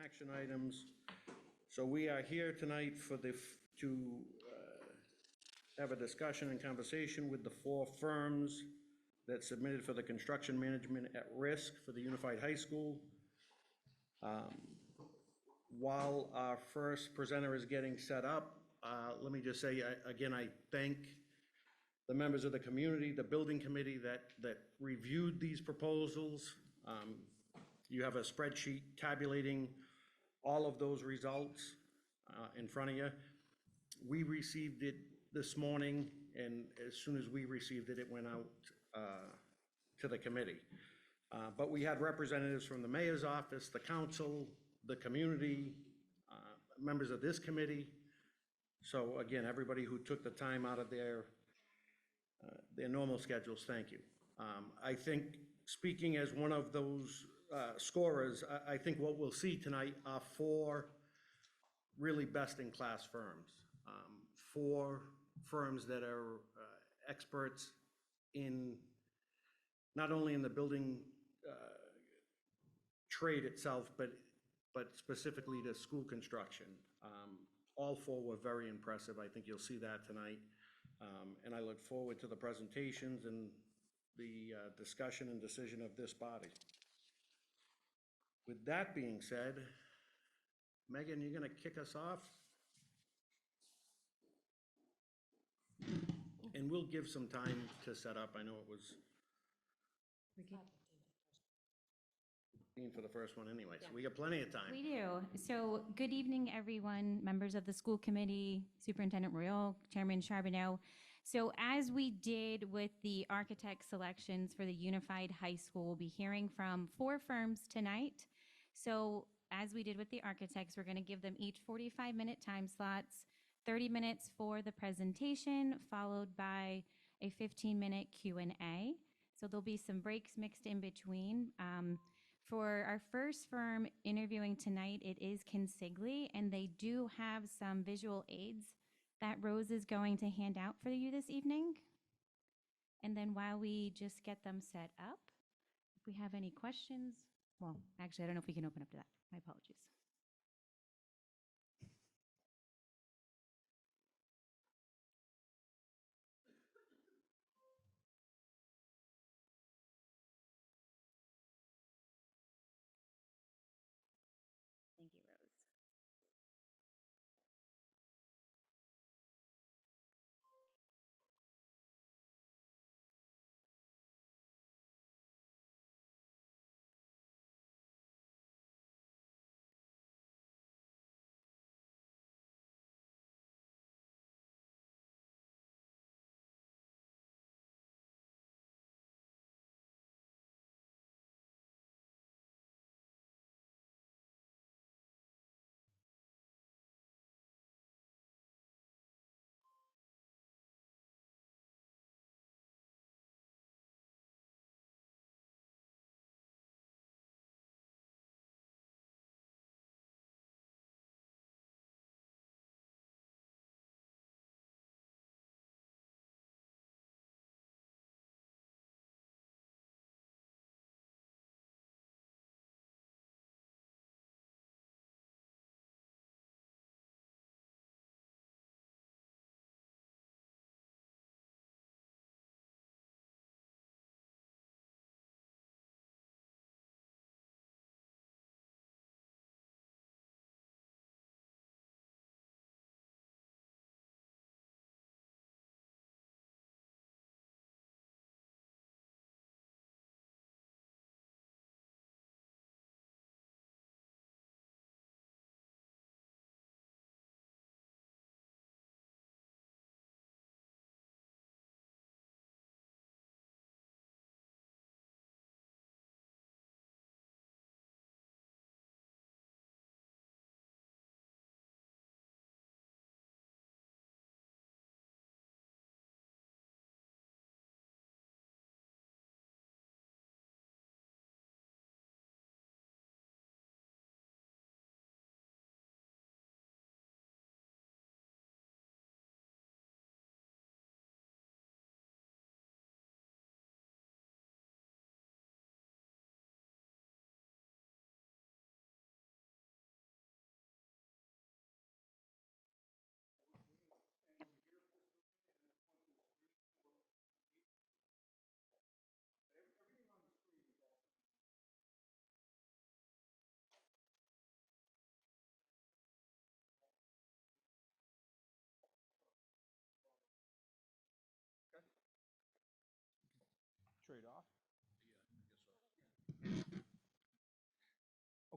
action items. So we are here tonight to have a discussion and conversation with the 4 firms that submitted for the construction management at risk for the Unified High School. While our first presenter is getting set up, let me just say, again, I thank the members of the community, the building committee that reviewed these proposals. You have a spreadsheet tabulating all of those results in front of you. We received it this morning, and as soon as we received it, it went out to the committee. But we had representatives from the mayor's office, the council, the community, members of this committee. So again, everybody who took the time out of their normal schedules, thank you. I think, speaking as one of those scorers, I think what we'll see tonight are 4 really best-in-class firms. 4 firms that are experts in, not only in the building trade itself, but specifically to school construction. All 4 were very impressive. I think you'll see that tonight. And I look forward to the presentations and the discussion and decision of this body. With that being said, Megan, you're going to kick us off? And we'll give some time to set up. I know it was for the first one anyway, so we got plenty of time. We do. So good evening, everyone, members of the school committee, Superintendent Royal, Chairman Charbonneau. So as we did with the architect selections for the Unified High School, we'll be hearing from 4 firms tonight. So as we did with the architects, we're going to give them each 45-minute time slots, 30 minutes for the presentation, followed by a 15-minute Q&A. So there'll be some breaks mixed in between. For our first firm interviewing tonight, it is Consigli, and they do have some visual aids that Rose is going to hand out for you this evening. And then while we just get them set up, if we have any questions, well, actually, I don't know if we can open up to that. My apologies. Thank you, Rose.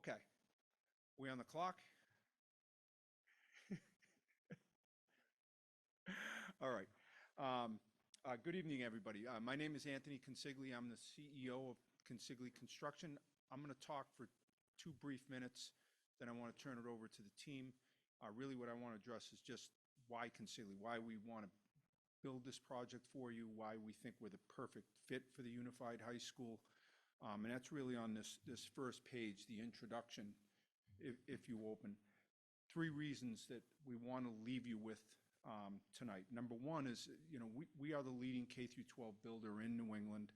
Okay. We on the clock? All right. Good evening, everybody. My name is Anthony Consigli. I'm the CEO of Consigli Construction. I'm going to talk for 2 brief minutes, then I want to turn it over to the team. Really what I want to address is just why Consigli, why we want to build this project for you, why we think we're the perfect fit for the Unified High School. And that's really on this first page, the introduction, if you open. 3 reasons that we want to leave you with tonight. Number 1 is, we are the leading K through 12 builder in New England.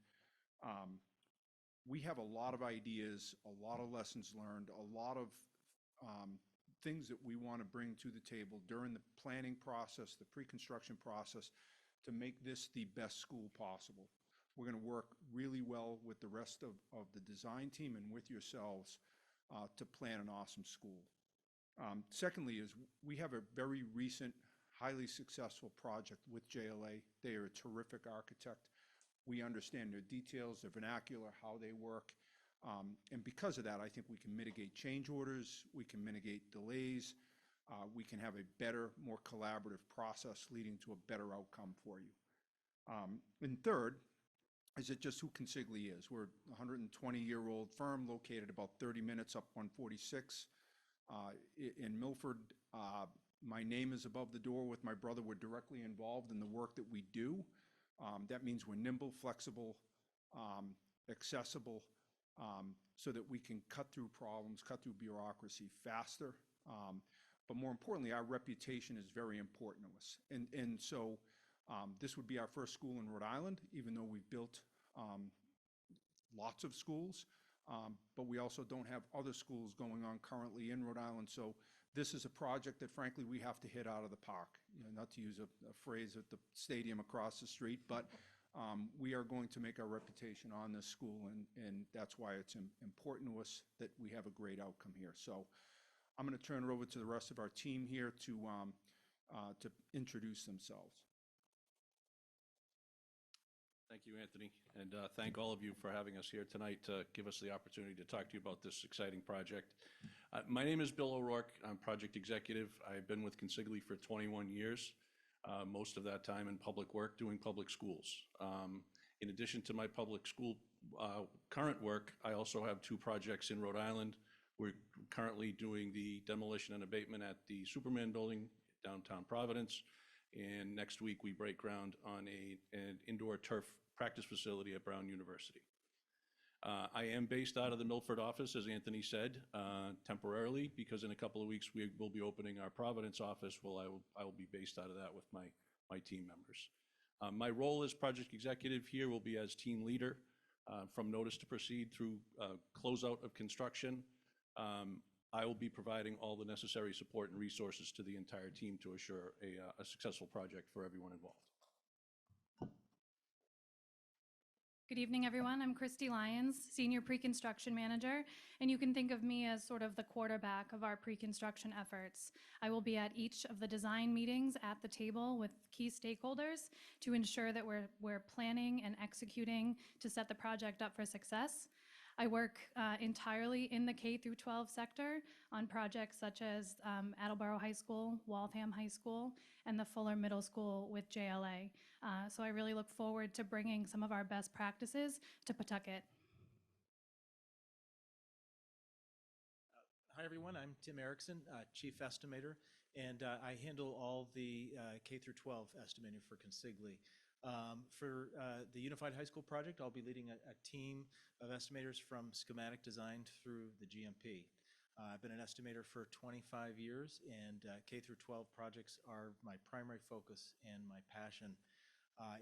We have a lot of ideas, a lot of lessons learned, a lot of things that we want to bring to the table during the planning process, the pre-construction process, to make this the best school possible. We're going to work really well with the rest of the design team and with yourselves to plan an awesome school. Secondly is we have a very recent, highly successful project with JLA. They are a terrific architect. We understand their details, their vernacular, how they work. And because of that, I think we can mitigate change orders, we can mitigate delays, we can have a better, more collaborative process leading to a better outcome for you. And third, is it just who Consigli is. We're a 120-year-old firm located about 30 minutes up 146 in Milford. My name is above the door with my brother. We're directly involved in the work that we do. That means we're nimble, flexible, accessible, so that we can cut through problems, cut through bureaucracy faster. But more importantly, our reputation is very important to us. And so this would be our first school in Rhode Island, even though we've built lots of schools. But we also don't have other schools going on currently in Rhode Island. So this is a project that, frankly, we have to hit out of the park. Not to use a phrase at the stadium across the street, but we are going to make our reputation on this school, and that's why it's important to us that we have a great outcome here. So I'm going to turn it over to the rest of our team here to introduce themselves. Thank you, Anthony, and thank all of you for having us here tonight to give us the opportunity to talk to you about this exciting project. My name is Bill O'Rourke. I'm project executive. I've been with Consigli for 21 years, most of that time in public work, doing public schools. In addition to my public school current work, I also have 2 projects in Rhode Island. We're currently doing the demolition and abatement at the Superman Building, downtown Providence. And next week, we break ground on an indoor turf practice facility at Brown University. I am based out of the Milford office, as Anthony said, temporarily, because in a couple of weeks, we will be opening our Providence office. Well, I will be based out of that with my team members. My role as project executive here will be as team leader from notice to proceed through closeout of construction. I will be providing all the necessary support and resources to the entire team to assure a successful project for everyone involved. Good evening, everyone. I'm Christy Lyons, Senior Pre-Construction Manager, and you can think of me as sort of the quarterback of our pre-construction efforts. I will be at each of the design meetings at the table with key stakeholders to ensure that we're planning and executing to set the project up for success. I work entirely in the K through 12 sector on projects such as Attleboro High School, Waltham High School, and the Fuller Middle School with JLA. So I really look forward to bringing some of our best practices to Pawtucket. Hi, everyone. I'm Tim Erickson, Chief Estimator, and I handle all the K through 12 estimating for Consigli. For the Unified High School project, I'll be leading a team of estimators from schematic design through the GMP. I've been an estimator for 25 years, and K through 12 projects are my primary focus and my passion.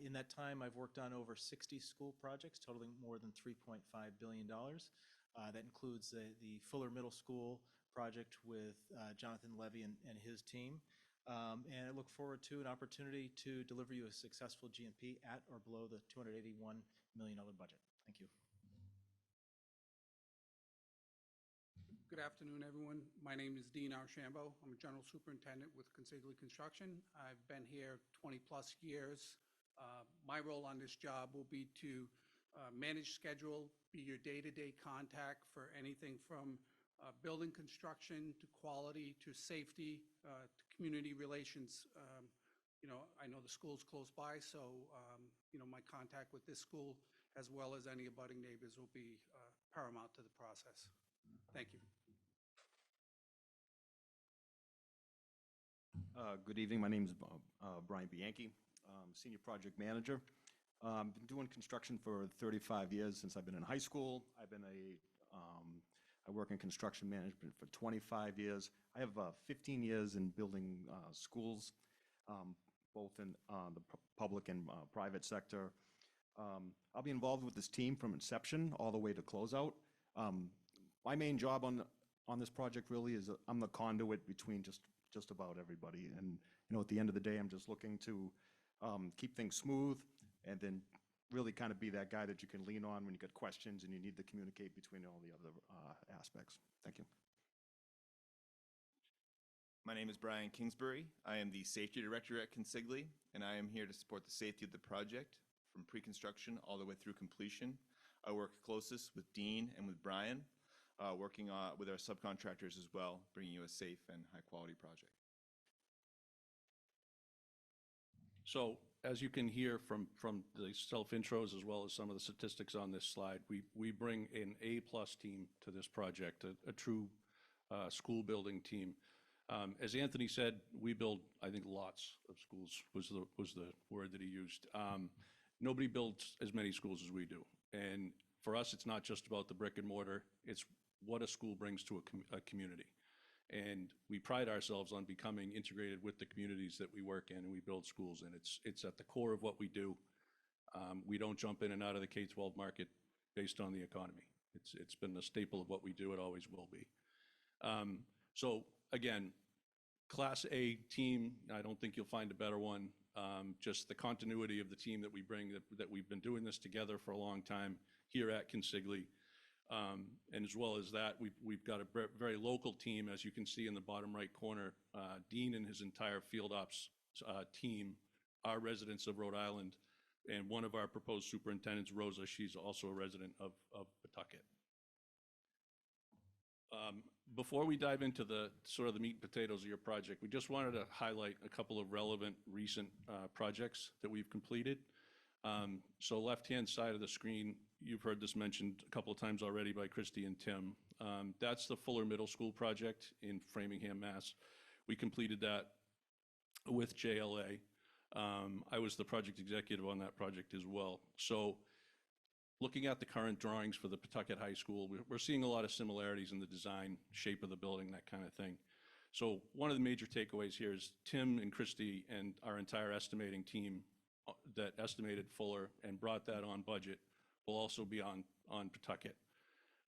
In that time, I've worked on over 60 school projects totaling more than $3.5 billion. That includes the Fuller Middle School project with Jonathan Levy and his team. And I look forward to an opportunity to deliver you a successful GMP at or below the $281 million budget. Thank you. Good afternoon, everyone. My name is Dean Archambault. I'm a General Superintendent with Consigli Construction. I've been here 20+ years. My role on this job will be to manage schedule, be your day-to-day contact for anything from building construction to quality to safety to community relations. I know the school's close by, so, my contact with this school, as well as any abutting neighbors, will be paramount to the process. Thank you. Good evening. My name is Brian Bianchi, Senior Project Manager. Been doing construction for 35 years since I've been in high school. I work in construction management for 25 years. I have 15 years in building schools, both in the public and private sector. I'll be involved with this team from inception all the way to closeout. My main job on this project really is I'm the conduit between just about everybody. And, at the end of the day, I'm just looking to keep things smooth and then really kind of be that guy that you can lean on when you get questions and you need to communicate between all the other aspects. Thank you. My name is Brian Kingsbury. I am the Safety Director at Consigli, and I am here to support the safety of the project from pre-construction all the way through completion. I work closest with Dean and with Brian, working with our subcontractors as well, bringing you a safe and high-quality project. So as you can hear from the self-intros as well as some of the statistics on this slide, we bring an A-plus team to this project, a true school building team. As Anthony said, we build, I think, lots of schools was the word that he used. Nobody builds as many schools as we do. And for us, it's not just about the brick and mortar, it's what a school brings to a community. And we pride ourselves on becoming integrated with the communities that we work in and we build schools in. It's at the core of what we do. We don't jump in and out of the K-12 market based on the economy. It's been a staple of what we do. It always will be. So again, Class A team, I don't think you'll find a better one. Just the continuity of the team that we bring, that we've been doing this together for a long time here at Consigli. And as well as that, we've got a very local team, as you can see in the bottom right corner. Dean and his entire field ops team are residents of Rhode Island. And one of our proposed superintendents, Rosa, she's also a resident of Pawtucket. Before we dive into the sort of the meat and potatoes of your project, we just wanted to highlight a couple of relevant recent projects that we've completed. So left-hand side of the screen, you've heard this mentioned a couple of times already by Christy and Tim. That's the Fuller Middle School project in Framingham, Mass. We completed that with JLA. I was the project executive on that project as well. So looking at the current drawings for the Pawtucket High School, we're seeing a lot of similarities in the design, shape of the building, that kind of thing. So one of the major takeaways here is Tim and Christy and our entire estimating team that estimated Fuller and brought that on budget will also be on Pawtucket.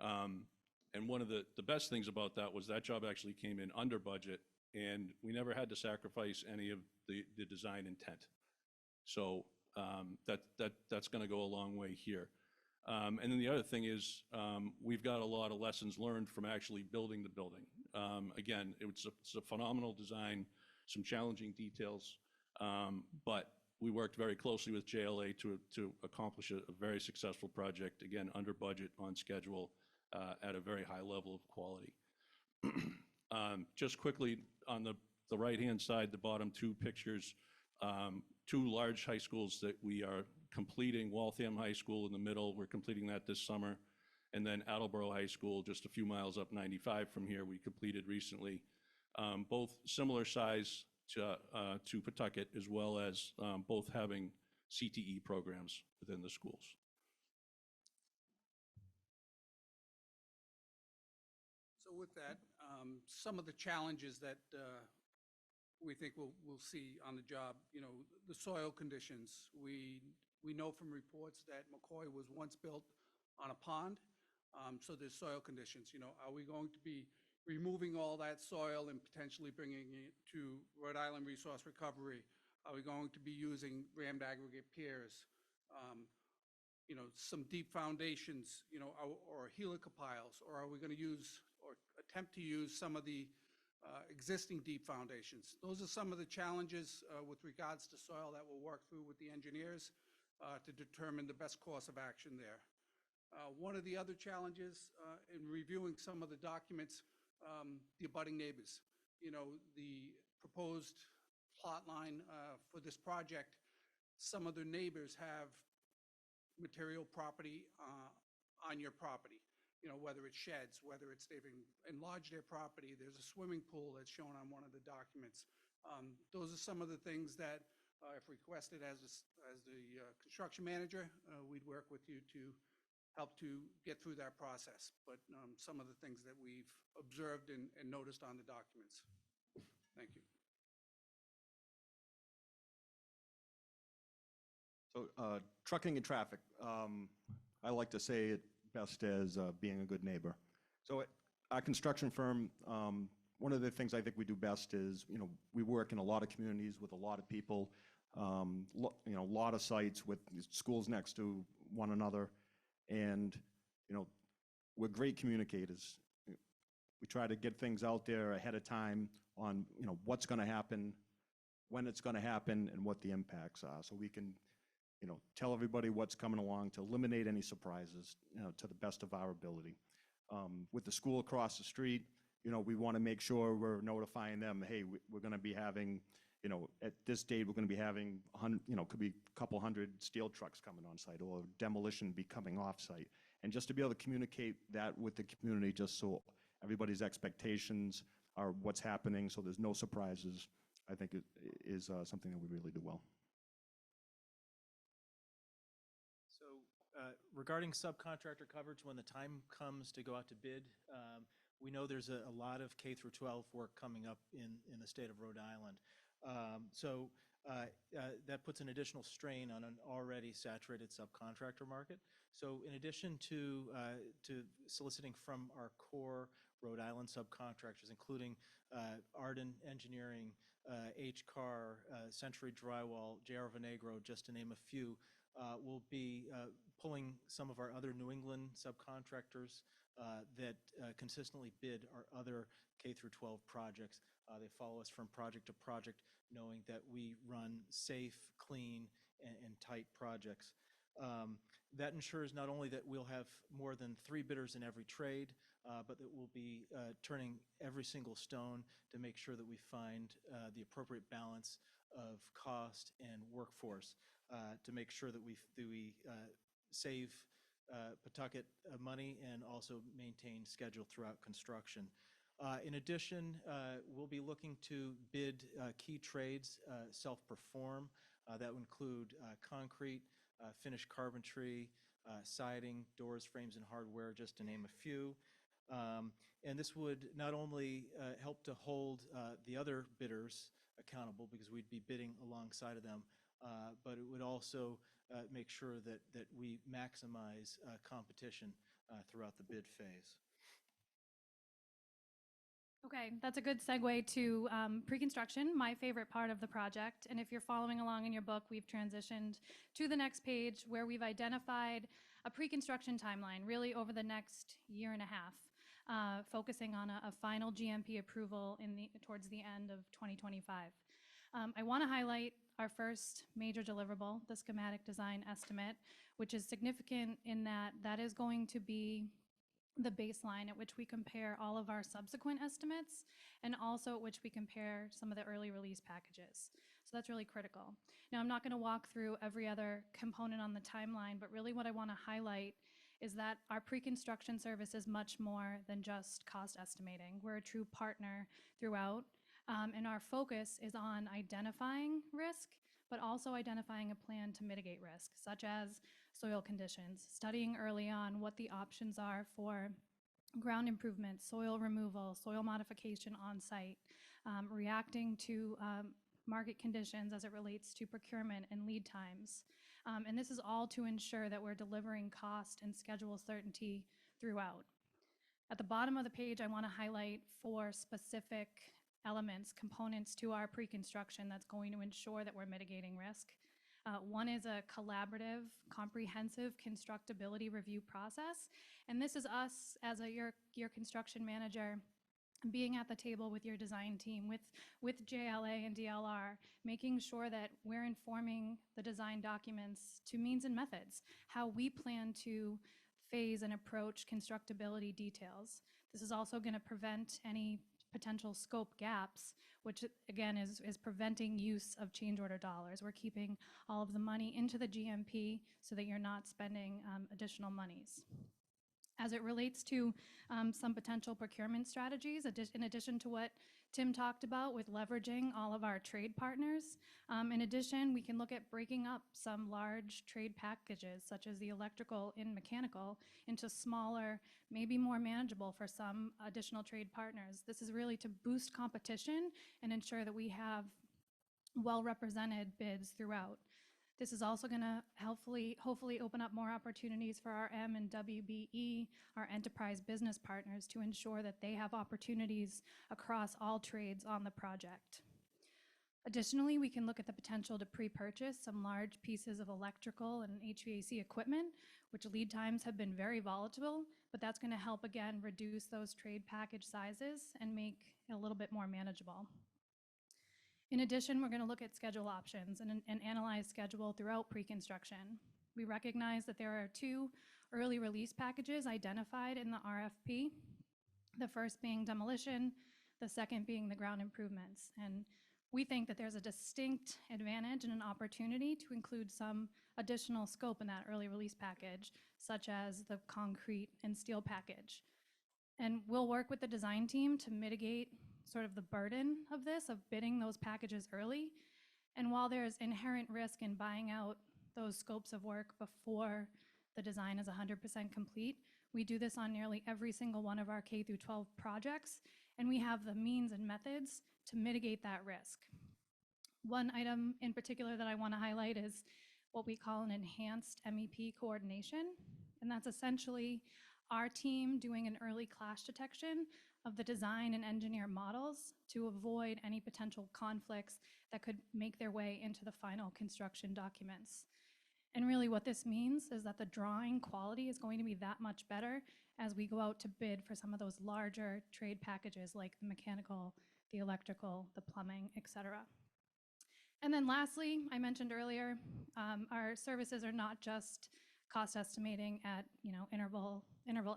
And one of the best things about that was that job actually came in under budget, and we never had to sacrifice any of the design intent. So that's going to go a long way here. And then the other thing is we've got a lot of lessons learned from actually building the building. Again, it's a phenomenal design, some challenging details, but we worked very closely with JLA to accomplish a very successful project, again, under budget, on schedule, at a very high level of quality. Just quickly, on the right-hand side, the bottom two pictures, two large high schools that we are completing. Waltham High School in the middle, we're completing that this summer. And then Attleboro High School, just a few miles up 95 from here, we completed recently. Both similar size to Pawtucket, as well as both having CTE programs within the schools. So with that, some of the challenges that we think we'll see on the job, the soil conditions. We know from reports that McCoy was once built on a pond, so there's soil conditions. Are we going to be removing all that soil and potentially bringing it to Rhode Island Resource Recovery? Are we going to be using rammed aggregate piers? Some deep foundations, or helica piles, or are we going to use or attempt to use some of the existing deep foundations? Those are some of the challenges with regards to soil that we'll work through with the engineers to determine the best course of action there. One of the other challenges in reviewing some of the documents, the abutting neighbors. You know, the proposed plot line for this project, some of the neighbors have material property on your property. You know, whether it's sheds, whether it's they've enlarged their property, there's a swimming pool that's shown on one of the documents. Those are some of the things that, if requested as the construction manager, we'd work with you to help to get through that process. But some of the things that we've observed and noticed on the documents. Thank you. So trucking and traffic, I like to say it best as being a good neighbor. So at our construction firm, one of the things I think we do best is, you know, we work in a lot of communities with a lot of people, you know, a lot of sites with schools next to one another. And, you know, we're great communicators. We try to get things out there ahead of time on, you know, what's going to happen, when it's going to happen, and what the impacts are. So we can, you know, tell everybody what's coming along to eliminate any surprises, you know, to the best of our ability. With the school across the street, you know, we want to make sure we're notifying them, hey, we're going to be having, you know, at this date, we're going to be having, you know, could be a couple hundred steel trucks coming on site or demolition be coming off site. And just to be able to communicate that with the community, just so everybody's expectations are what's happening, so there's no surprises, I think it is something that we really do well. So regarding subcontractor coverage, when the time comes to go out to bid, we know there's a lot of K through 12 work coming up in the state of Rhode Island. That puts an additional strain on an already saturated subcontractor market. So in addition to soliciting from our core Rhode Island subcontractors, including Arden Engineering, H-Car, Century Drywall, J.R. Venegro, just to name a few, we'll be pulling some of our other New England subcontractors that consistently bid our other K through 12 projects. They follow us from project to project, knowing that we run safe, clean, and tight projects. That ensures not only that we'll have more than 3 bidders in every trade, but that we'll be turning every single stone to make sure that we find the appropriate balance of cost and workforce to make sure that we save Pawtucket money and also maintain schedule throughout construction. In addition, we'll be looking to bid key trades self-perform. That would include concrete, finished carpentry, siding, doors, frames, and hardware, just to name a few. And this would not only help to hold the other bidders accountable, because we'd be bidding alongside of them, but it would also make sure that we maximize competition throughout the bid phase. Okay, that's a good segue to pre-construction, my favorite part of the project. And if you're following along in your book, we've transitioned to the next page where we've identified a pre-construction timeline, really over the next year and a half, focusing on a final GMP approval towards the end of 2025. I want to highlight our first major deliverable, the schematic design estimate, which is significant in that that is going to be the baseline at which we compare all of our subsequent estimates, and also at which we compare some of the early release packages. So that's really critical. Now, I'm not going to walk through every other component on the timeline, but really what I want to highlight is that our pre-construction service is much more than just cost estimating. We're a true partner throughout, and our focus is on identifying risk, but also identifying a plan to mitigate risk, such as soil conditions, studying early on what the options are for ground improvement, soil removal, soil modification on site, reacting to market conditions as it relates to procurement and lead times. And this is all to ensure that we're delivering cost and schedule certainty throughout. At the bottom of the page, I want to highlight 4 specific elements, components to our pre-construction that's going to ensure that we're mitigating risk. One is a collaborative, comprehensive constructability review process. And this is us as your construction manager being at the table with your design team, with JLA and DLR, making sure that we're informing the design documents to means and methods, how we plan to phase and approach constructability details. This is also going to prevent any potential scope gaps, which again is preventing use of change order dollars. We're keeping all of the money into the GMP so that you're not spending additional monies. As it relates to some potential procurement strategies, in addition to what Tim talked about with leveraging all of our trade partners, in addition, we can look at breaking up some large trade packages, such as the electrical and mechanical, into smaller, maybe more manageable for some additional trade partners. This is really to boost competition and ensure that we have well-represented bids throughout. This is also going to hopefully open up more opportunities for our M and WBE, our enterprise business partners, to ensure that they have opportunities across all trades on the project. Additionally, we can look at the potential to pre-purchase some large pieces of electrical and HVAC equipment, which lead times have been very volatile, but that's going to help, again, reduce those trade package sizes and make it a little bit more manageable. In addition, we're going to look at schedule options and analyze schedule throughout pre-construction. We recognize that there are 2 early release packages identified in the RFP, the first being demolition, the second being the ground improvements. And we think that there's a distinct advantage and an opportunity to include some additional scope in that early release package, such as the concrete and steel package. And we'll work with the design team to mitigate sort of the burden of this, of bidding those packages early. And while there's inherent risk in buying out those scopes of work before the design is 100% complete, we do this on nearly every single one of our K through 12 projects, and we have the means and methods to mitigate that risk. One item in particular that I want to highlight is what we call an enhanced MEP coordination, and that's essentially our team doing an early clash detection of the design and engineer models to avoid any potential conflicts that could make their way into the final construction documents. And really what this means is that the drawing quality is going to be that much better as we go out to bid for some of those larger trade packages like the mechanical, the electrical, the plumbing, etc. And then lastly, I mentioned earlier, our services are not just cost estimating at interval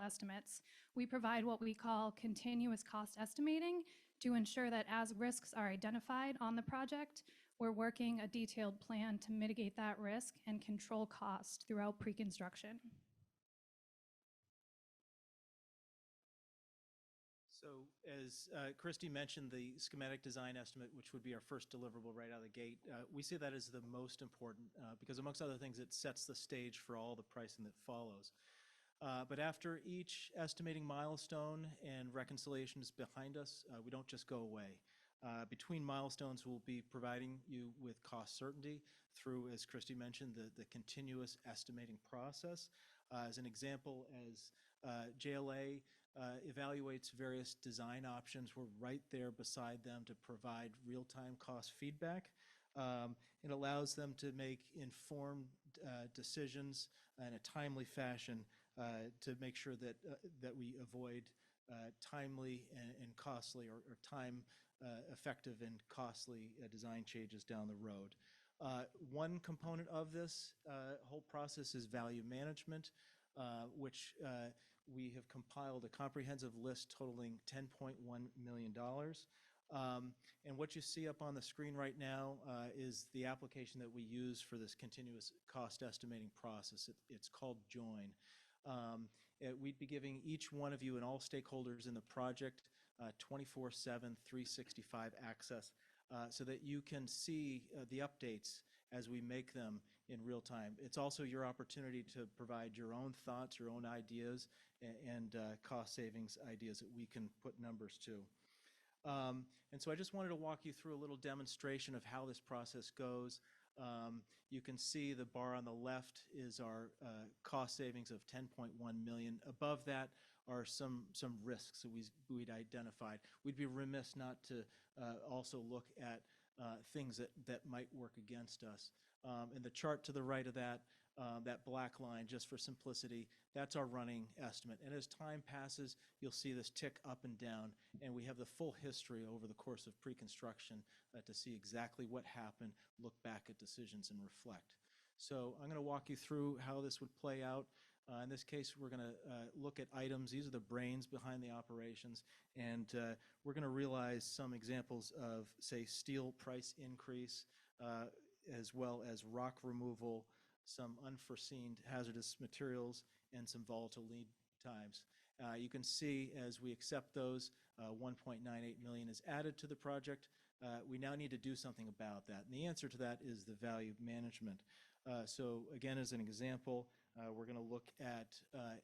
estimates. We provide what we call continuous cost estimating to ensure that as risks are identified on the project, we're working a detailed plan to mitigate that risk and control cost throughout pre-construction. So as Christy mentioned, the schematic design estimate, which would be our first deliverable right out of the gate, we see that as the most important because amongst other things, it sets the stage for all the pricing that follows. But after each estimating milestone and reconciliation is behind us, we don't just go away. Between milestones, we'll be providing you with cost certainty through, as Christy mentioned, the continuous estimating process. As an example, as JLA evaluates various design options, we're right there beside them to provide real-time cost feedback. It allows them to make informed decisions in a timely fashion to make sure that we avoid timely and costly or time effective and costly design changes down the road. One component of this whole process is value management, which we have compiled a comprehensive list totaling $10.1 million. And what you see up on the screen right now is the application that we use for this continuous cost estimating process. It's called JOIN. We'd be giving each one of you and all stakeholders in the project 24/7, 365 access so that you can see the updates as we make them in real time. It's also your opportunity to provide your own thoughts, your own ideas, and cost savings ideas that we can put numbers to. And so I just wanted to walk you through a little demonstration of how this process goes. You can see the bar on the left is our cost savings of $10.1 million. Above that are some risks that we'd identified. We'd be remiss not to also look at things that might work against us. And the chart to the right of that, that black line, just for simplicity, that's our running estimate. And as time passes, you'll see this tick up and down, and we have the full history over the course of pre-construction to see exactly what happened, look back at decisions, and reflect. So I'm going to walk you through how this would play out. In this case, we're going to look at items. These are the brains behind the operations, and we're going to realize some examples of, say, steel price increase, as well as rock removal, some unforeseen hazardous materials, and some volatile lead times. You can see as we accept those, 1.98 million is added to the project. We now need to do something about that, and the answer to that is the value management. So again, as an example, we're going to look at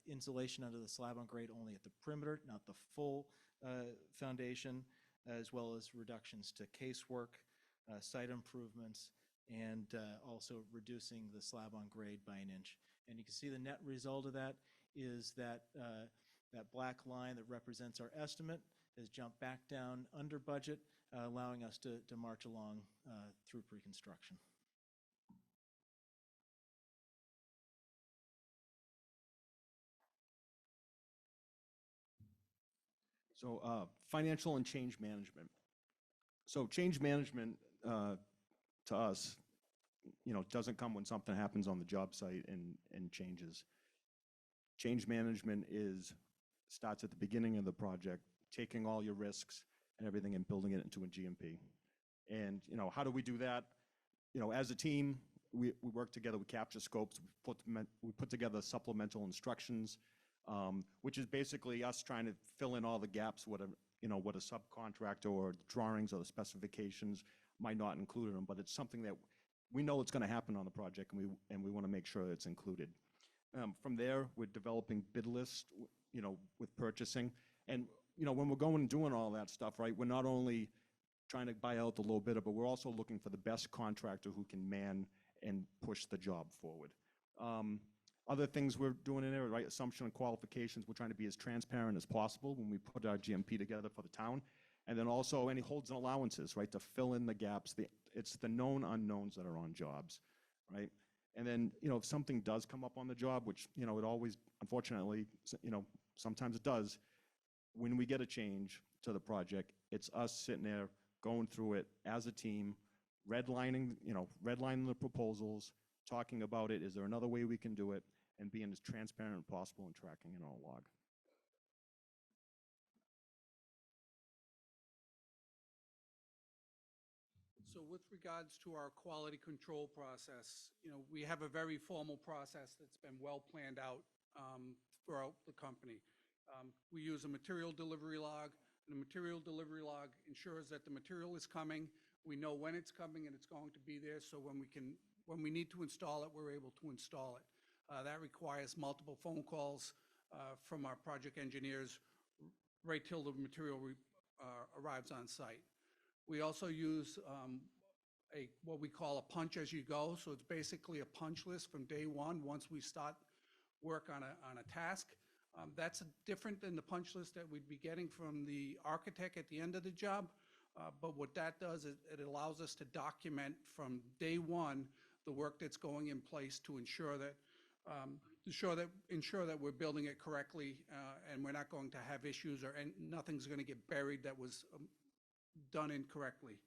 insulation under the slab on grade only at the perimeter, not the full foundation, as well as reductions to casework, site improvements, and also reducing the slab on grade by an inch. And you can see the net result of that is that that black line that represents our estimate has jumped back down under budget, allowing us to march along through pre-construction. So financial and change management. So change management to us, doesn't come when something happens on the job site and changes. Change management starts at the beginning of the project, taking all your risks and everything and building it into a GMP. And how do we do that? As a team, we work together. We capture scopes. We put together supplemental instructions, which is basically us trying to fill in all the gaps what a subcontractor or the drawings or the specifications might not include in them. But it's something that we know it's going to happen on the project, and we want to make sure it's included. From there, we're developing bid lists, with purchasing. And, when we're going and doing all that stuff, right, we're not only trying to buy out the low bidder, but we're also looking for the best contractor who can man and push the job forward. Other things we're doing in there, right, assumption and qualifications, we're trying to be as transparent as possible when we put our GMP together for the town. And then also any holds and allowances, right, to fill in the gaps. It's the known unknowns that are on jobs, right? And then, if something does come up on the job, which, it always, unfortunately, sometimes it does, when we get a change to the project, it's us sitting there going through it as a team, redlining the proposals, talking about it. Is there another way we can do it? And being as transparent as possible and tracking it all log. So with regards to our quality control process, we have a very formal process that's been well planned out throughout the company. We use a material delivery log, and the material delivery log ensures that the material is coming. We know when it's coming and it's going to be there, so when we need to install it, we're able to install it. That requires multiple phone calls from our project engineers right till the material arrives on site. We also use what we call a punch as you go. So it's basically a punch list from day one once we start work on a task. That's different than the punch list that we'd be getting from the architect at the end of the job. But what that does is it allows us to document from day one the work that's going in place to ensure that we're building it correctly and we're not going to have issues and nothing's going to get buried that was done incorrectly.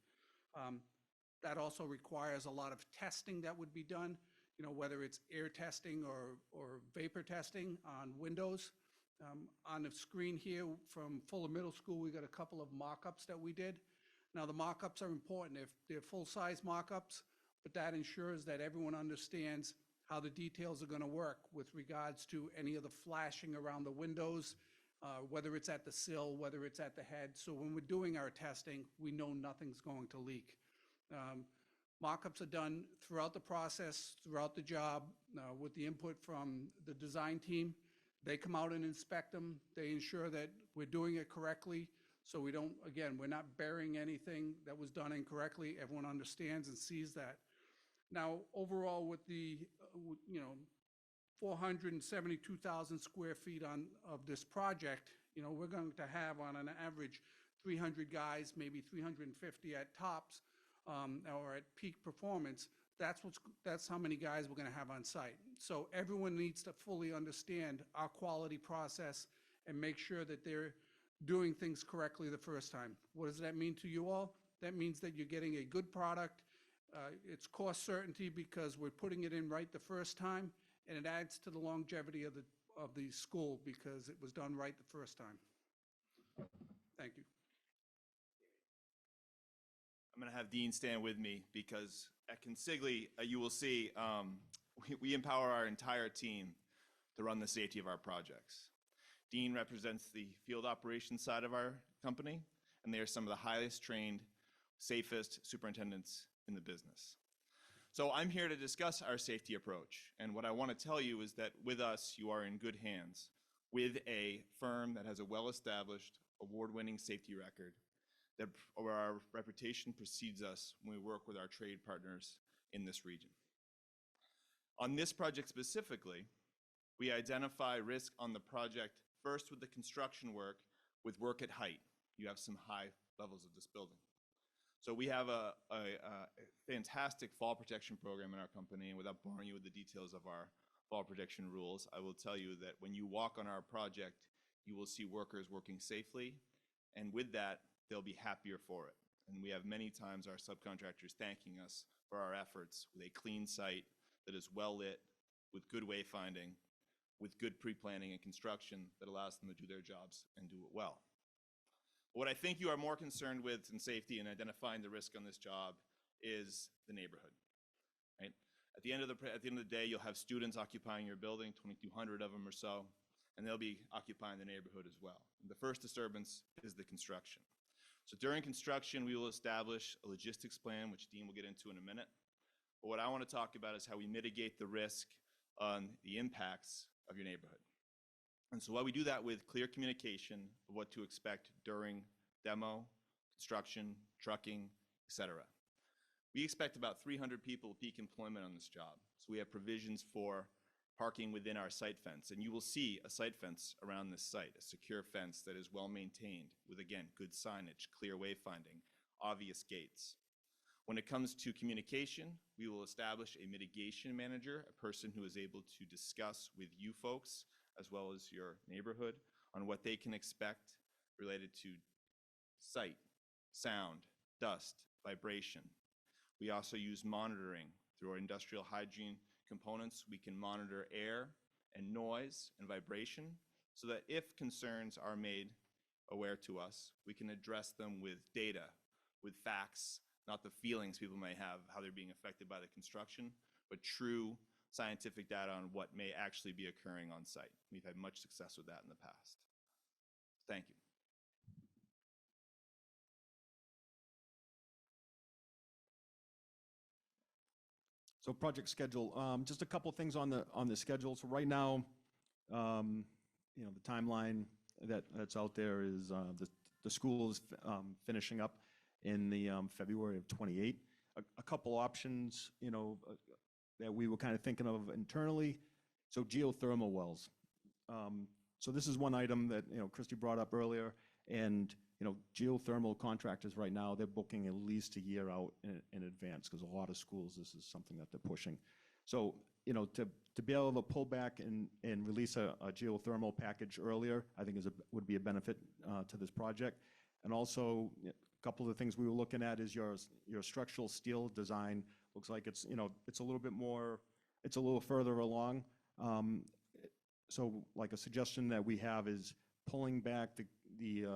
That also requires a lot of testing that would be done, whether it's air testing or vapor testing on windows. On the screen here from Fuller Middle School, we got a couple of mock-ups that we did. Now, the mock-ups are important. They're full-size mock-ups, but that ensures that everyone understands how the details are going to work with regards to any of the flashing around the windows, whether it's at the sill, whether it's at the head. So when we're doing our testing, we know nothing's going to leak. Mock-ups are done throughout the process, throughout the job, with the input from the design team. They come out and inspect them. They ensure that we're doing it correctly. So we're not burying anything that was done incorrectly. Everyone understands and sees that. Now, overall, with the 472,000 square feet of this project, we're going to have on an average 300 guys, maybe 350 at tops, or at peak performance. That's how many guys we're going to have on site. So everyone needs to fully understand our quality process and make sure that they're doing things correctly the first time. What does that mean to you all? That means that you're getting a good product. It's cost certainty because we're putting it in right the first time, and it adds to the longevity of the school because it was done right the first time. Thank you. I'm going to have Dean stand with me because at Consigli, you will see we empower our entire team to run the safety of our projects. Dean represents the field operations side of our company, and they are some of the highest trained, safest superintendents in the business. So I'm here to discuss our safety approach, and what I want to tell you is that with us, you are in good hands with a firm that has a well-established, award-winning safety record, where our reputation precedes us when we work with our trade partners in this region. On this project specifically, we identify risk on the project first with the construction work, with work at height. You have some high levels of this building. So we have a fantastic fall protection program in our company, and without boring you with the details of our fall protection rules, I will tell you that when you walk on our project, you will see workers working safely, and with that, they'll be happier for it. And we have many times our subcontractors thanking us for our efforts with a clean site that is well lit, with good wayfinding, with good pre-planning and construction that allows them to do their jobs and do it well. What I think you are more concerned with in safety and identifying the risk on this job is the neighborhood, right? At the end of the day, you'll have students occupying your building, 2,200 of them or so, and they'll be occupying the neighborhood as well. And the first disturbance is the construction. So during construction, we will establish a logistics plan, which Dean will get into in a minute. But what I want to talk about is how we mitigate the risk on the impacts of your neighborhood. And so while we do that with clear communication of what to expect during demo, construction, trucking, etc. We expect about 300 people peak employment on this job. So we have provisions for parking within our site fence. And you will see a site fence around this site, a secure fence that is well maintained with, again, good signage, clear wayfinding, obvious gates. When it comes to communication, we will establish a mitigation manager, a person who is able to discuss with you folks, as well as your neighborhood, on what they can expect related to sight, sound, dust, vibration. We also use monitoring through our industrial hygiene components. We can monitor air and noise and vibration so that if concerns are made aware to us, we can address them with data, with facts, not the feelings people may have, how they're being affected by the construction, but true scientific data on what may actually be occurring on site. We've had much success with that in the past. Thank you. So project schedule, just a couple things on the schedule. So right now, you know, the timeline that's out there is the school is finishing up in the February of '28. A couple options, you know, that we were kind of thinking of internally. So geothermal wells. So this is one item that, you know, Christy brought up earlier, and you know, geothermal contractors right now, they're booking at least a year out in advance, because a lot of schools, this is something that they're pushing. So, you know, to be able to pull back and release a geothermal package earlier, I think would be a benefit to this project. And also, a couple of the things we were looking at is your structural steel design. Looks like it's, you know, it's a little further along. So like a suggestion that we have is pulling back the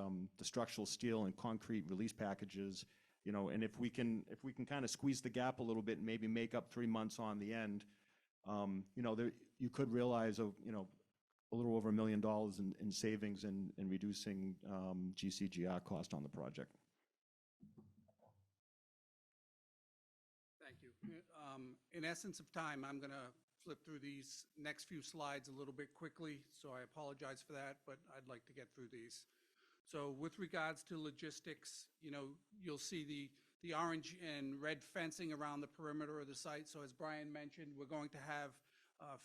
structural steel and concrete release packages, you know, and if we can kind of squeeze the gap a little bit and maybe make up 3 months on the end, you know, you could realize you know, a little over $1 million in savings in reducing GCGR cost on the project. Thank you. In essence of time, I'm going to flip through these next few slides a little bit quickly, so I apologize for that, but I'd like to get through these. So with regards to logistics, you know, you'll see the orange and red fencing around the perimeter of the site. So as Brian mentioned, we're going to have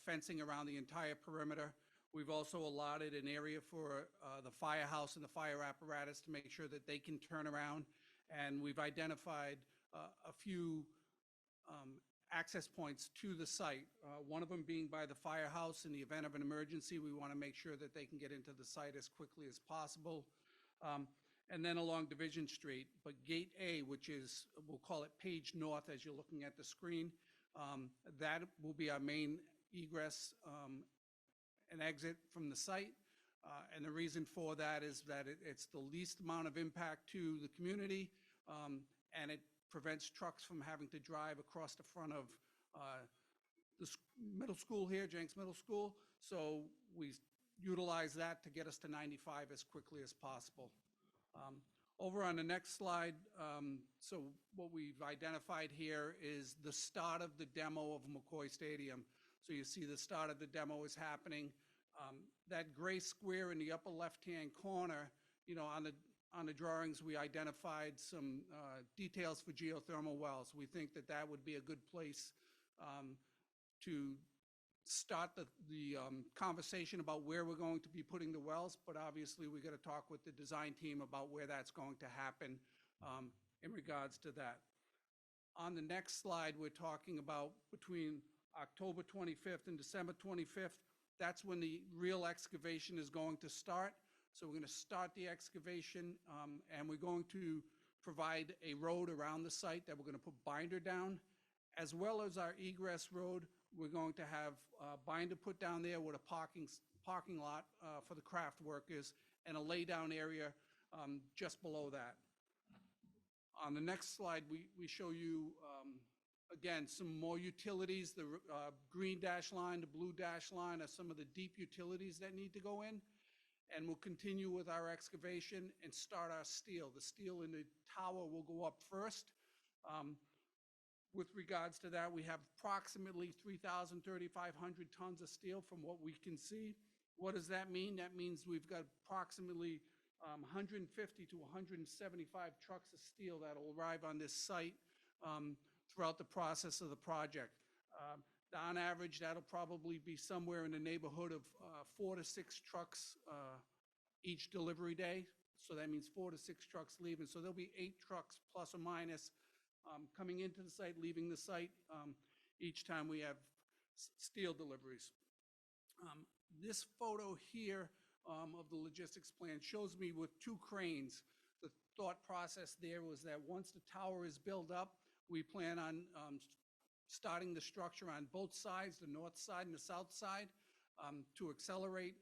fencing around the entire perimeter. We've also allotted an area for the firehouse and the fire apparatus to make sure that they can turn around. And we've identified a few access points to the site, one of them being by the firehouse. In the event of an emergency, we want to make sure that they can get into the site as quickly as possible. And then along Division Street, but Gate A, which is, we'll call it Page North as you're looking at the screen, that will be our main egress and exit from the site. And the reason for that is that it's the least amount of impact to the community, and it prevents trucks from having to drive across the front of the middle school here, Jenks Middle School. So we utilize that to get us to 95 as quickly as possible. Over on the next slide, so what we've identified here is the start of the demo of McCoy Stadium. So you see the start of the demo is happening. That gray square in the upper left-hand corner, you know, on the drawings, we identified some details for geothermal wells. We think that that would be a good place to start the conversation about where we're going to be putting the wells, but obviously we got to talk with the design team about where that's going to happen in regards to that. On the next slide, we're talking about between October 25th and December 25th. That's when the real excavation is going to start. So we're going to start the excavation, and we're going to provide a road around the site that we're going to put binder down, as well as our egress road. We're going to have binder put down there with a parking lot for the craft workers and a laydown area just below that. On the next slide, we show you, again, some more utilities. The green dash line, the blue dash line are some of the deep utilities that need to go in. And we'll continue with our excavation and start our steel. The steel in the tower will go up first. With regards to that, we have approximately 3,000, 3,500 tons of steel from what we can see. What does that mean? That means we've got approximately 150 to 175 trucks of steel that will arrive on this site throughout the process of the project. On average, that'll probably be somewhere in the neighborhood of 4 to 6 trucks each delivery day. So that means 4 to 6 trucks leaving. So there'll be 8 trucks plus or minus coming into the site, leaving the site each time we have steel deliveries. This photo here of the logistics plan shows me with 2 cranes. The thought process there was that once the tower is built up, we plan on starting the structure on both sides, the north side and the south side, to accelerate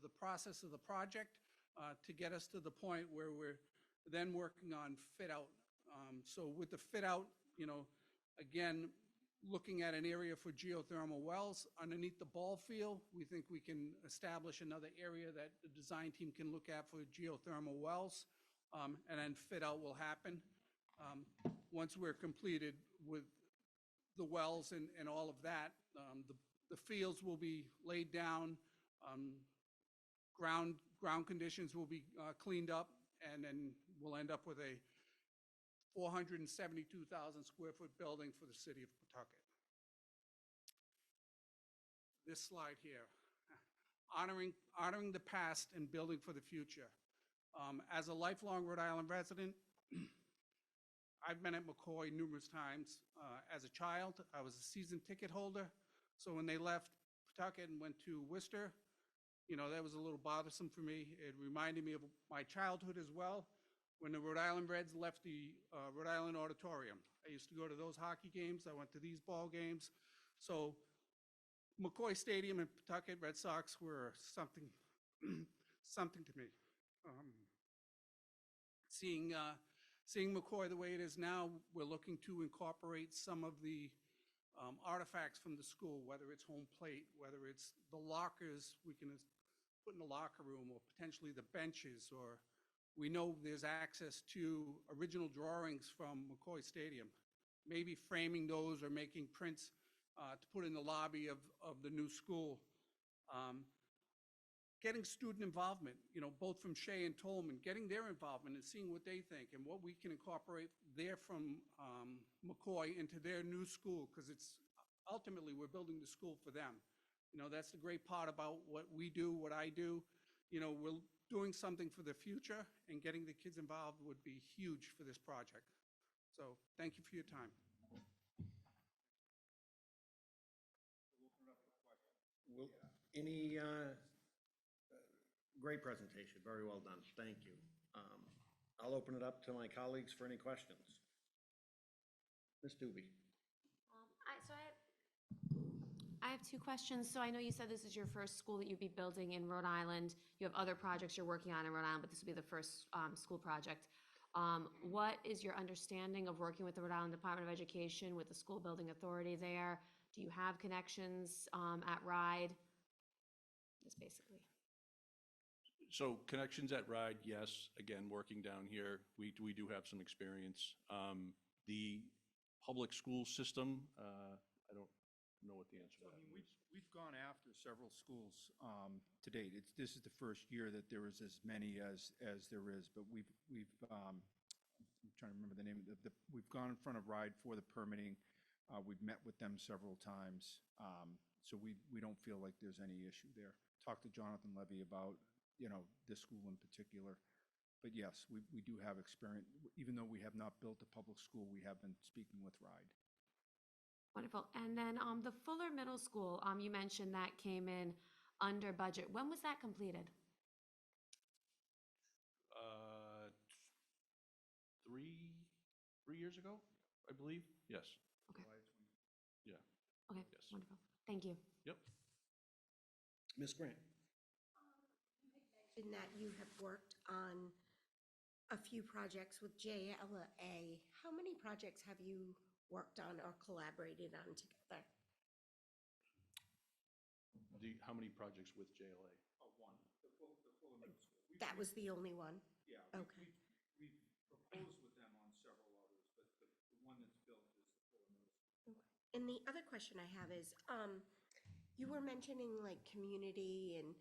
the process of the project to get us to the point where we're then working on fit out. So with the fit out, you know, again, looking at an area for geothermal wells underneath the ball field, we think we can establish another area that the design team can look at for geothermal wells, and then fit out will happen. Once we're completed with the wells and all of that, the fields will be laid down, ground conditions will be cleaned up, and then we'll end up with a 472,000 square foot building for the city of Pawtucket. This slide here, honoring the past and building for the future. As a lifelong Rhode Island resident, I've been at McCoy numerous times. As a child, I was a season ticket holder. So when they left Pawtucket and went to Worcester, you know, that was a little bothersome for me. It reminded me of my childhood as well. When the Rhode Island Reds left the Rhode Island Auditorium, I used to go to those hockey games. I went to these ball games. So McCoy Stadium and Pawtucket Red Sox were something, something to me. Seeing McCoy the way it is now, we're looking to incorporate some of the artifacts from the school, whether it's home plate, whether it's the lockers we can put in the locker room, or potentially the benches, or we know there's access to original drawings from McCoy Stadium. Maybe framing those or making prints to put in the lobby of the new school. Getting student involvement, you know, both from Shea and Tolman, getting their involvement and seeing what they think and what we can incorporate there from McCoy into their new school, because it's ultimately we're building the school for them. You know, that's the great part about what we do, what I do. You know, we're doing something for the future, and getting the kids involved would be huge for this project. So thank you for your time. Any great presentation, very well done, thank you. I'll open it up to my colleagues for any questions. Ms. Doobie. I I have two questions. So I know you said this is your first school that you'd be building in Rhode Island. You have other projects you're working on in Rhode Island, but this will be the first school project. What is your understanding of working with the Rhode Island Department of Education, with the school building authority there? Do you have connections at RIDE? Just basically. So connections at RIDE, yes. Again, working down here, we do have some experience. The public school system, I don't know what the answer to So, I that mean, is. we've gone after several schools to date. This is the first year that there is as many as there is, but I'm trying to remember the name of we've gone in front of RIDE for the permitting. We've met with them several times. So we don't feel like there's any issue there. Talked to Jonathan Levy about, this school in particular. But yes, we do have experience. Even though we have not built a public school, we have been speaking with RIDE. Wonderful. And then the Fuller Middle School, you mentioned that came in under budget. When was that completed? 3 years ago, I believe. Yes. Okay. Yeah. Okay, Yes. wonderful. Thank you. Yep. Ms. Grant? In that you have worked on a few projects with JLA. How many projects have you worked on or collaborated on together? How many projects with JLA? One, the Fuller Middle School. That was the only one? Yeah. Okay. We've proposed with them on several others, but the one that's built is the Fuller Middle School. And the other question I have is, you were mentioning like community and,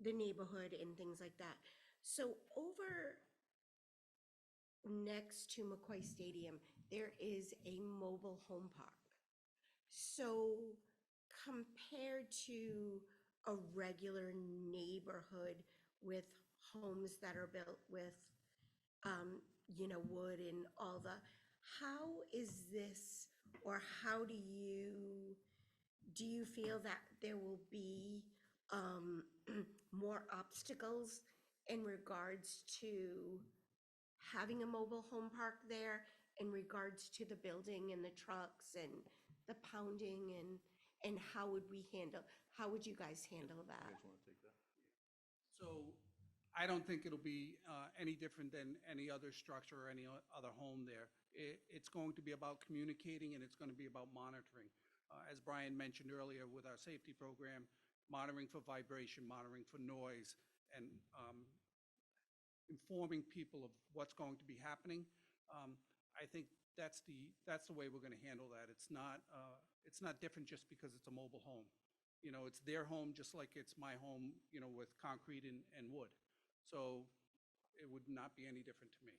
the neighborhood and things like that. So over next to McCoy Stadium, there is a mobile home park. So compared to a regular neighborhood with homes that are built with, wood and all how is this, or how do you feel that there will be more obstacles in regards to having a mobile home park there, in regards to the building and the trucks and the pounding, and how would you guys handle You that? guys want to take that? So I don't think it'll be any different than any other structure or any other home there. It's going to be about communicating, and it's going to be about monitoring. As Brian mentioned earlier, with our safety program, monitoring for vibration, monitoring for noise, and informing people of what's going to be happening. I think that's the way we're going to handle that. It's not different just because it's a mobile home. It's their home just like it's my home, with concrete and wood. So it would not be any different to me.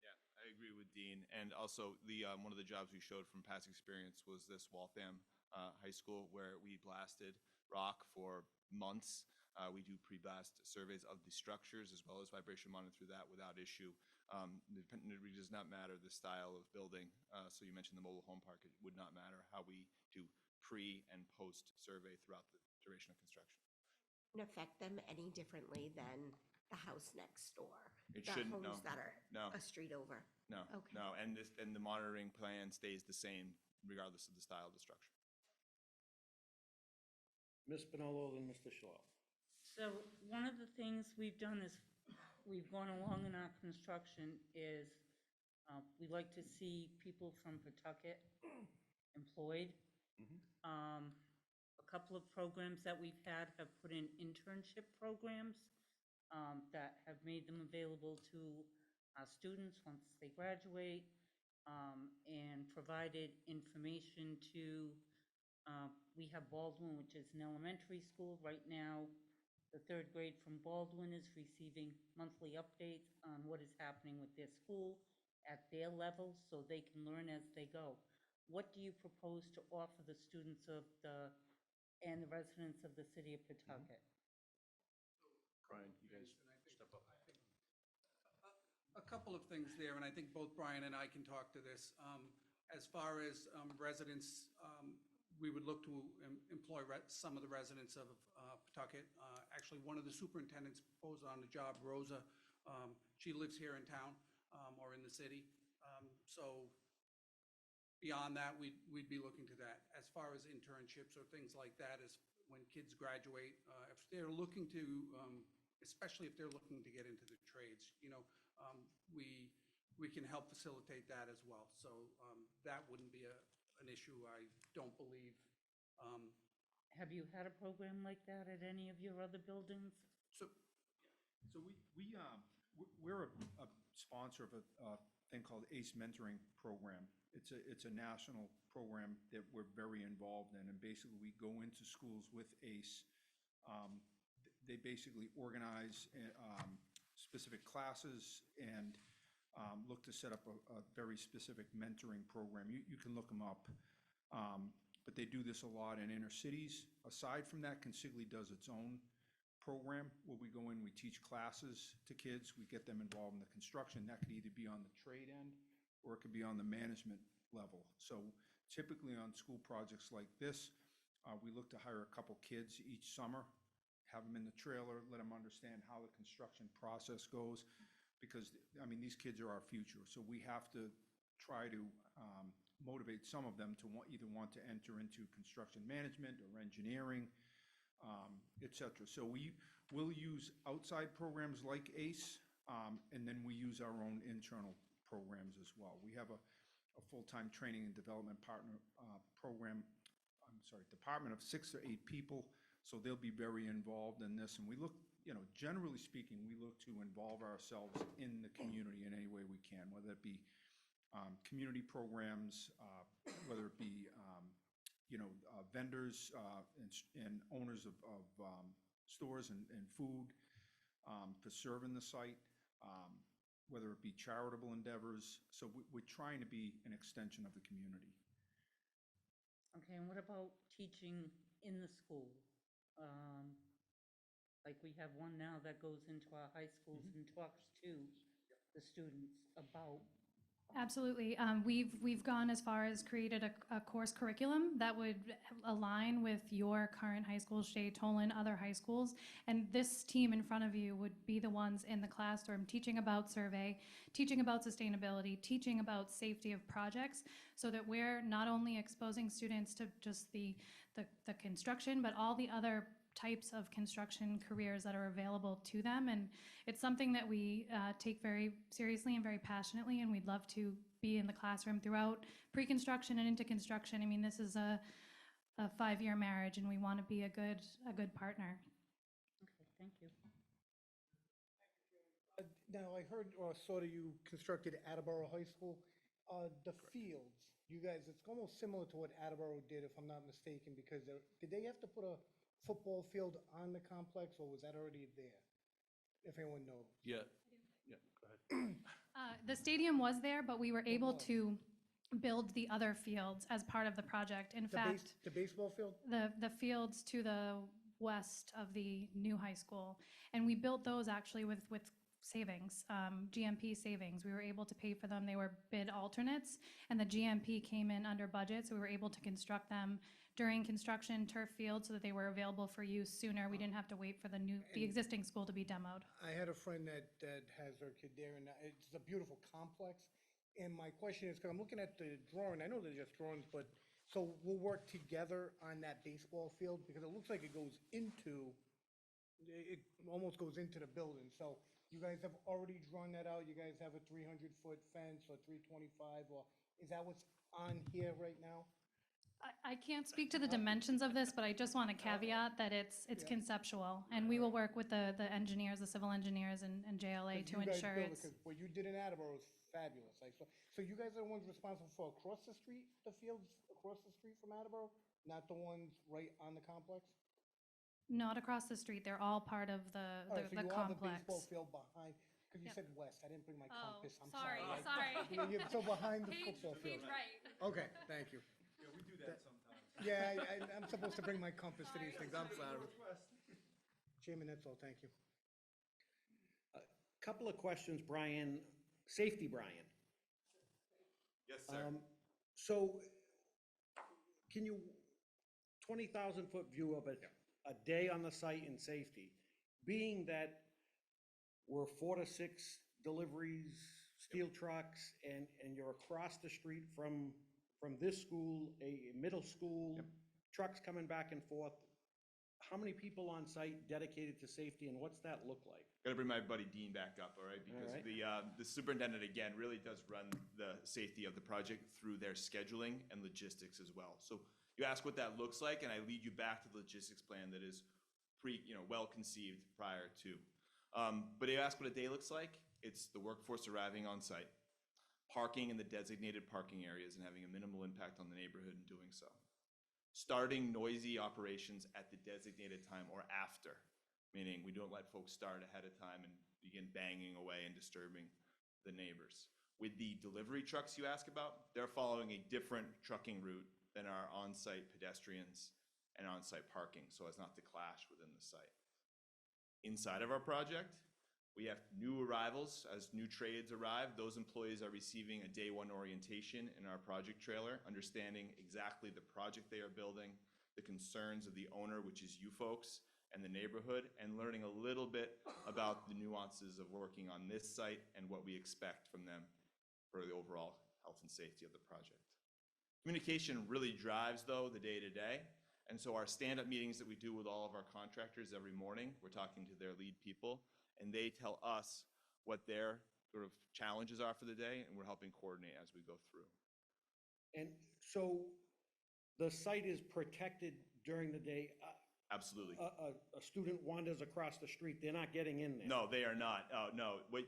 Yeah, I agree with Dean. And also, one of the jobs we showed from past experience was this Waltham High School, where we blasted rock for months. We do pre-blast surveys of the structures as well as vibration monitor through that without issue. It does not matter the style of building. So you mentioned the mobile home park. It would not matter how we do pre and post survey throughout the duration of construction. Wouldn't affect them any differently than the house next door? It shouldn't, The no. homes that are No. a street over? No, Okay. no, and the monitoring plan stays the same regardless of the style of the structure. Ms. Pinello and Mr. Shaw. So one of the things we've done is, we've gone along in our construction is, we like to see people from Pawtucket employed. A couple of programs that we've had have put in internship programs that have made them available to our students once they graduate, and provided information to, we have Baldwin, which is an elementary school right now. The third grade from Baldwin is receiving monthly updates on what is happening with their school at their level, so they can learn as they go. What do you propose to offer the students and the residents of the city of Pawtucket? Brian, you guys step up. A couple of things there, and I think both Brian and I can talk to this. As far as residents, we would look to employ some of the residents of Pawtucket. Actually, one of the superintendents proposed on the job, Rosa, she lives here in town or in the city. So beyond that, we'd be looking to that. As far as internships or things like that, is when kids graduate, if they're looking to, especially if they're looking to get into the trades, we can help facilitate that as well. So that wouldn't be an issue, I don't believe. Have you had a program like that at any of your other buildings? So we're a sponsor of a thing called ACE Mentoring Program. It's a national program that we're very involved in, and basically we go into schools with ACE. They basically organize specific classes and look to set up a very specific mentoring program. You can look them up. But they do this a lot in inner cities. Aside from that, Consigli does its own program where we go in, we teach classes to kids, we get them involved in the construction. That could either be on the trade end or it could be on the management level. So typically on school projects like this, we look to hire a couple kids each summer, have them in the trailer, let them understand how the construction process goes, because, I mean, these kids are our future. So we have to try to motivate some of them to either want to enter into construction management or engineering, et cetera. So we will use outside programs like ACE, and then we use our own internal programs as well. We have a full-time training and development department of 6 or 8 people, so they'll be very involved in this. And we look, generally speaking, we look to involve ourselves in the community in any way we can, whether it be community programs, whether it be, vendors and owners of stores and food to serve in the site, whether it be charitable endeavors. So we're trying to be an extension of the community. Okay, and what about teaching in the school? Like we have one now that goes into our high schools and talks to the students about. Absolutely. We've gone as far as created a course curriculum that would align with your current high school, Shea, Tolan, other high schools. And this team in front of you would be the ones in the classroom teaching about survey, teaching about sustainability, teaching about safety of projects, so that we're not only exposing students to just the construction, but all the other types of construction careers that are available to them. And it's something that we take very seriously and very passionately, and we'd love to be in the classroom throughout pre-construction and into construction. I mean, this is a 5-year marriage, and we want to be a good partner. Okay, thank you. Now, I heard or saw that you constructed Attleboro High School. The fields, you guys, it's almost similar to what Attleboro did, if I'm not mistaken, because did they have to put a football field on the complex, or was that already there? If anyone knows. Yeah, go ahead. The stadium was there, but we were able to build the other fields as part of the project. In fact, The baseball field? the fields to the west of the new high school, and we built those actually with savings, GMP savings. We were able to pay for them. They were bid alternates, and the GMP came in under budget, so we were able to construct them during construction turf field so that they were available for use sooner. We didn't have to wait for the existing school to be demoed. I had a friend that has their kid there, and it's a beautiful complex. And my question is, because I'm looking at the drawing, I know they're just drawings, but, so we'll work together on that baseball field, because it looks like it almost goes into the building. So you guys have already drawn that out? You guys have a 300-foot fence or 325, or is that what's on here right now? I can't speak to the dimensions of this, but I just want to caveat that it's conceptual, and we will work with the engineers, the civil engineers and JLA to ensure it's. Because what you did in Attleboro is fabulous. So you guys are the ones responsible for across the street, the fields across the street from Attleboro, not the ones right on the complex? Not across the street. They're all part of the All right, so you have the complex. baseball field behind, because you Yep. said west, I didn't bring my Oh, compass, I'm sorry, sorry. So behind the football field. right. Okay, thank you. Yeah, we do that sometimes. Yeah, I'm supposed to bring my compass to these things, I'm sorry. Chairman, that's all, thank you. Couple of questions, Brian. Safety, Brian. Yes, sir. So, can you, 20,000-foot view of a day on the site in safety, being that we're 4 to 6 deliveries, steel trucks, and you're across the street from from this school, a middle school, trucks coming back and forth. How many people on site dedicated to safety, and what's that look like? Gotta bring my buddy Dean back up, all right? Because right. the superintendent, again, really does run the safety of the project through their scheduling and logistics as well. So you ask what that looks like, and I lead you back to the logistics plan that is well conceived prior to. But you ask what a day looks like, it's the workforce arriving on site, parking in the designated parking areas and having a minimal impact on the neighborhood in doing so. Starting noisy operations at the designated time or after, meaning we don't let folks start ahead of time and begin banging away and disturbing the neighbors. With the delivery trucks you ask about, they're following a different trucking route than our on-site pedestrians and on-site parking, so as not to clash within the site. Inside of our project, we have new arrivals. As new trades arrive, those employees are receiving a day one orientation in our project trailer, understanding exactly the project they are building, the concerns of the owner, which is you folks, and the neighborhood, and learning a little bit about the nuances of working on this site and what we expect from them for the overall health and safety of the project. Communication really drives, though, the day-to-day. And so our stand-up meetings that we do with all of our contractors every morning, we're talking to their lead people, and they tell us what their sort of challenges are for the day, and we're helping coordinate as we go through. And so the site is protected during the day. Absolutely. A student wanders across the street, they're not getting in there. No, they are not. No, wait,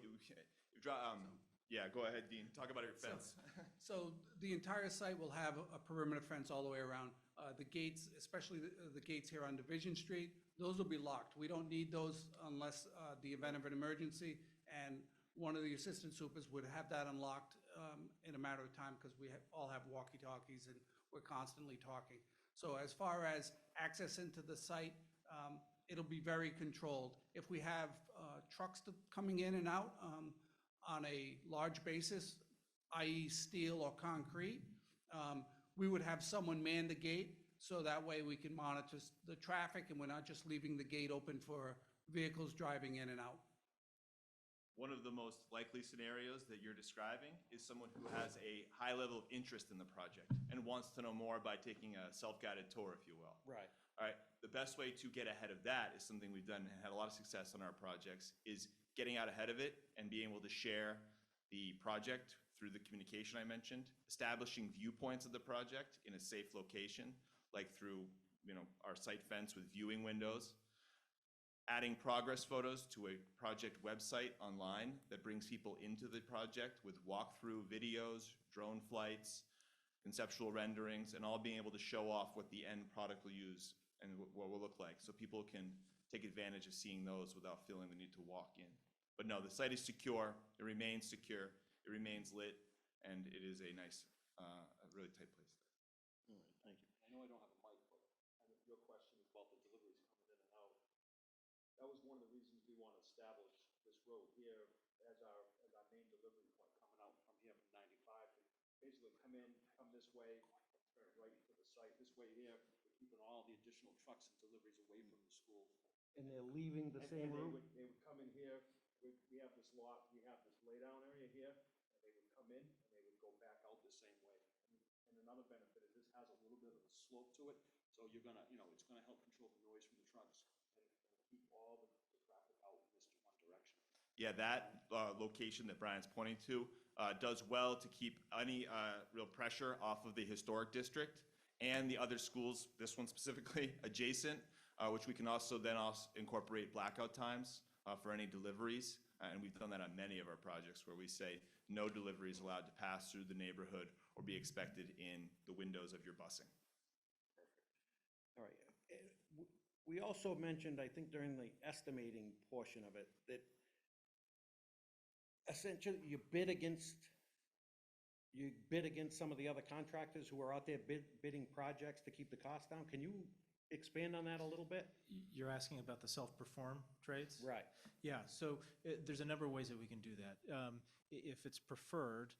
yeah, go ahead, Dean. Talk about your fence. So the entire site will have a perimeter fence all the way around. The gates, especially the gates here on Division Street, those will be locked. We don't need those unless the event of an emergency, and one of the assistant supers would have that unlocked in a matter of time because we all have walkie-talkies and we're constantly talking. So as far as access into the site, it'll be very controlled. If we have trucks coming in and out on a large basis, i.e. steel or concrete, we would have someone man the gate so that way we can monitor the traffic and we're not just leaving the gate open for vehicles driving in and out. One of the most likely scenarios that you're describing is someone who has a high level of interest in the project and wants to know more by taking a self-guided tour, if you will. Right. All right, the best way to get ahead of that is something we've done and had a lot of success on our projects, is getting out ahead of it and being able to share the project through the communication I mentioned, establishing viewpoints of the project in a safe location, like through our site fence with viewing windows, adding progress photos to a project website online that brings people into the project with walkthrough videos, drone flights, conceptual renderings, and all being able to show off what the end product will use and what will look like, so people can take advantage of seeing those without feeling the need to walk in. But no, the site is secure, it remains secure, it remains lit, and it is a nice, a really tight place there. All right, thank you. I know I don't have a mic, but your question is about the deliveries coming in and out. That was one of the reasons we want to establish this road here as our main delivery point coming out from here from 95. Basically come in, come this way, turn right into the site. This way here, we're keeping all the additional trucks and deliveries away from the school. And they're leaving the same route? They would come in here, we have this lot, we have this laydown area here, and they would come in and they would go back out the same way. And another benefit is this has a little bit of a slope to it, so you're gonna, it's gonna help control the noise from the trucks and keep all the traffic out in this one direction. Yeah, that location that Brian's pointing to does well to keep any real pressure off of the historic district and the other schools, this one specifically, adjacent, which we can also then incorporate blackout times for any deliveries. And we've done that on many of our projects where we say no deliveries allowed to pass through the neighborhood or be expected in the windows of your busing. All right. We also mentioned, I think during the estimating portion of it, that essentially you bid against some of the other contractors who are out there bidding projects to keep the cost down. Can you expand on that a little bit? You're asking about the self-perform trades? Right. Yeah, so there's a number of ways that we can do that. If it's preferred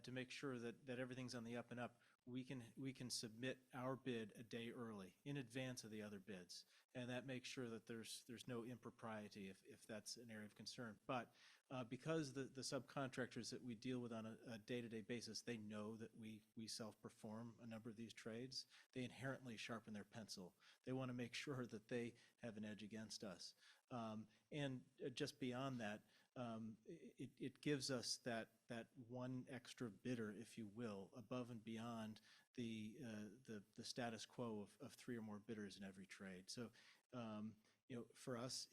to make sure that everything's on the up and up, we can submit our bid a day early, in advance of the other bids. And that makes sure that there's no impropriety if that's an area of concern. But Because the subcontractors that we deal with on a day-to-day basis, they know that we self-perform a number of these trades. They inherently sharpen their pencil. They want to make sure that they have an edge against us. And just beyond that, it gives us that one extra bidder, if you will, above and beyond the status quo of three or more bidders in every trade. So, for us,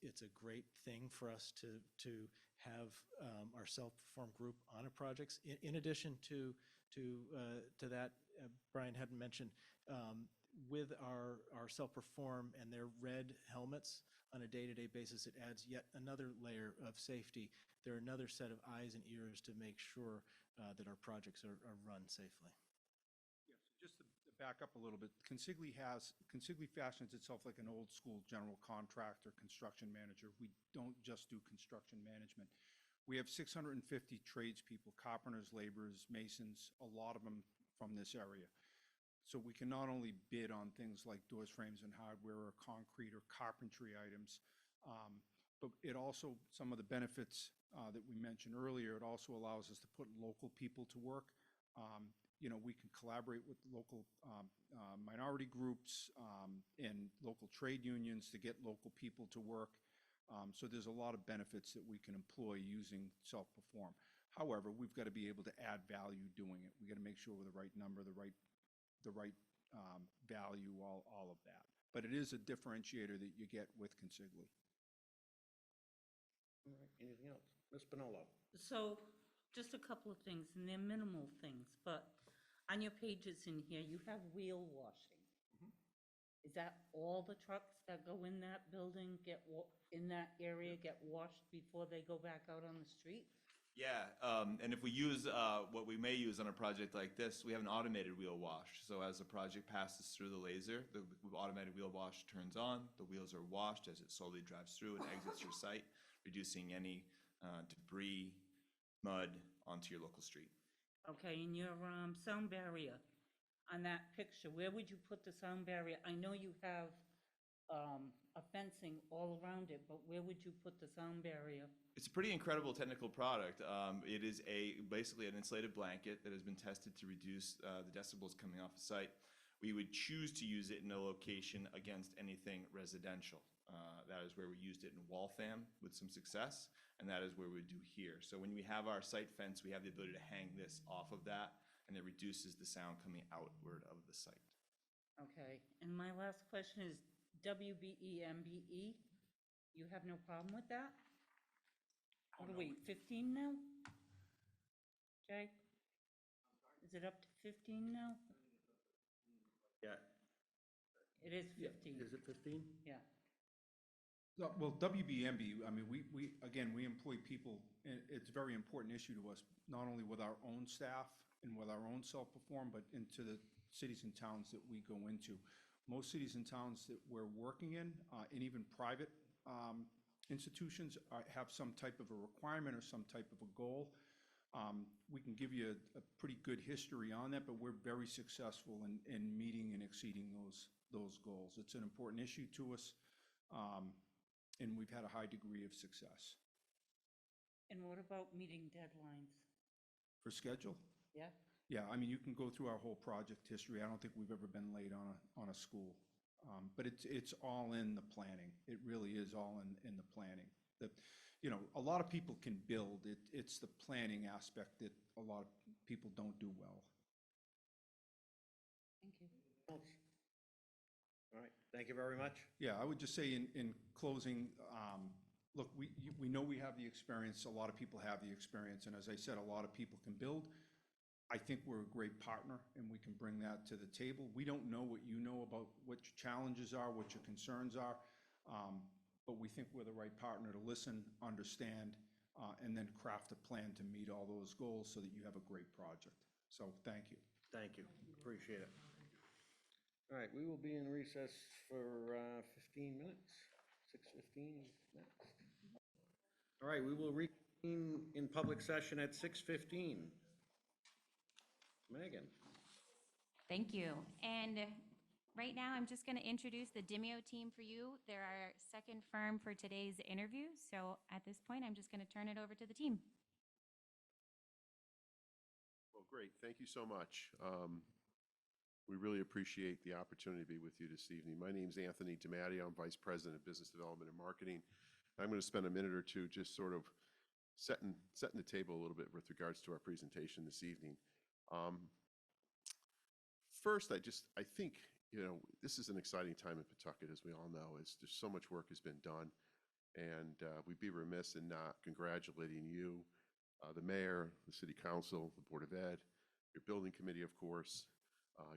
it's a great thing for us to have our self-perform group on a project. In addition to that, Brian hadn't mentioned, with our self-perform and their red helmets on a day-to-day basis, it adds yet another layer of safety. They're another set of eyes and ears to make sure that our projects are run safely. Yes, just to back up a little bit, Consigli fashions itself like an old school general contractor, construction manager. We don't just do construction management. We have 650 tradespeople, carpenters, laborers, masons, a lot of them from this area. So we can not only bid on things like doors, frames, and hardware, or concrete or carpentry items, but it also, some of the benefits that we mentioned earlier, it also allows us to put local people to work. We can collaborate with local minority groups and local trade unions to get local people to work. So there's a lot of benefits that we can employ using self-perform. However, we've got to be able to add value doing it. We've got to make sure we're the right number, the right value, all of that. But it is a differentiator that you get with Consigli. All right, anything else? Ms. Bonello? So, just a couple of things, and they're minimal things, but on your pages in here, you have wheel washing. Is that all the trucks that go in that building in that area get washed before they go back out on the street? Yeah, and if we use what we may use on a project like this, we have an automated wheel wash. So as the project passes through the laser, the automated wheel wash turns on, the wheels are washed as it slowly drives through and exits your site, reducing any debris, mud onto your local street. Okay, and your sound barrier, on that picture, where would you put the sound barrier? I know you have a fencing all around it, but where would you put the sound barrier? It's a pretty incredible technical product. It is basically an insulated blanket that has been tested to reduce the decibels coming off the site. We would choose to use it in a location against anything residential. That is where we used it in Waltham with some success, and that is where we do here. So when we have our site fence, we have the ability to hang this off of that, and it reduces the sound coming outward of the site. Okay, and my last question is WBE, MBE, you have no problem with that? What are we, 15 now? Jay? Is it up to 15 now? Yeah. It is 15. Is it 15? Yeah. Well, WBMB, I mean, we employ people, and it's a very important issue to us, not only with our own staff and with our own self-perform, but into the cities and towns that we go into. Most cities and towns that we're working in, and even private institutions have some type of a requirement or some type of a goal. We can give you a pretty good history on that, but we're very successful in meeting and exceeding those goals. It's an important issue to us, and we've had a high degree of success. And what about meeting deadlines? For schedule? Yeah? Yeah, I mean, you can go through our whole project history. I don't think we've ever been late on a school. But it's all in the planning. It really is all in the planning. A lot of people can build. It's the planning aspect that a lot of people don't do well. Thank you. All right, thank you very much. Yeah, I would just say in closing, look, we know we have the experience. A lot of people have the experience. And as I said, a lot of people can build. I think we're a great partner, and we can bring that to the table. We don't know what you know about what your challenges are, what your concerns are, but we think we're the right partner to listen, understand, and then craft a plan to meet all those goals so that you have a great project. So thank you. Thank you, appreciate it. All right, we will be in recess for 15 minutes, 6:15 next. All right, we will reconvene in public session at 6:15. Megan. Thank you. And Right now, I'm just going to introduce the Dimeo team for you. They're our second firm for today's interview. So at this point, I'm just going to turn it over to the team. Well, great. Thank you so much. We really appreciate the opportunity to be with you this evening. My name is Anthony DiMatteo. I'm Vice President of Business Development and Marketing. I'm going to spend a minute or two just sort of setting the table a little bit with regards to our presentation this evening. First, I think, this is an exciting time in Pawtucket, as we all know. There's so much work has been done, and we'd be remiss in not congratulating you, the mayor, the city council, the Board of Ed, your building committee, of course,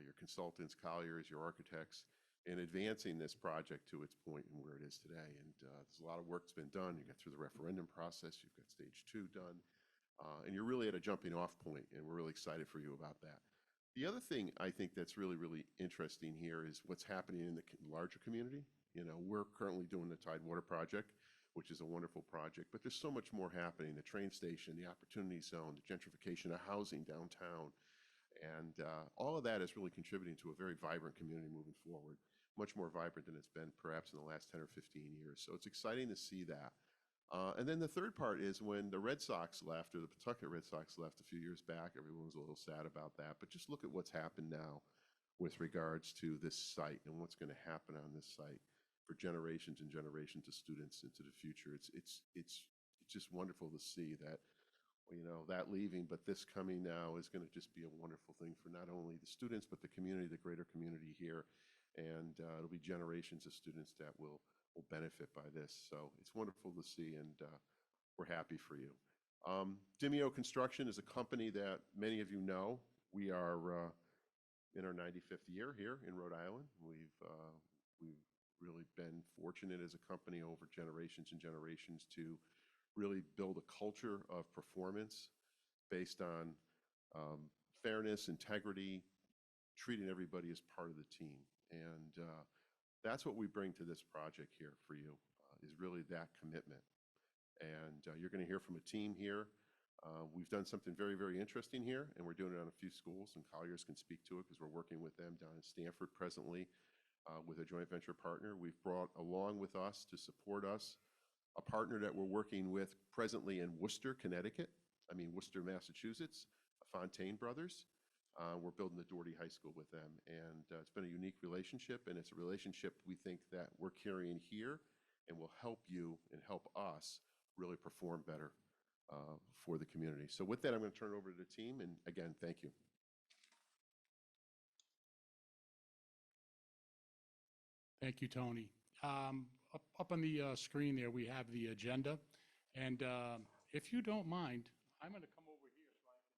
your consultants, colliers, your architects, in advancing this project to its point and where it is today. And there's a lot of work that's been done. You got through the referendum process, you've got stage 2 done, and you're really at a jumping off point, and we're really excited for you about that. The other thing I think that's really, really interesting here is what's happening in the larger community. We're currently doing the Tidewater project, which is a wonderful project, but there's so much more happening. The train station, the opportunity zone, the gentrification of housing downtown, and all of that is really contributing to a very vibrant community moving forward, much more vibrant than it's been perhaps in the last 10 or 15 years. So it's exciting to see that. And then the third part is when the Red Sox left, or the Pawtucket Red Sox left a few years back, everyone was a little sad about that. But just look at what's happened now with regards to this site and what's going to happen on this site for generations and generations of students into the future. It's just wonderful to see that, that leaving, but this coming now is going to just be a wonderful thing for not only the students, but the community, the greater community here. And it'll be generations of students that will benefit by this. So it's wonderful to see, and we're happy for you. Dimeo Construction is a company that many of you know. We are in our 95th year here in Rhode Island. We've really been fortunate as a company over generations and generations to really build a culture of performance based on fairness, integrity, treating everybody as part of the team. And that's what we bring to this project here for you, is really that commitment. And you're going to hear from a team here. We've done something very, very interesting here, and we're doing it on a few schools, and Colliers can speak to it because we're working with them down in Stanford presently with a joint venture partner. We've brought along with us to support us a partner that we're working with presently in Worcester, Worcester, Massachusetts, Fontaine Brothers. We're building the Doherty High School with them, and it's been a unique relationship, and it's a relationship we think that we're carrying here and will help you and help us really perform better for the community. So with that, I'm going to turn it over to the team, and again, thank you. Thank you, Tony. Up on the screen there, we have the agenda, and if you don't mind, I'm going to come over here so I can.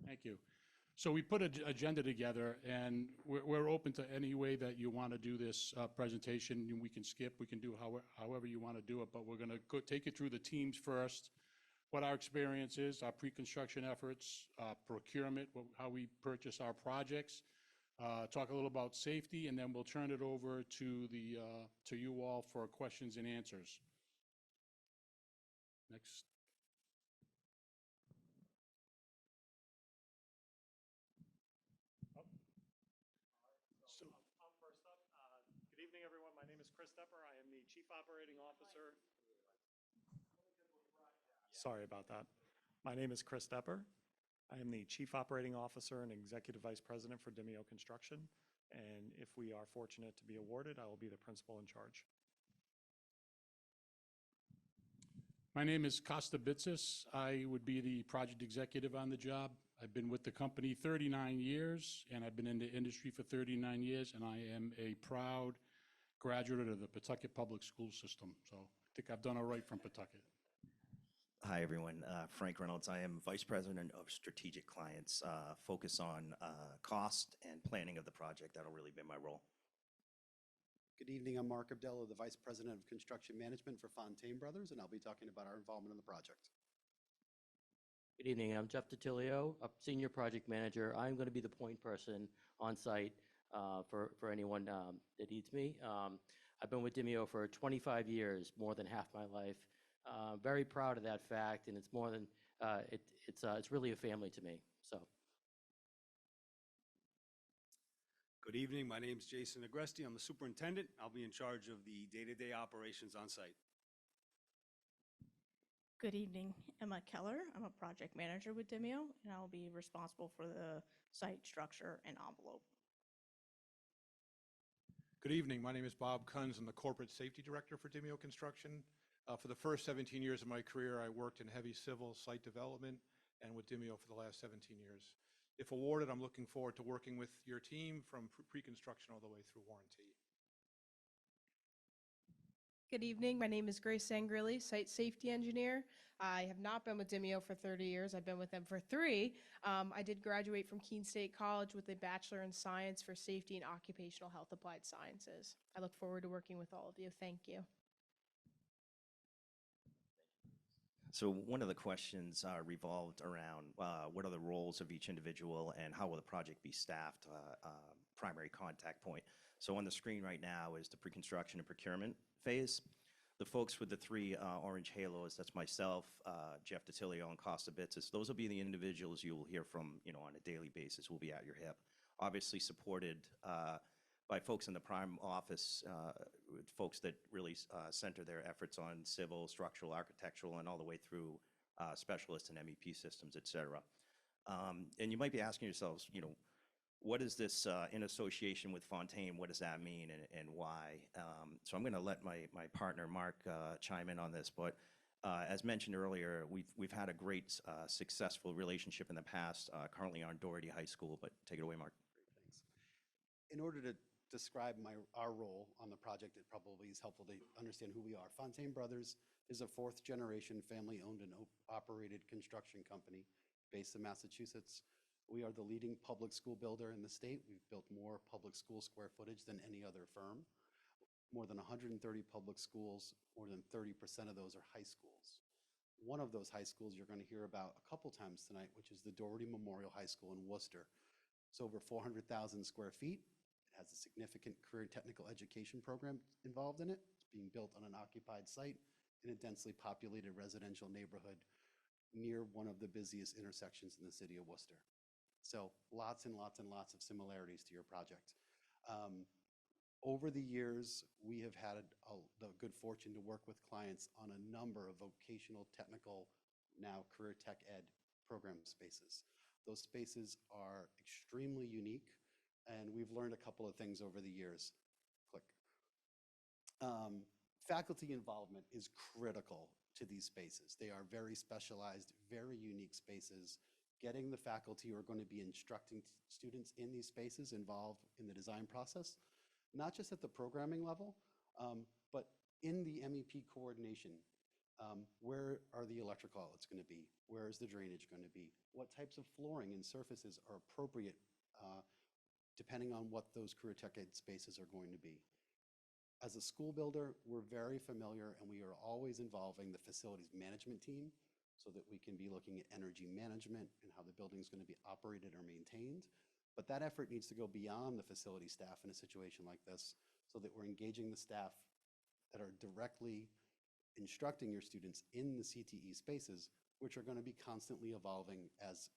Thank you. So we put an agenda together, and we're open to any way that you want to do this presentation. We can skip, we can do however you want to do it, but we're going to take it through the teams first, what our experience is, our pre-construction efforts, procurement, how we purchase our projects, talk a little about safety, and then we'll turn it over to you all for questions and answers. Next. I'm first up. Good evening, everyone. My name is Chris Depper. I am the Chief Operating Officer. Sorry about that. My name is Chris Depper. I am the Chief Operating Officer and Executive Vice President for Dimeo Construction. And if we are fortunate to be awarded, I will be the principal in charge. My name is Costa Bitsis. I would be the project executive on the job. I've been with the company 39 years, and I've been in the industry for 39 years, and I am a proud graduate of the Pawtucket Public School System. So I think I've done all right from Pawtucket. Hi, everyone. Frank Reynolds. I am Vice President of Strategic Clients, focus on cost and planning of the project. That'll really be my role. Good evening. I'm Mark Abdello, the Vice President of Construction Management for Fontaine Brothers, and I'll be talking about our involvement in the project. Good evening. I'm Jeff DiTilio, a Senior Project Manager. I'm going to be the point person on site for anyone that needs me. I've been with Demio for 25 years, more than half my life. Very proud of that fact, and it's more than, it's really a family to me, so. Good evening. My name is Jason Agresti. I'm the superintendent. I'll be in charge of the day-to-day operations on site. Good evening, Emma Keller. I'm a project manager with Demio, and I'll be responsible for the site structure and envelope. Good evening. My name is Bob Kunz. I'm the Corporate Safety Director for Demio Construction. For the first 17 years of my career, I worked in heavy civil site development and with Demio for the last 17 years. If awarded, I'm looking forward to working with your team from pre-construction all the way through warranty. Good evening. My name is Grace Sangrilli, Site Safety Engineer. I have not been with Demio for 30 years. I've been with them for 3. I did graduate from Keene State College with a Bachelor in Science for Safety and Occupational Health Applied Sciences. I look forward to working with all of you. Thank you. So one of the questions revolved around what are the roles of each individual and how will the project be staffed, primary contact point. So on the screen right now is the pre-construction and procurement phase. The folks with the 3 orange halos, that's myself, Jeff DiTilio, and Costa Bitzis. Those will be the individuals you will hear from, on a daily basis, will be at your hip. Obviously supported by folks in the prime office, with folks that really center their efforts on civil, structural, architectural, and all the way through specialists in MEP systems, et cetera. And you might be asking yourselves, what is this in association with Fontaine? What does that mean and why? So I'm going to let my partner, Mark, chime in on this. But as mentioned earlier, we've had a great, successful relationship in the past, currently on Doherty High School. But take it away, Mark. Thanks. In order to describe our role on the project, it probably is helpful to understand who we are. Fontaine Brothers is a 4th-generation family-owned and operated construction company based in Massachusetts. We are the leading public school builder in the state. We've built more public school square footage than any other firm. More than 130 public schools, more than 30% of those are high schools. One of those high schools you're going to hear about a couple times tonight, which is the Doherty Memorial High School in Worcester. It's over 400,000 square feet. It has a significant career technical education program involved in it. It's being built on an occupied site in a densely populated residential neighborhood near one of the busiest intersections in the city of Worcester. So lots and lots and lots of similarities to your project. Over the years, we have had the good fortune to work with clients on a number of vocational, technical, now career tech ed program spaces. Those spaces are extremely unique, and we've learned a couple of things over the years. Click. Faculty involvement is critical to these spaces. They are very specialized, very unique spaces. Getting the faculty who are going to be instructing students in these spaces involved in the design process, not just at the programming level, but in the MEP coordination. Where are the electrical outlets going to be? Where is the drainage going to be? What types of flooring and surfaces are appropriate depending on what those career tech ed spaces are going to be? As a school builder, we're very familiar, and we are always involving the facilities management team so that we can be looking at energy management and how the building is going to be operated or maintained. But that effort needs to go beyond the facility staff in a situation like this so that we're engaging the staff that are directly instructing your students in the CTE spaces, which are going to be constantly evolving as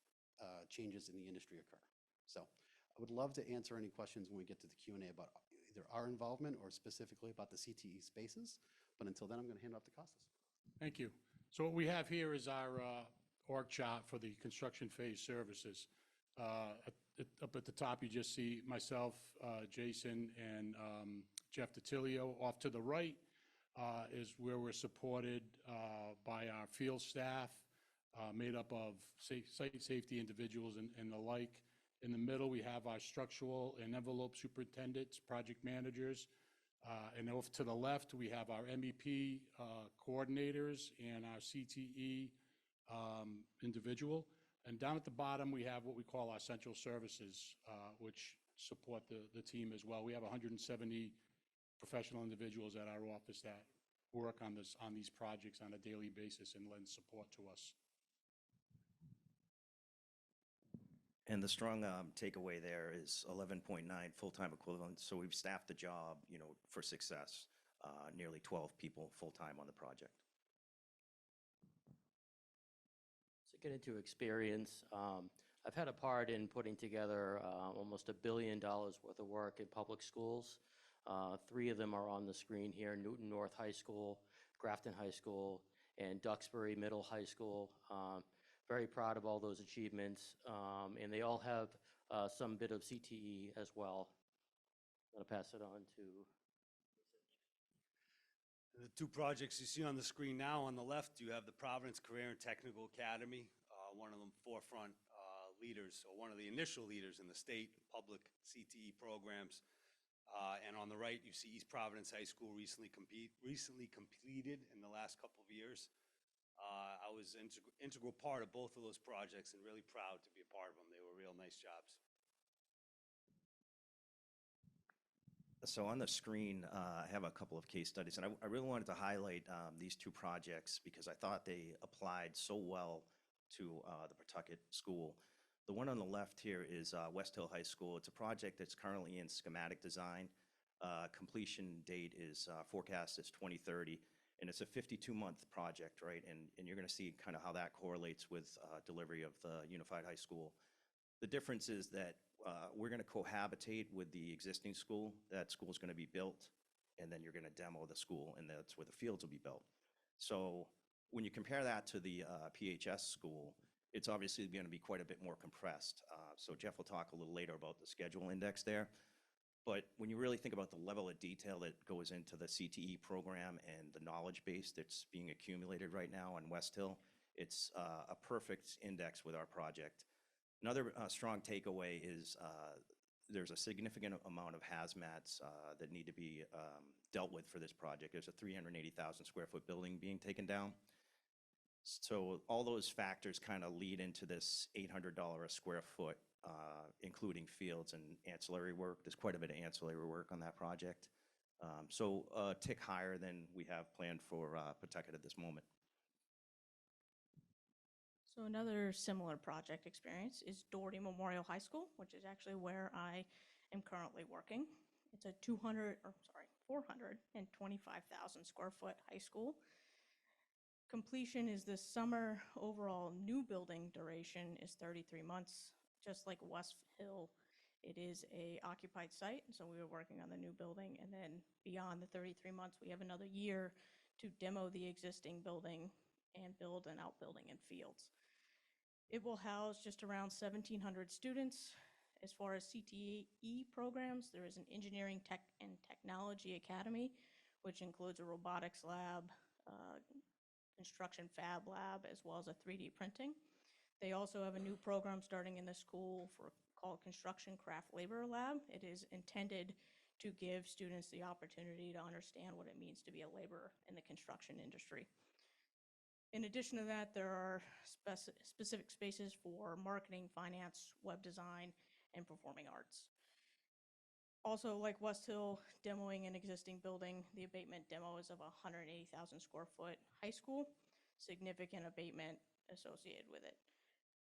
changes in the industry occur. So I would love to answer any questions when we get to the Q&A about either our involvement or specifically about the CTE spaces. But until then, I'm going to hand it off to Costas. Thank you. So what we have here is our org chart for the construction phase services. Up at the top, you just see myself, Jason, and Jeff DiTilio. Off to the right is where we're supported by our field staff, made up of site safety individuals and the like. In the middle, we have our structural and envelope superintendents, project managers. And off to the left, we have our MEP coordinators and our CTE individual. And down at the bottom, we have what we call our central services, which support the team as well. We have 170 professional individuals at our office that work on these projects on a daily basis and lend support to us. And the strong takeaway there is 11.9 full-time equivalents. So we've staffed the job, for success. nearly 12 people full-time on the project. To get into experience, I've had a part in putting together almost $1 billion worth of work in public schools. 3 of them are on the screen here: Newton North High School, Grafton High School, and Duxbury Middle High School. Very proud of all those achievements, and they all have some bit of CTE as well. I'm going to pass it on to... The 2 projects you see on the screen now, on the left, you have the Providence Career and Technical Academy, one of them forefront leaders, or one of the initial leaders in the state public CTE programs. And on the right, you see East Providence High School recently completed in the last couple of years. I was an integral part of both of those projects and really proud to be a part of them. They were real nice jobs. So on the screen, I have a couple of case studies, and I really wanted to highlight these 2 projects because I thought they applied so well to the Pawtucket School. The one on the left here is West Hill High School. It's a project that's currently in schematic design. Completion date is forecast as 2030, and it's a 52-month project, right? And you're going to see kind of how that correlates with delivery of the Unified High School. The difference is that we're going to cohabitate with the existing school. That school is going to be built, and then you're going to demo the school, and that's where the fields will be built. So when you compare that to the PHS school, it's obviously going to be quite a bit more compressed. So Jeff will talk a little later about the schedule index there. But when you really think about the level of detail that goes into the CTE program and the knowledge base that's being accumulated right now on West Hill, it's a perfect index with our project. Another strong takeaway is there's a significant amount of hazmats that need to be dealt with for this project. There's a 380,000 square foot building being taken down. So all those factors kind of lead into this $800 a square foot, including fields and ancillary work. There's quite a bit of ancillary work on that project. So a tick higher than we have planned for Pawtucket at this moment. So another similar project experience is Doherty Memorial High School, which is actually where I am currently working. It's a 425,000 square foot high school. Completion is this summer. Overall new building duration is 33 months. Just like West Hill, it is a occupied site, so we were working on the new building, and then beyond the 33 months, we have another year to demo the existing building and build an outbuilding and fields. It will house just around 1,700 students. As far as CTE programs, there is an Engineering Tech and Technology Academy, which includes a robotics lab, construction fab lab, as well as a 3D printing. They also have a new program starting in the school called Construction Craft Labor Lab. It is intended to give students the opportunity to understand what it means to be a laborer in the construction industry. In addition to that, there are specific spaces for marketing, finance, web design, and performing arts. Also, like West Hill, demoing an existing building, the abatement demo is of a 180,000 square foot high school, significant abatement associated with it.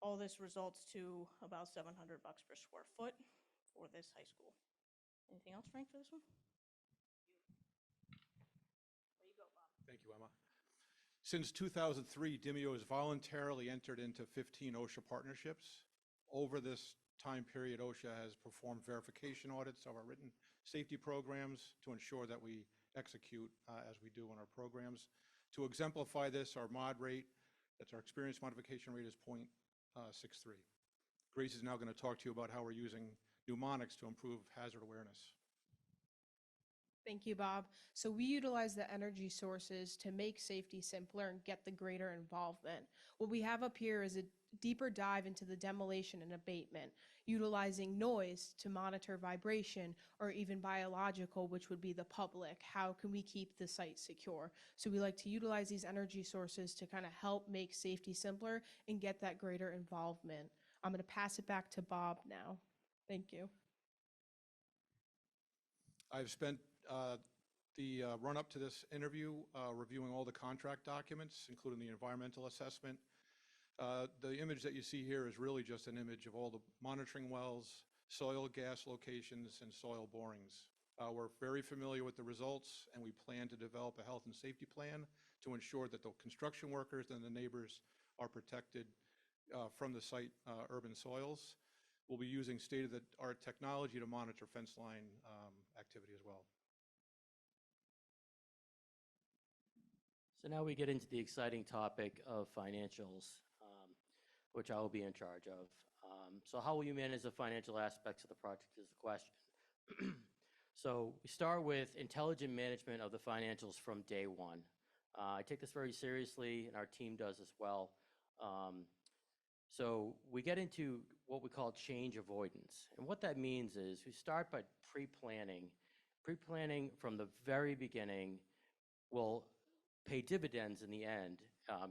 All this results to about $700 per square foot for this high school. Anything else, Frank, for this one? There you go, Bob. Thank you, Emma. Since 2003, Dimeo has voluntarily entered into 15 OSHA partnerships. Over this time period, OSHA has performed verification audits of our written safety programs to ensure that we execute as we do on our programs. To exemplify this, our mod rate, that's our experience modification rate, is 0.63. Grace is now going to talk to you about how we're using mnemonics to improve hazard awareness. Thank you, Bob. So we utilize the energy sources to make safety simpler and get the greater involvement. What we have up here is a deeper dive into the demolition and abatement, utilizing noise to monitor vibration, or even biological, which would be the public. How can we keep the site secure? So we like to utilize these energy sources to kind of help make safety simpler and get that greater involvement. I'm going to pass it back to Bob now. Thank you. I've spent the run-up to this interview reviewing all the contract documents, including the environmental assessment. The image that you see here is really just an image of all the monitoring wells, soil gas locations, and soil borings. We're very familiar with the results, and we plan to develop a health and safety plan to ensure that the construction workers and the neighbors are protected from the site urban soils. We'll be using state-of-the-art technology to monitor fence line activity as well. So now we get into the exciting topic of financials, which I will be in charge of. So how will you manage the financial aspects of the project is the question. So we start with intelligent management of the financials from day one. I take this very seriously, and our team does as well. So we get into what we call change avoidance. And what that means is we start by pre-planning. Pre-planning from the very beginning will pay dividends in the end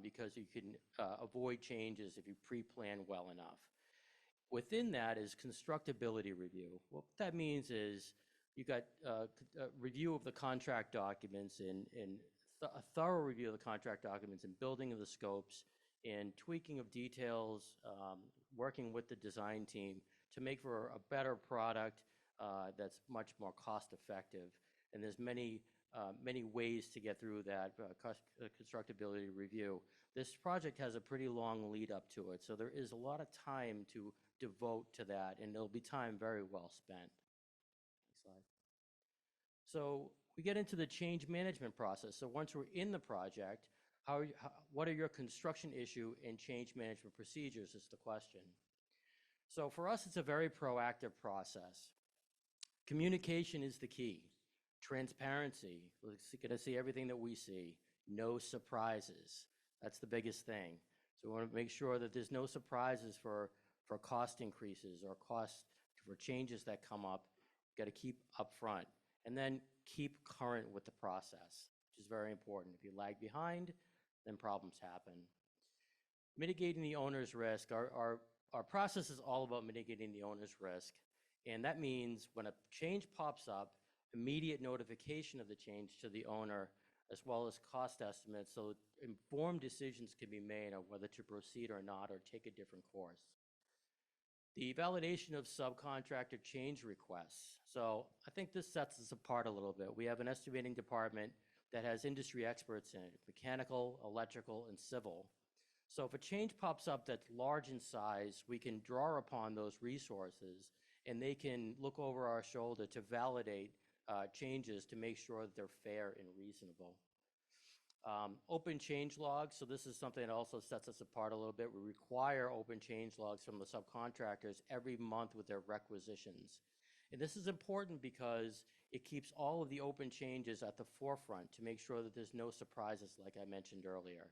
because you can avoid changes if you pre-plan well enough. Within that is constructability review. What that means is you got a review of the contract documents and a thorough review of the contract documents and building of the scopes and tweaking of details, working with the design team to make for a better product that's much more cost effective. And there's many ways to get through that constructability review. This project has a pretty long lead up to it, so there is a lot of time to devote to that, and it'll be time very well spent. Next slide. So we get into the change management process. So once we're in the project, what are your construction issue and change management procedures is the question. So for us, it's a very proactive process. Communication is the key. Transparency, we're going to see everything that we see. No surprises. That's the biggest thing. So we want to make sure that there's no surprises for cost increases or cost for changes that come up. Got to keep up front. And then keep current with the process, which is very important. If you lag behind, then problems happen. Mitigating the owner's risk. Our process is all about mitigating the owner's risk. And that means when a change pops up, immediate notification of the change to the owner, as well as cost estimates, so informed decisions can be made on whether to proceed or not, or take a different course. The validation of subcontractor change requests. So I think this sets us apart a little bit. We have an estimating department that has industry experts in it, mechanical, electrical, and civil. So if a change pops up that's large in size, we can draw upon those resources, and they can look over our shoulder to validate changes to make sure that they're fair and reasonable. Open change logs, so this is something that also sets us apart a little bit. We require open change logs from the subcontractors every month with their requisitions. And this is important because it keeps all of the open changes at the forefront to make sure that there's no surprises, like I mentioned earlier.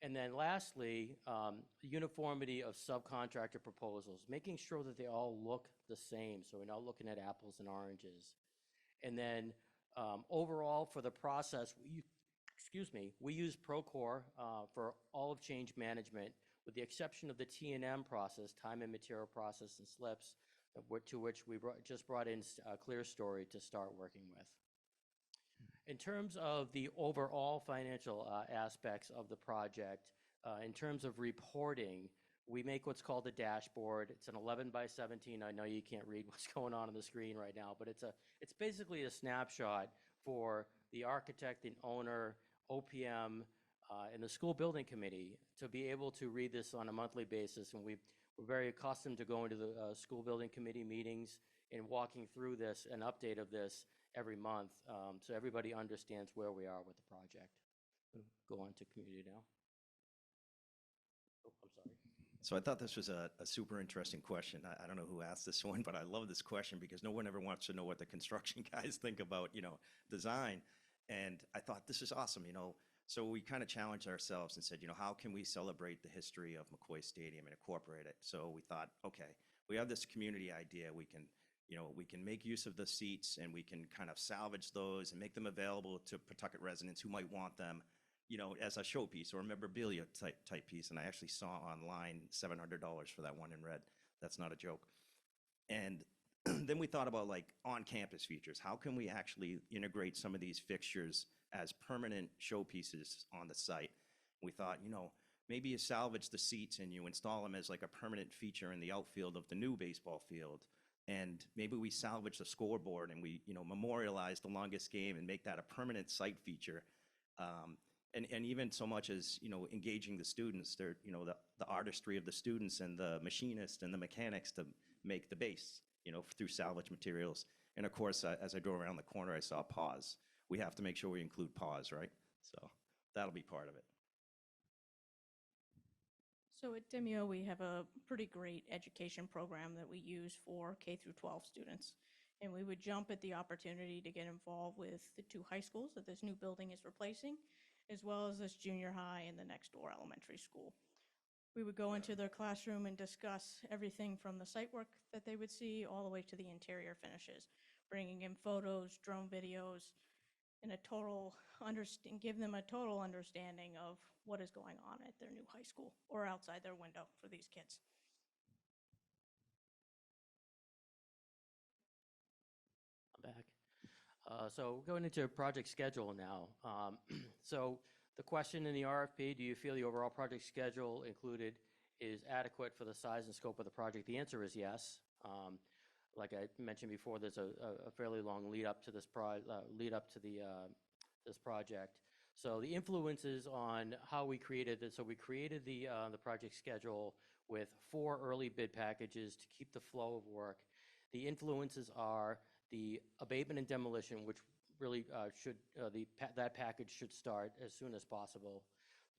And then lastly, the uniformity of subcontractor proposals, making sure that they all look the same, so we're not looking at apples and oranges. And then overall for the process, we use Procore for all of change management, with the exception of the T&M process, time and material process and slips, to which we just brought in ClearStory to start working with. In terms of the overall financial aspects of the project, in terms of reporting, we make what's called a dashboard. It's an 11 by 17. I know you can't read what's going on the screen right now, but it's basically a snapshot for the architect and owner, OPM, and the school building committee to be able to read this on a monthly basis. And we're very accustomed to going to the school building committee meetings and walking through this, an update of this every month, so everybody understands where we are with the project. Go on to community now. Oh, I'm sorry. So I thought this was a super interesting question. I don't know who asked this one, but I love this question because no one ever wants to know what the construction guys think about, design. And I thought this is awesome, So we kind of challenged ourselves and said, how can we celebrate the history of McCoy Stadium and incorporate it? So we thought, okay, we have this community idea. We can make use of the seats, and we can kind of salvage those and make them available to Pawtucket residents who might want them, as a showpiece or a memorabilia type piece. And I actually saw online $700 for that one in red. That's not a joke. And then we thought about on-campus features. How can we actually integrate some of these fixtures as permanent showpieces on the site? We thought, maybe you salvage the seats and you install them as a permanent feature in the outfield of the new baseball field. And maybe we salvage the scoreboard and we, memorialize the longest game and make that a permanent site feature. And even so much as, engaging the students, the artistry of the students and the machinists and the mechanics to make the base, through salvage materials. And of course, as I drove around the corner, I saw Pause. We have to make sure we include Pause, right? So that'll be part of it. So at Demio, we have a pretty great education program that we use for K through 12 students. And we would jump at the opportunity to get involved with the 2 high schools that this new building is replacing, as well as this junior high and the next door elementary school. We would go into their classroom and discuss everything from the site work that they would see all the way to the interior finishes, bringing in photos, drone videos, and give them a total understanding of what is going on at their new high school or outside their window for these kids. I'm back. So going into project schedule now. So the question in the RFP, do you feel the overall project schedule included is adequate for the size and scope of the project? The answer is yes. Like I mentioned before, there's a fairly long lead up to this this project. So the influences on how we created this. So we created the project schedule with 4 early bid packages to keep the flow of work. The influences are the abatement and demolition, which really that package should start as soon as possible.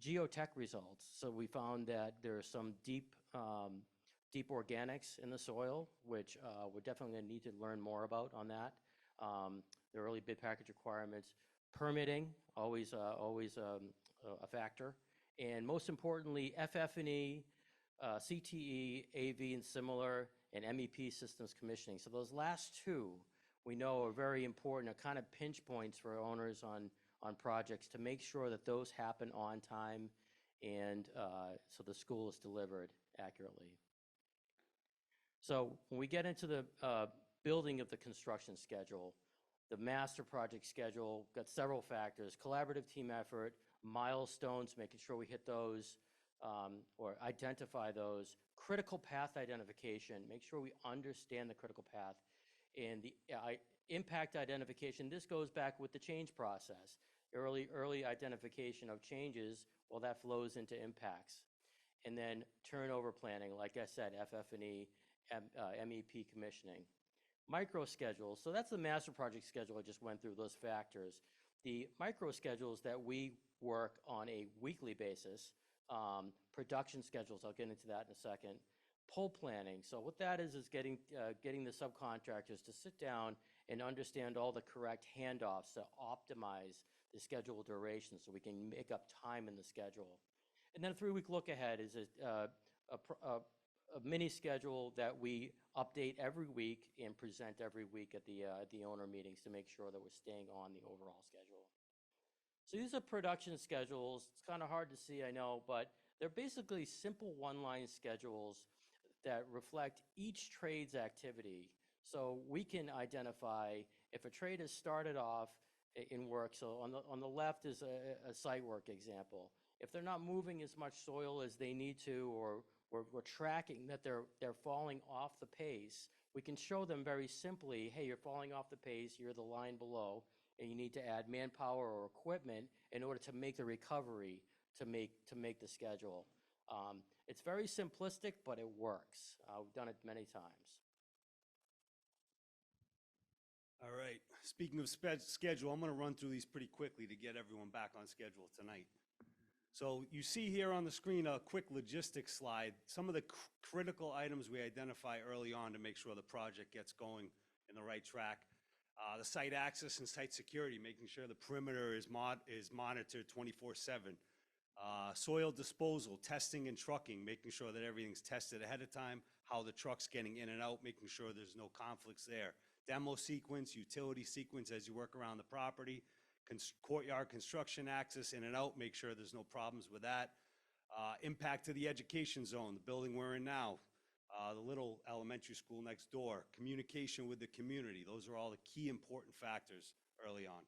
Geotech results. So we found that there are some deep organics in the soil, which we're definitely going to need to learn more about on that. The early bid package requirements. Permitting, always a factor. And most importantly, FF&E, CTE, AV and similar, and MEP systems commissioning. So those last 2 we know are very important, are kind of pinch points for owners on projects to make sure that those happen on time and so the school is delivered accurately. So when we get into the building of the construction schedule, the master project schedule got several factors: collaborative team effort, milestones, making sure we hit those or identify those, critical path identification, make sure we understand the critical path, and the impact identification. This goes back with the change process. Early identification of changes, well, that flows into impacts. And then turnover planning, like I said, FF&E, MEP commissioning. Micro schedules, so that's the master project schedule I just went through, those factors. The micro schedules that we work on a weekly basis, production schedules, I'll get into that in a second. Pull planning, so what that is getting the subcontractors to sit down and understand all the correct handoffs to optimize the schedule duration so we can make up time in the schedule. And then a 3-week look ahead is a mini schedule that we update every week and present every week at the owner meetings to make sure that we're staying on the overall schedule. So these are production schedules. It's kind of hard to see, I know, but they're basically simple one-line schedules that reflect each trade's activity. So we can identify if a trade has started off in work. So on the left is a site work example. If they're not moving as much soil as they need to, or we're tracking that they're falling off the pace, we can show them very simply, hey, you're falling off the pace, you're the line below, and you need to add manpower or equipment in order to make the recovery to make the schedule. It's very simplistic, but it works. We've done it many times. All right, speaking of schedule, I'm going to run through these pretty quickly to get everyone back on schedule tonight. So you see here on the screen a quick logistics slide, some of the critical items we identify early on to make sure the project gets going in the right track. The site access and site security, making sure the perimeter is monitored 24/7. Soil disposal, testing and trucking, making sure that everything's tested ahead of time, how the truck's getting in and out, making sure there's no conflicts there. Demo sequence, utility sequence as you work around the property. Courtyard construction access in and out, make sure there's no problems with that. Impact to the education zone, the building we're in now, the little elementary school next door, communication with the community. Those are all the key important factors early on.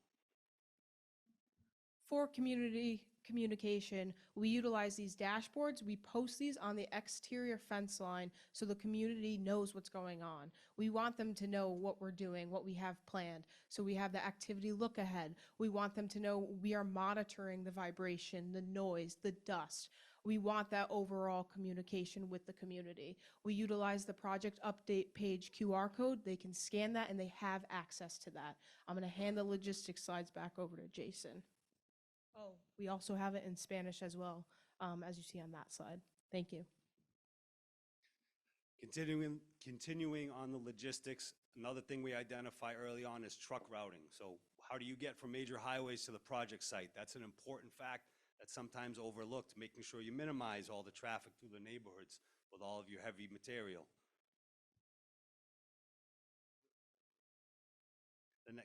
For community communication, we utilize these dashboards. We post these on the exterior fence line so the community knows what's going on. We want them to know what we're doing, what we have planned. So we have the activity look ahead. We want them to know we are monitoring the vibration, the noise, the dust. We want that overall communication with the community. We utilize the project update page QR code. They can scan that and they have access to that. I'm going to hand the logistics slides back over to Jason. Oh, we also have it in Spanish as well, as you see on that slide. Thank you. Continuing on the logistics, another thing we identify early on is truck routing. So how do you get from major highways to the project site? That's an important fact that's sometimes overlooked, making sure you minimize all the traffic through the neighborhoods with all of your heavy material. The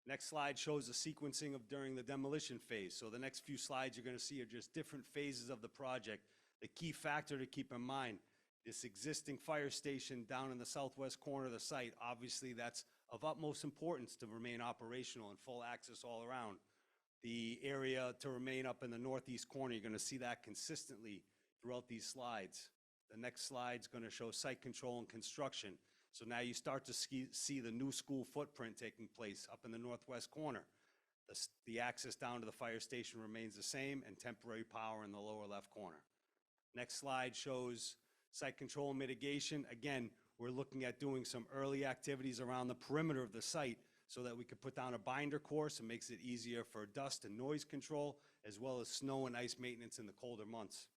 next slide shows the sequencing of during the demolition phase. So the next few slides you're going to see are just different phases of the project. The key factor to keep in mind, this existing fire station down in the southwest corner of the site, obviously that's of utmost importance to remain operational and full access all around. The area to remain up in the northeast corner, you're going to see that consistently throughout these slides. The next slide's going to show site control and construction. So now you start to see the new school footprint taking place up in the northwest corner. The access down to the fire station remains the same, and temporary power in the lower left corner. Next slide shows site control and mitigation. Again, we're looking at doing some early activities around the perimeter of the site so that we could put down a binder course. It makes it easier for dust and noise control, as well as snow and ice maintenance in the colder months.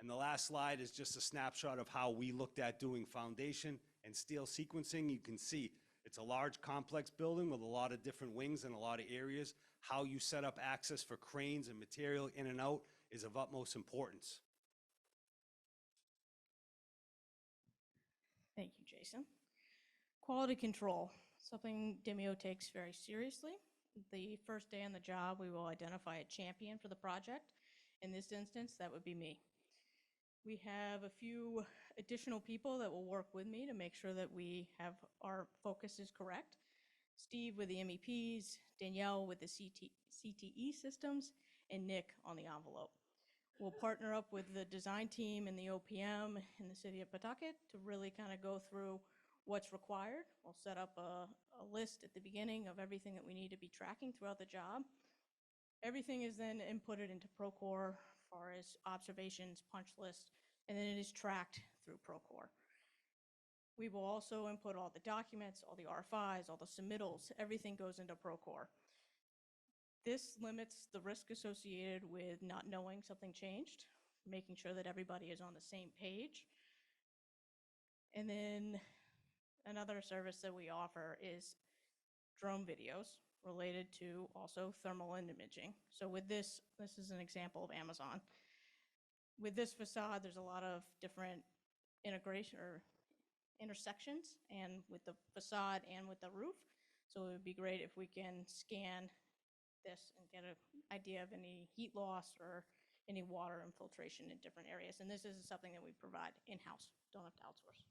And the last slide is just a snapshot of how we looked at doing foundation and steel sequencing. You can see it's a large complex building with a lot of different wings and a lot of areas. How you set up access for cranes and material in and out is of utmost importance. Thank you, Jason. Quality control, something Demio takes very seriously. The first day on the job, we will identify a champion for the project. In this instance, that would be me. We have a few additional people that will work with me to make sure that we have our focus is correct. Steve with the MEPs, Danielle with the CTE systems, and Nick on the envelope. We'll partner up with the design team and the OPM in the city of Pawtucket to really kind of go through what's required. We'll set up a list at the beginning of everything that we need to be tracking throughout the job. Everything is then inputted into Procore as far as observations, punch list, and then it is tracked through Procore. We will also input all the documents, all the R5s, all the submittals, everything goes into Procore. This limits the risk associated with not knowing something changed, making sure that everybody is on the same page. And then another service that we offer is drone videos related to also thermal imaging. So with this is an example of Amazon. With this facade, there's a lot of different integration or intersections, and with the facade and with the roof. So it would be great if we can scan this and get an idea of any heat loss or any water infiltration in different areas. And this is something that we provide in-house, don't have to outsource.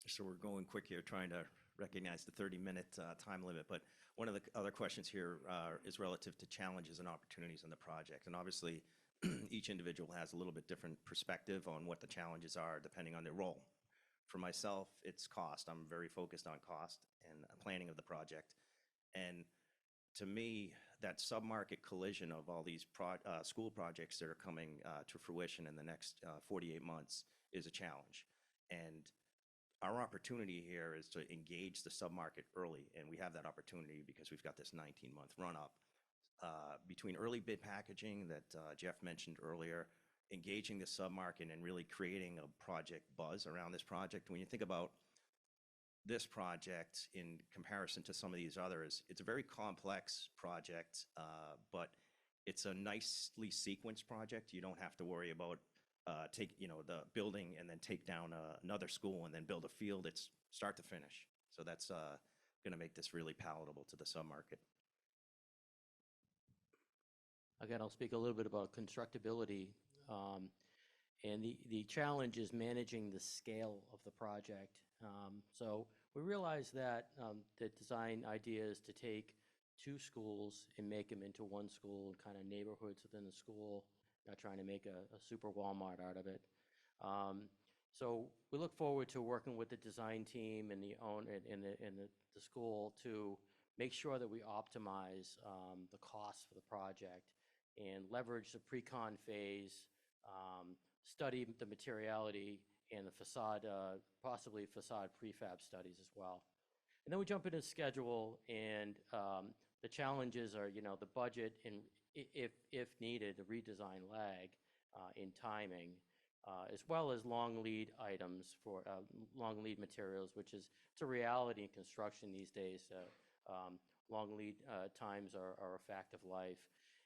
So we're going quick here, trying to recognize the 30-minute time limit. But one of the other questions here is relative to challenges and opportunities in the project. And obviously, each individual has a little bit different perspective on what the challenges are depending on their role. For myself, it's cost. I'm very focused on cost and planning of the project. And to me, that sub-market collision of all these school projects that are coming to fruition in the next 48 months is a challenge. And our opportunity here is to engage the sub-market early, and we have that opportunity because we've got this 19-month run-up. Between early bid packaging that Jeff mentioned earlier, engaging the sub-market and really creating a project buzz around this project. When you think about this project in comparison to some of these others, it's a very complex project, but it's a nicely sequenced project. You don't have to worry about the building and then take down another school and then build a field. It's start to finish. So that's going to make this really palatable to the sub-market. Again, I'll speak a little bit about constructability. And the challenge is managing the scale of the project. So we realize that the design idea is to take two schools and make them into one school and kind of neighborhoods within the school, not trying to make a super Walmart out of it. So we look forward to working with the design team and the school to make sure that we optimize the costs for the project and leverage the pre-con phase, study the materiality and the facade, possibly facade prefab studies as well. And then we jump into schedule, and the challenges are, the budget and if needed, the redesign lag in timing, as well as long lead items for long lead materials, which is it's a reality in construction these days. Long lead times are a fact of life.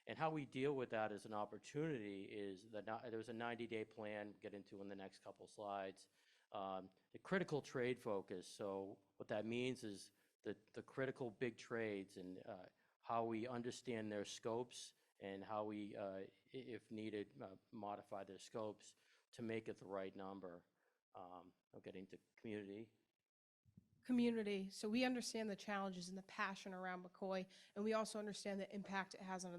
And how we deal with that as an opportunity is that there's a 90-day plan, get into in the next couple slides. The critical trade focus, so what that means is the critical big trades and how we understand their scopes and how we, if needed, modify their scopes to make it the right number. I'm getting to community. Community. So we understand the challenges and the passion around McCoy, and we also understand the impact it has on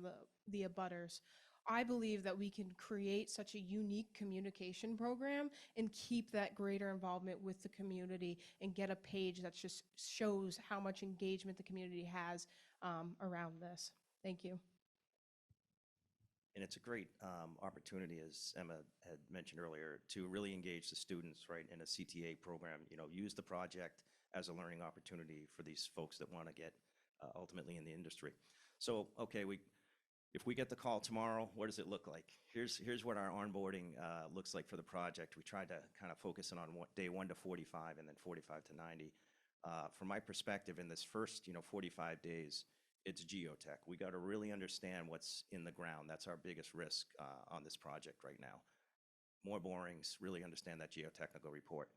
the abutters. I believe that we can create such a unique communication program and keep that greater involvement with the community and get a page that just shows how much engagement the community has around this. Thank you. And it's a great opportunity, as Emma had mentioned earlier, to really engage the students, right, in a CTA program. Use the project as a learning opportunity for these folks that want to get ultimately in the industry. So, okay, if we get the call tomorrow, what does it look like? Here's what our onboarding looks like for the project. We tried to kind of focus in on day 1 to 45 and then 45 to 90. From my perspective, in this first 45 days, it's geotech. We got to really understand what's in the ground. That's our biggest risk on this project right now. More borings, really understand that geotechnical report.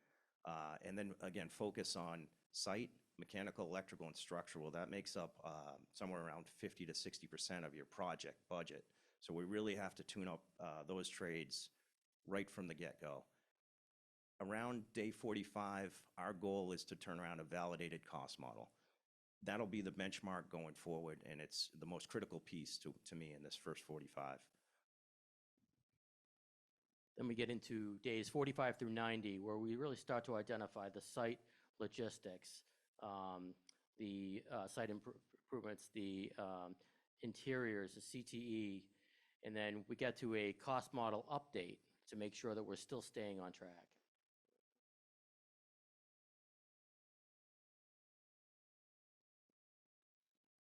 And then again, focus on site, mechanical, electrical, and structural. That makes up somewhere around 50 to 60% of your project budget. So we really have to tune up those trades right from the get-go. Around day 45, our goal is to turn around a validated cost model. That'll be the benchmark going forward, and it's the most critical piece to me in this first 45. Then we get into days 45 through 90, where we really start to identify the site logistics, the site improvements, the interiors, the CTE, and then we get to a cost model update to make sure that we're still staying on track.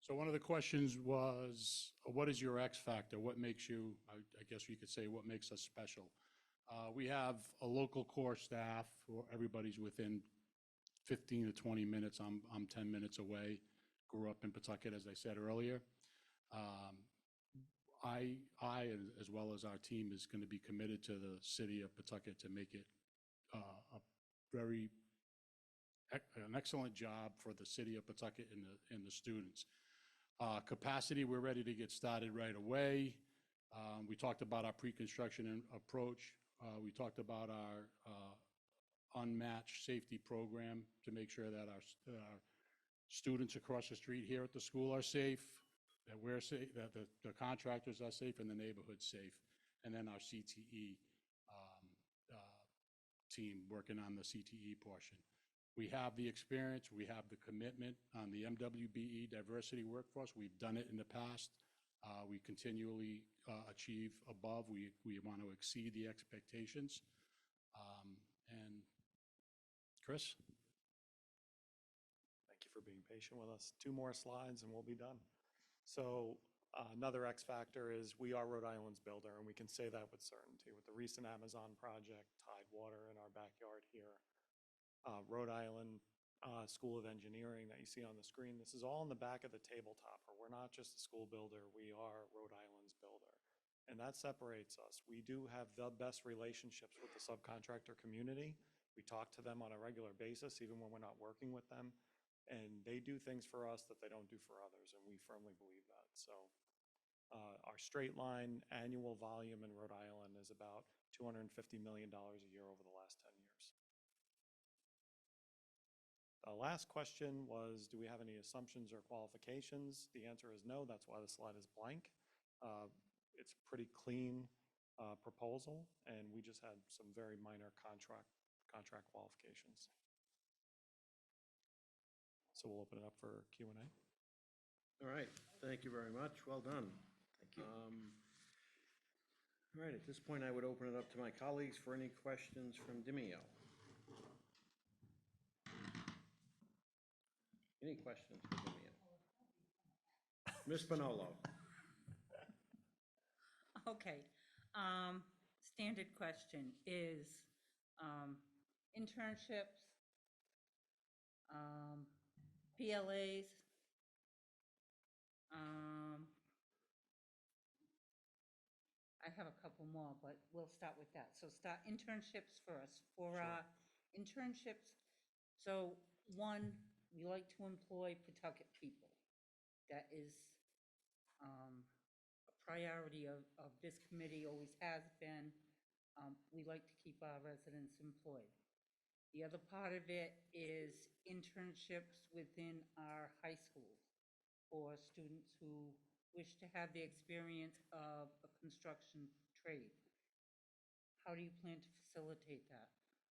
So one of the questions was, what is your X factor? What makes you, I guess you could say, what makes us special? We have a local core staff, or everybody's within 15 to 20 minutes. I'm 10 minutes away. Grew up in Pawtucket, as I said earlier. I, as well as our team, is going to be committed to the city of Pawtucket to make it an excellent job for the city of Pawtucket and the students. Capacity, we're ready to get started right away. We talked about our pre-construction approach. We talked about our unmatched safety program to make sure that our students across the street here at the school are safe, that we're safe, that the contractors are safe, and the neighborhood's safe. And then our CTE team working on the CTE portion. We have the experience, we have the commitment on the MWBE diversity workforce. We've done it in the past. We continually achieve above. We want to exceed the expectations. And Chris? Thank you for being patient with us. 2 more slides and we'll be done. So another X factor is we are Rhode Island's builder, and we can say that with certainty. With the recent Amazon project, Tidewater in our backyard here, Rhode Island School of Engineering that you see on the screen, this is all in the back of the tabletop. We're not just a school builder, we are Rhode Island's builder. And that separates us. We do have the best relationships with the subcontractor community. We talk to them on a regular basis, even when we're not working with them. And they do things for us that they don't do for others, and we firmly believe that. So our straight line annual volume in Rhode Island is about $250 million a year over the last 10 years. Last question was, do we have any assumptions or qualifications? The answer is no. That's why the slide is blank. It's a pretty clean proposal, and we just had some very minor contract qualifications. So we'll open it up for Q&A. All right, thank you very much. Well done. Thank you. All right, at this point, I would open it up to my colleagues for any questions from Demio. Any questions for Demio? Ms. Bonolo. Okay, standard question is, internships, PLAs, I have a couple more, but we'll start with that. So start internships first. For internships, so one, we like to employ Pawtucket people. That is a priority of this committee, always has been. We like to keep our residents employed. The other part of it is internships within our high schools for students who wish to have the experience of a construction trade. How do you plan to facilitate that?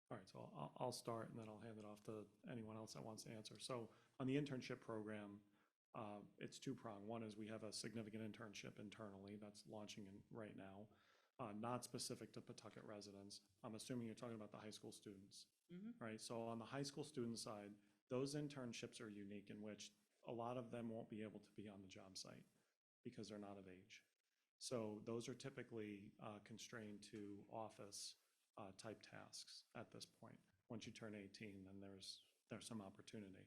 All right, so I'll start and then I'll hand it off to anyone else that wants to answer. So on the internship program, it's two-pronged. One is we have a significant internship internally that's launching right now, not specific to Pawtucket residents. I'm assuming you're talking about the high school students, right? So on the high school student side, those internships are unique in which a lot of them won't be able to be on the job site because they're not of age. So those are typically constrained to office type tasks at this point. Once you turn 18, then there's some opportunity.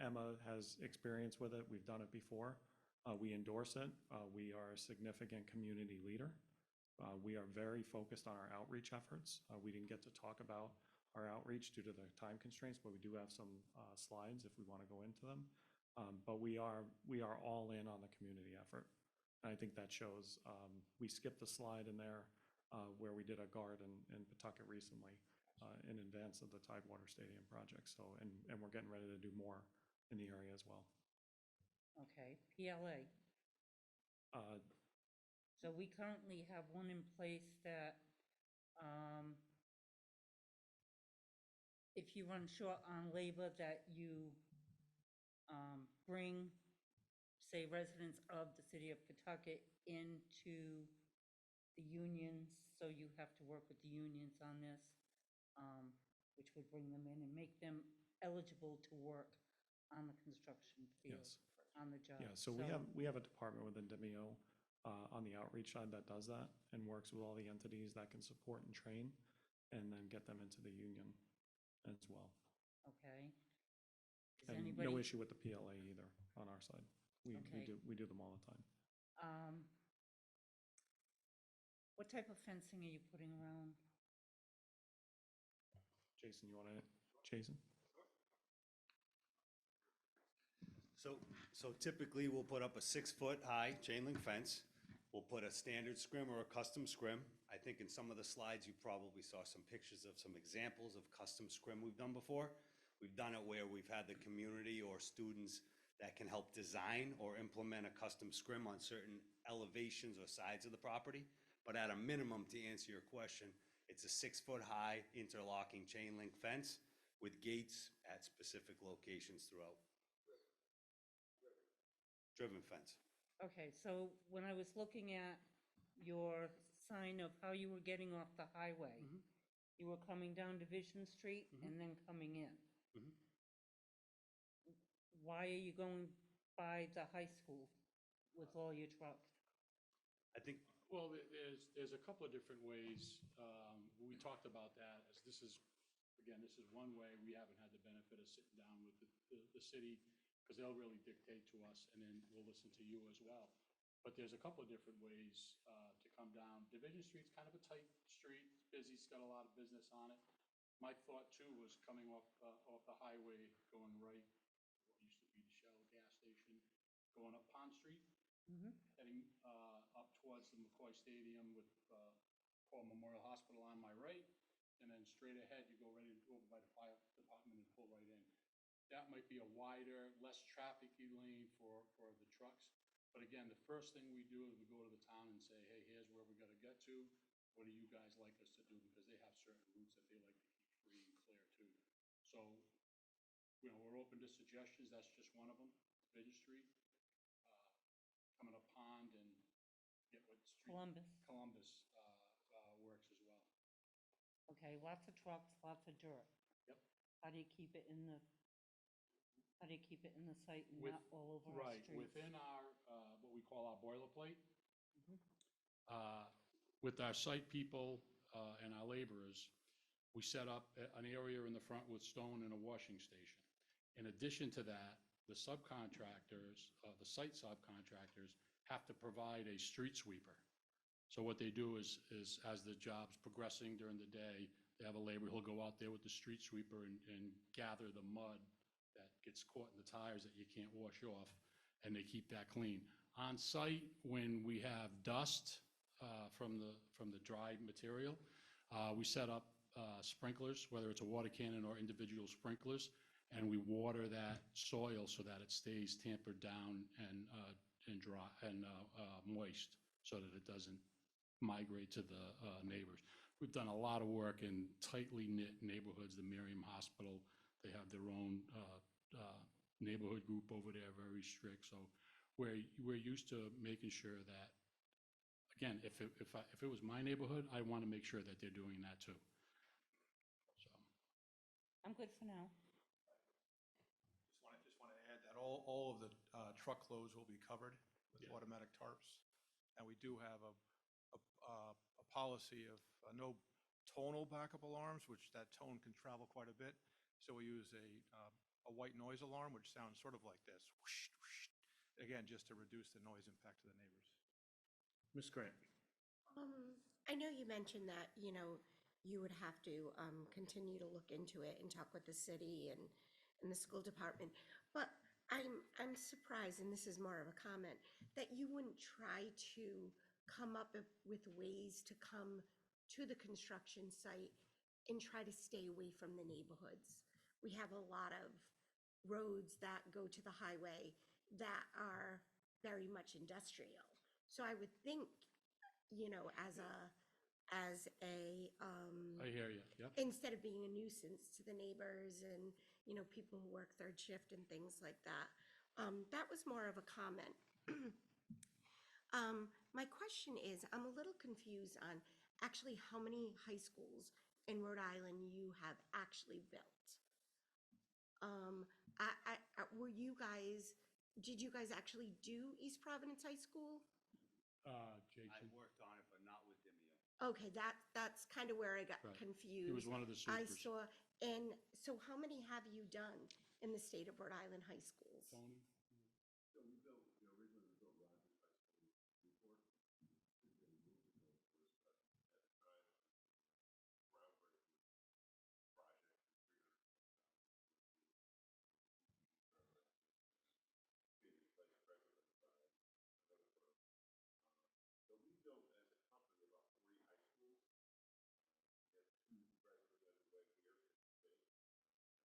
Emma has experience with it. We've done it before. We endorse it. We are a significant community leader. We are very focused on our outreach efforts. We didn't get to talk about our outreach due to the time constraints, but we do have some slides if we want to go into them. But we are all in on the community effort. And I think that shows. We skipped a slide in there where we did a guard in Pawtucket recently in advance of the Tidewater Stadium project. So, and we're getting ready to do more in the area as well. Okay, PLA. So we currently have one in place that if you run short on labor, that you bring, say, residents of the city of Pawtucket into the unions, so you have to work with the unions on this, which would bring them in and make them eligible to work on the construction field, Yes. on the job. Yeah, so we have a department within Demio on the outreach side that does that and works with all the entities that can support and train and then get them into the union as well. Okay. Is And anybody? no issue with the PLA either on our side. Okay. We do them all the time. What type of fencing are you putting around? Jason, you want to, Jason? So typically, we'll put up a 6-foot-high chain link fence. We'll put a standard scrim or a custom scrim. I think in some of the slides, you probably saw some pictures of some examples of custom scrim we've done before. We've done it where we've had the community or students that can help design or implement a custom scrim on certain elevations or sides of the property. But at a minimum, to answer your question, it's a 6-foot-high interlocking chain link fence with gates at specific locations throughout. Driven fence. Okay, so when I was looking at your sign of how you were getting off the highway, you were coming down Division Street and then coming in. Why are you going by the high school with all your trucks? I think. Well, there's a couple of different ways. We talked about that as this is one way. We haven't had the benefit of sitting down with the city because they'll really dictate to us, and then we'll listen to you as well. But there's a couple of different ways to come down. Division Street's kind of a tight street. It's busy. It's got a lot of business on it. My thought too was coming off the highway, going right, what used to be the Shell gas station, going up Pond Street, heading up towards the McCoy Stadium with Paul Memorial Hospital on my right, and then straight ahead you go right over by the fire department and pull right in. that might be a wider, less trafficy lane for the trucks. But again, the first thing we do is we go to the town and say, hey, here's where we gotta get to. What do you guys like us to do? Because they have certain routes that they like to keep free and clear too. So, you know, we're open to suggestions. That's just one of them. Bridge Street, coming up Pond and get what street? Columbus works as well. Okay, lots of trucks, lots of dirt. Yep. How do you keep it in the, how do you keep it in the site and With- not all over our Right, streets? within our, what we call our boilerplate, Mhm. with our site people and our laborers, we set up an area in the front with stone and a washing station. In addition to that, the subcontractors, the site subcontractors, have to provide a street sweeper. So what they do is as the job's progressing during the day, they have a laborer, he'll go out there with the street sweeper and gather the mud that gets caught in the tires that you can't wash off, and they keep that clean. On site, when we have dust from the dry material, we set up sprinklers, whether it's a water cannon or individual sprinklers, and we water that soil so that it stays tampered down and dry and moist, so that it doesn't migrate to the neighbors. We've done a lot of work in tightly knit neighborhoods. The Miriam Hospital, they have their own neighborhood group over there, very strict. So we're used to making sure that, again, if it was my neighborhood, I want to make sure that they're doing that too. So. I'm good for now. Just want to add that all of the truckloads will be covered with automatic tarps. And we do have a policy of no tonal backup alarms, which that tone can travel quite a bit. So we use a white noise alarm, which sounds sort of like this. Whoosh, whoosh. Again, just to reduce the noise impact to the neighbors. Ms. Grant? I know you mentioned that, you know, you would have to continue to look into it and talk with the city and the school department, but I'm surprised, and this is more of a comment, that you wouldn't try to come up with ways to come to the construction site and try to stay away from the neighborhoods. We have a lot of roads that go to the highway that are very much industrial. So I would think, you know, as a I hear you, yep. instead of being a nuisance to the neighbors and, you know, people who work third shift and things like that. That was more of a comment. My question is, I'm a little confused on actually how many high schools in Rhode Island you have actually built. Did you guys actually do East Providence High School? Jason? I worked on it, but not with Dimeo. Okay, that's kind of where I got Right. confused. He was one of the I supers. saw, and so how many have you done in the state of Rhode Island high schools? Tony? So we built, you know, originally we built Rogers High School in Newport. It's been years ago, of course, but at the time, groundbreaking project for 300,000 biggest vice president by another firm. So we built as a company about 3 high schools. We have 2 presently underway here in the state, Warwick, Warwick.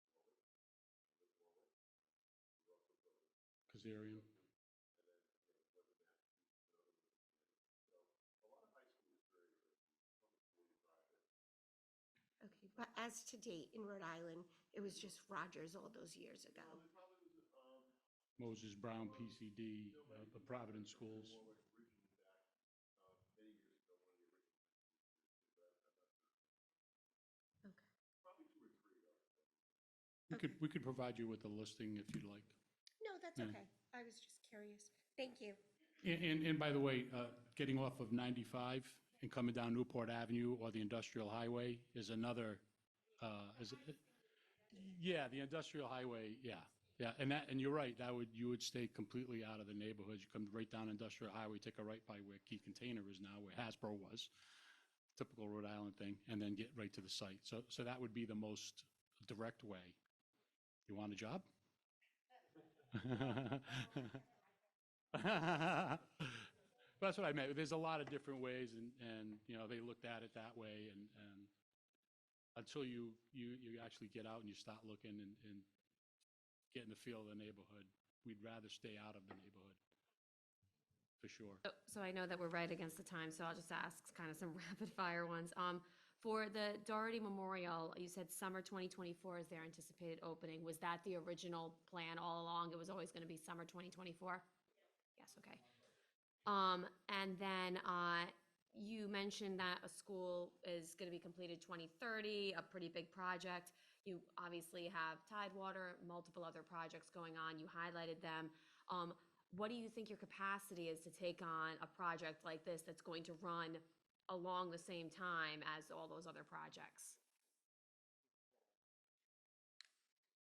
We're also building Kazarian? and then, you know, Weather, Massachusetts, and other ones. So a lot of high schools, very, almost 40 projects. Okay, but as to date in Rhode Island, it was just Rogers all those years ago. There probably was, Moses Brown, PCD, the Providence schools. Warwick originally back, many years ago, one of the original high schools, but I'm not sure. Okay. Probably 2 or 3 are. We could provide you with a listing if you'd like. No, that's Yeah. okay. I was just curious. Thank you. And by the way, getting off of 95 and coming down Newport Avenue or the Industrial Highway is another, yeah, the Industrial Highway, yeah. Yeah, and you're right, you would stay completely out of the neighborhood. You come right down Industrial Highway, take a right by where Key Container is now, where Hasbro was, typical Rhode Island thing, and then get right to the site. So that would be the most direct way. You want a job? That's what I meant. There's a lot of different ways, and you know, they looked at it that way, and until you actually get out and you start looking and getting the feel of the neighborhood. We'd rather stay out of the neighborhood, for sure. So I know that we're right against the time, so I'll just ask kind of some rapid fire ones. For the Doherty Memorial, you said summer 2024 is their anticipated opening. Was that the original plan all along? It was always going to be summer 2024? Yes, okay. And then you mentioned that a school is going to be completed 2030, a pretty big project. You obviously have Tidewater, multiple other projects going on. You highlighted them. What do you think your capacity is to take on a project like this that's going to run along the same time as all those other projects?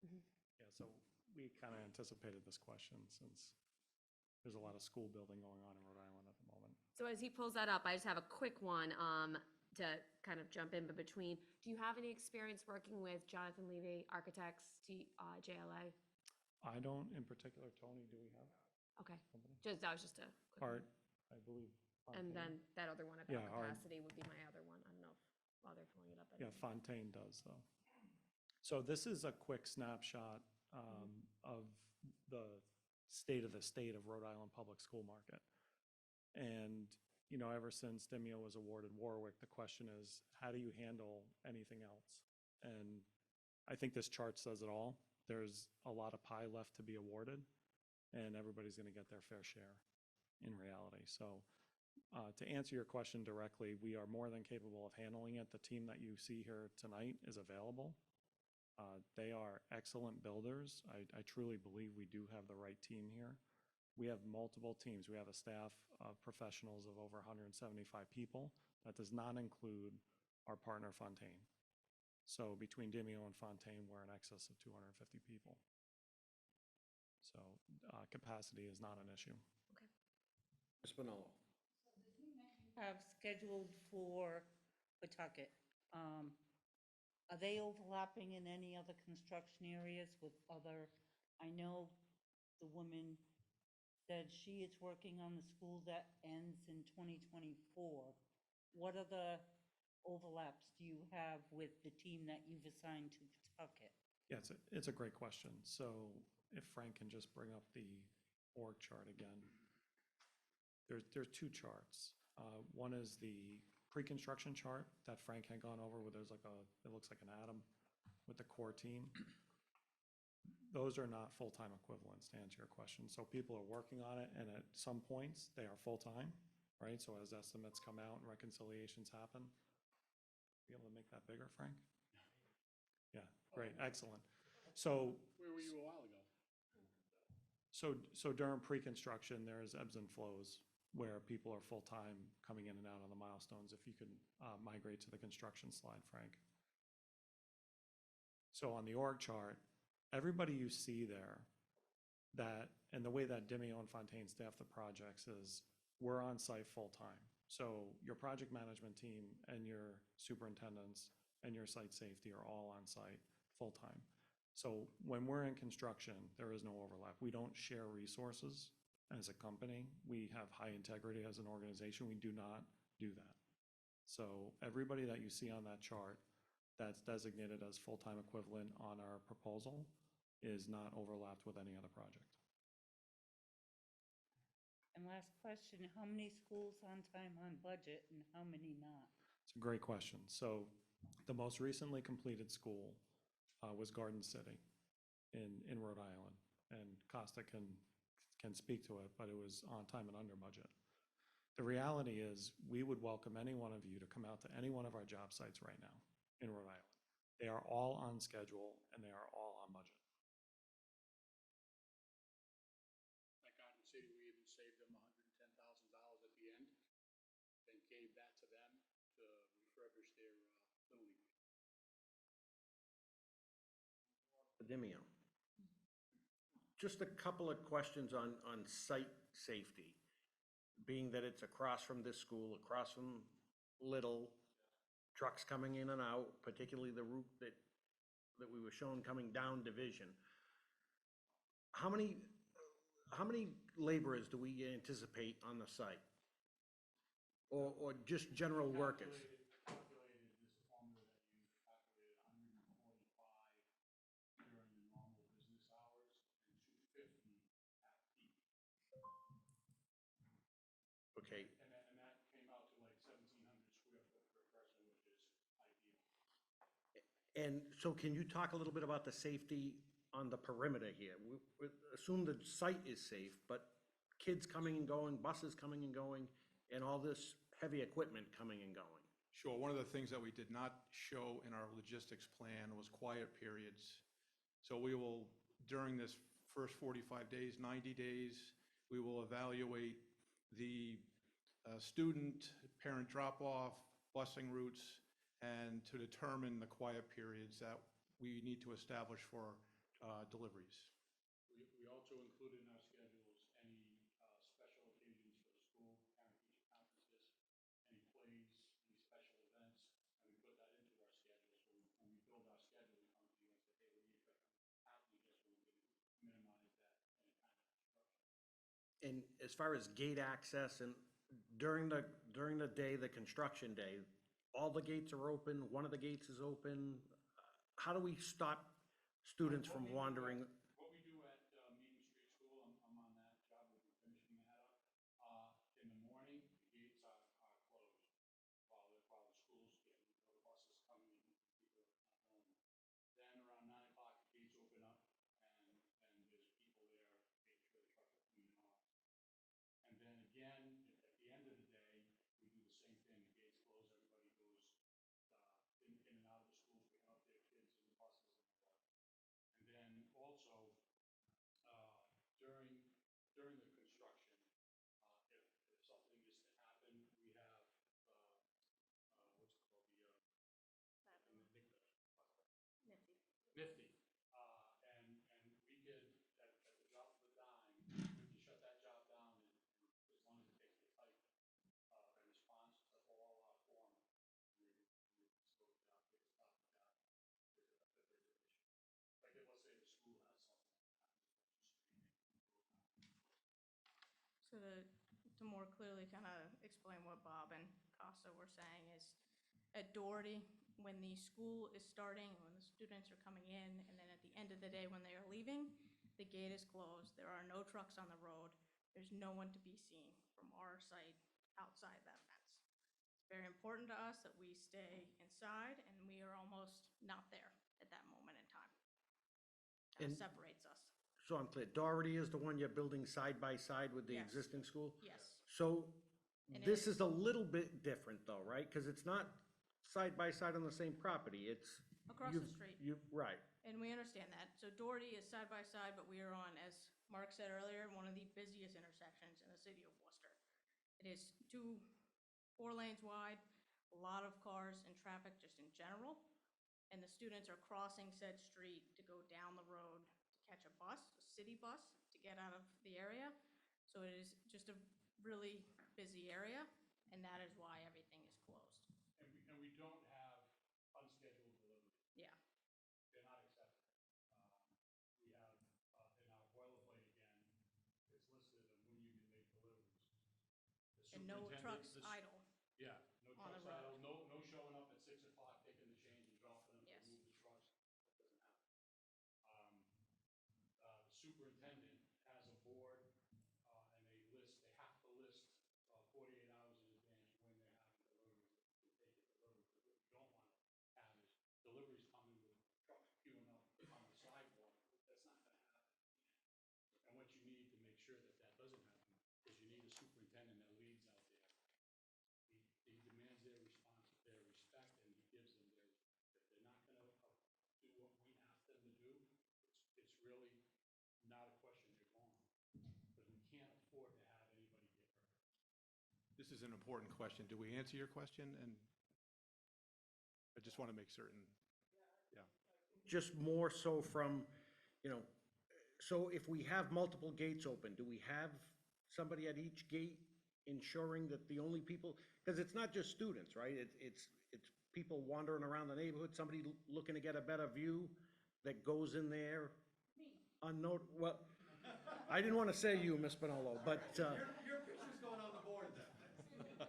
Yeah, so we kind of anticipated this question since there's a lot of school building going on in Rhode Island at the moment. So as he pulls that up, I just have a quick one to kind of jump in between. Do you have any experience working with Jonathan Levy Architects, JLA? I don't in particular. Tony, do we have? Okay, company? that was just a quick one. Art, I believe. And then that other one about Yeah, Art. capacity would be my other one. I don't know while they're pulling it up. Yeah, Fontaine does, though. So this is a quick snapshot of the state of Rhode Island public school market. And, you know, ever since Demio was awarded Warwick, the question is, how do you handle anything else? And I think this chart says it all. There's a lot of pie left to be awarded, and everybody's going to get their fair share in reality. So to answer your question directly, we are more than capable of handling it. The team that you see here tonight is available. They are excellent builders. I truly believe we do have the right team here. We have multiple teams. We have a staff of professionals of over 175 people. That does not include our partner Fontaine. So between Demio and Fontaine, we're in excess of 250 people. So capacity is not an issue. Okay. Ms. Spinello. Have scheduled for Pawtucket. Are they overlapping in any other construction areas with other? I know the woman said she is working on the school that ends in 2024. What other overlaps do you have with the team that you've assigned to Pawtucket? Yeah, it's a great question. So if Frank can just bring up the org chart again. There's two charts. One is the pre-construction chart that Frank had gone over where there's like it looks like an atom with the core team. Those are not full-time equivalents, to answer your question. So people are working on it, and at some points, they are full-time, right? So as estimates come out and reconciliations happen, be able to make that bigger, Frank? Yeah, great, excellent. So Where were you a while ago? So during pre-construction, there's ebbs and flows where people are full-time coming in and out on the milestones. If you could migrate to the construction slide, Frank. So on the org chart, everybody you see there, and the way that Demio and Fontaine staff the projects is we're on site full-time. So your project management team and your superintendents and your site safety are all on site full-time. So when we're in construction, there is no overlap. We don't share resources as a company. We have high integrity as an organization. We do not do that. So everybody that you see on that chart that's designated as full-time equivalent on our proposal is not overlapped with any other project. And last question, how many schools on time, on budget, and how many not? It's a great question. So the most recently completed school was Garden City in Rhode Island. And Costa can speak to it, but it was on time and under budget. The reality is we would welcome any one of you to come out to any one of our job sites right now in Rhode Island. They are all on schedule and they are all on budget. At Garden City, we even saved them $110,000 at the end, then gave that to them to refurbish their Little League. Demio. Just a couple of questions on site safety. Being that it's across from this school, across from Little, trucks coming in and out, particularly the route that we were shown coming down Division. How many laborers do we anticipate on the site? Or just general workers? Calculated this formula that you calculated 145 during the normal business hours, Okay, And that came out to like 1,700 square foot per person, which is ideal. and so can you talk a little bit about the safety on the perimeter here? We assume the site is safe, but kids coming and going, buses coming and going, and all this heavy equipment coming and going. Sure. One of the things that we did not show in our logistics plan was quiet periods. So we will, during this first 45 days, 90 days, we will evaluate the student, parent drop-off, busing routes, and to determine the quiet periods that we need to establish for deliveries. We also included in our schedules any special occasions for the school, parent-teacher conferences, any plays, any special events, and we put that into our schedule. So when we build our schedule, we come to you and say, hey, we need to happening here so we can minimize that any kind of disruption. And as far as gate access and during the day, the construction day, all the gates are open, one of the gates is open. How do we stop students from wandering? What we do at Meeting Street School, I'm on that job, we'll be finishing that up. In the morning, the gates are closed while the school's getting, the buses coming and people are not home. Then around 9 o'clock, the gates open up and there's people there making sure the trucks are clean off. And then again, at the end of the day, we do the same thing, the gates close, everybody goes in and out of the school, picking up their kids and the buses and the like. And then also, during the construction, if something is to happen, we have, what's it called, Nifty. And we could, at the drop of a dime, we can shut that job down and as long as it takes the type of response to all our form, we can still take a stop at that. If there's an issue. Like, let's say the school has something that happens. So to more clearly kind of explain what Bob and Costa were saying is, at Doherty, when the school is starting, when the students are coming in, and then at the end of the day when they are leaving, the gate is closed, there are no trucks on the road, there's no one to be seen from our site outside that fence. It's very important to us that we stay inside, and we are almost not there at that moment in time. That And- separates us. So I'm clear, Doherty is the one you're building side by side with the Yes. existing school? Yes. So And this it- is a little bit different though, right? Because it's not side by side on the same property, it's. Across you've- the street. Right. And we understand that. So Doherty is side by side, but we are on, as Mark said earlier, one of the busiest intersections in the city of Worcester. It is 4 lanes wide, a lot of cars and traffic just in general. And the students are crossing said street to go down the road to catch a bus, a city bus, to get out of the area. So it is just a really busy area, and that is why everything is closed. And we don't have unscheduled deliveries. Yeah. They're not accepted. We have, in our boilerplate again, it's listed of when you can make deliveries. The And no superintendent- trucks the s- idle. Yeah, no on the trucks idle, road. no showing up at 6 o'clock, taking the change and dropping them, Yes. to move the trucks. That doesn't happen. The superintendent has a board, and they have to list 48 hours in advance when they're having deliveries, to take it delivered. Because what you don't want to have is deliveries coming with trucks queuing up on the sidewalk. That's not going to happen. And what you need to make sure that that doesn't happen is you need a superintendent that leads out there. He demands their response, their respect, and he gives them their respect. If they're not going to do what we ask them to do, it's really not a question they're gone. Because we can't afford to have anybody get hurt. This is an important question. Do we answer your question? And I just want to make certain. Yeah. Just more so from, so if we have multiple gates open, do we have somebody at each gate ensuring that the only people, because it's not just students, right? It's people wandering around the neighborhood, somebody looking to get a better view that goes in there. Well, I didn't want to say you, Ms. Spinello, but, Your picture's going on the board then.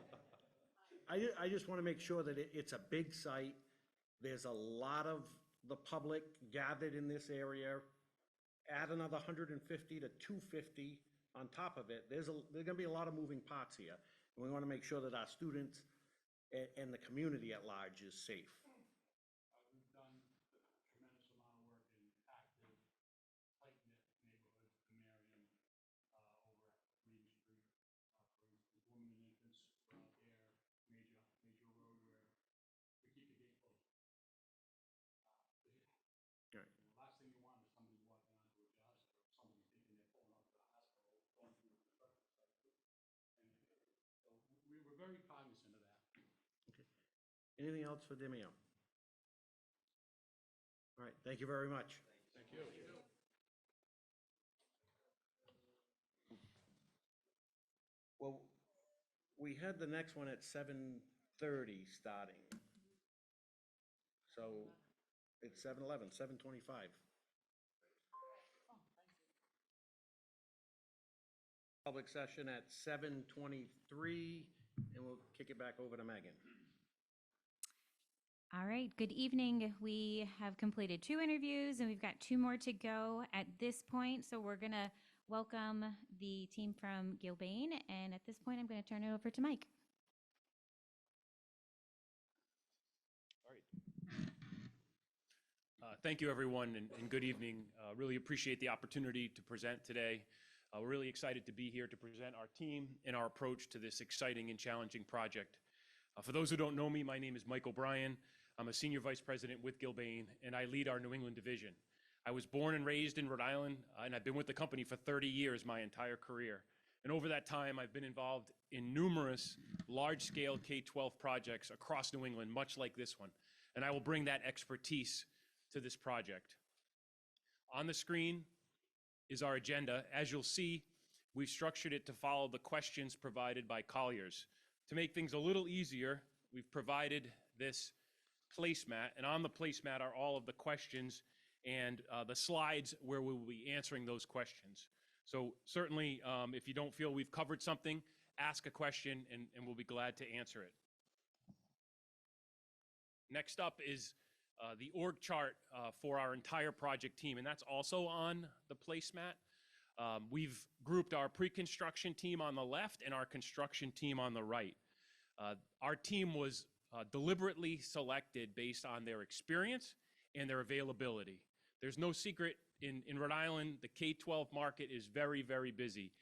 I just want to make sure that it's a big site. There's a lot of the public gathered in this area. Add another 150 to 250 on top of it. There's going to be a lot of moving parts here. And we want to make sure that our students and the community at large is safe. We've done a tremendous amount of work in active, tight-knit neighborhoods in Marion, over at Green Street, for instance, Women and Infants were out there, major road where we keep the gate closed. Right. The last thing you want is somebody walking onto a job site, or somebody thinking they're pulling up to the hospital, going through the construction site. And so we were very cognizant of that. Anything else for Demio? All right, thank you very much. Thank you. Well, we had the next one at 7:30 starting. So it's 7:11, 7:25. Public session at 7:23, and we'll kick it back over to Megan. All right, good evening. We have completed 2 interviews and we've got 2 more to go at this point. So we're gonna welcome the team from Gilbane. And at this point, I'm gonna turn it over to Mike. All right. Thank you, everyone, and good evening. Really appreciate the opportunity to present today. We're really excited to be here to present our team and our approach to this exciting and challenging project. For those who don't know me, my name is Mike O'Brien. I'm a senior vice president with Gilbane, and I lead our New England division. I was born and raised in Rhode Island, and I've been with the company for 30 years, my entire career. And over that time, I've been involved in numerous large-scale K-12 projects across New England, much like this one. And I will bring that expertise to this project. On the screen is our agenda. As you'll see, we've structured it to follow the questions provided by Colliers. To make things a little easier, we've provided this placemat, and on the placemat are all of the questions and the slides where we will be answering those questions. So certainly, if you don't feel we've covered something, ask a question and we'll be glad to answer it. Next up is the org chart for our entire project team, and that's also on the placemat. We've grouped our pre-construction team on the left and our construction team on the right. Our team was deliberately selected based on their experience and their availability. There's no secret in Rhode Island, the K-12 market is very, very busy.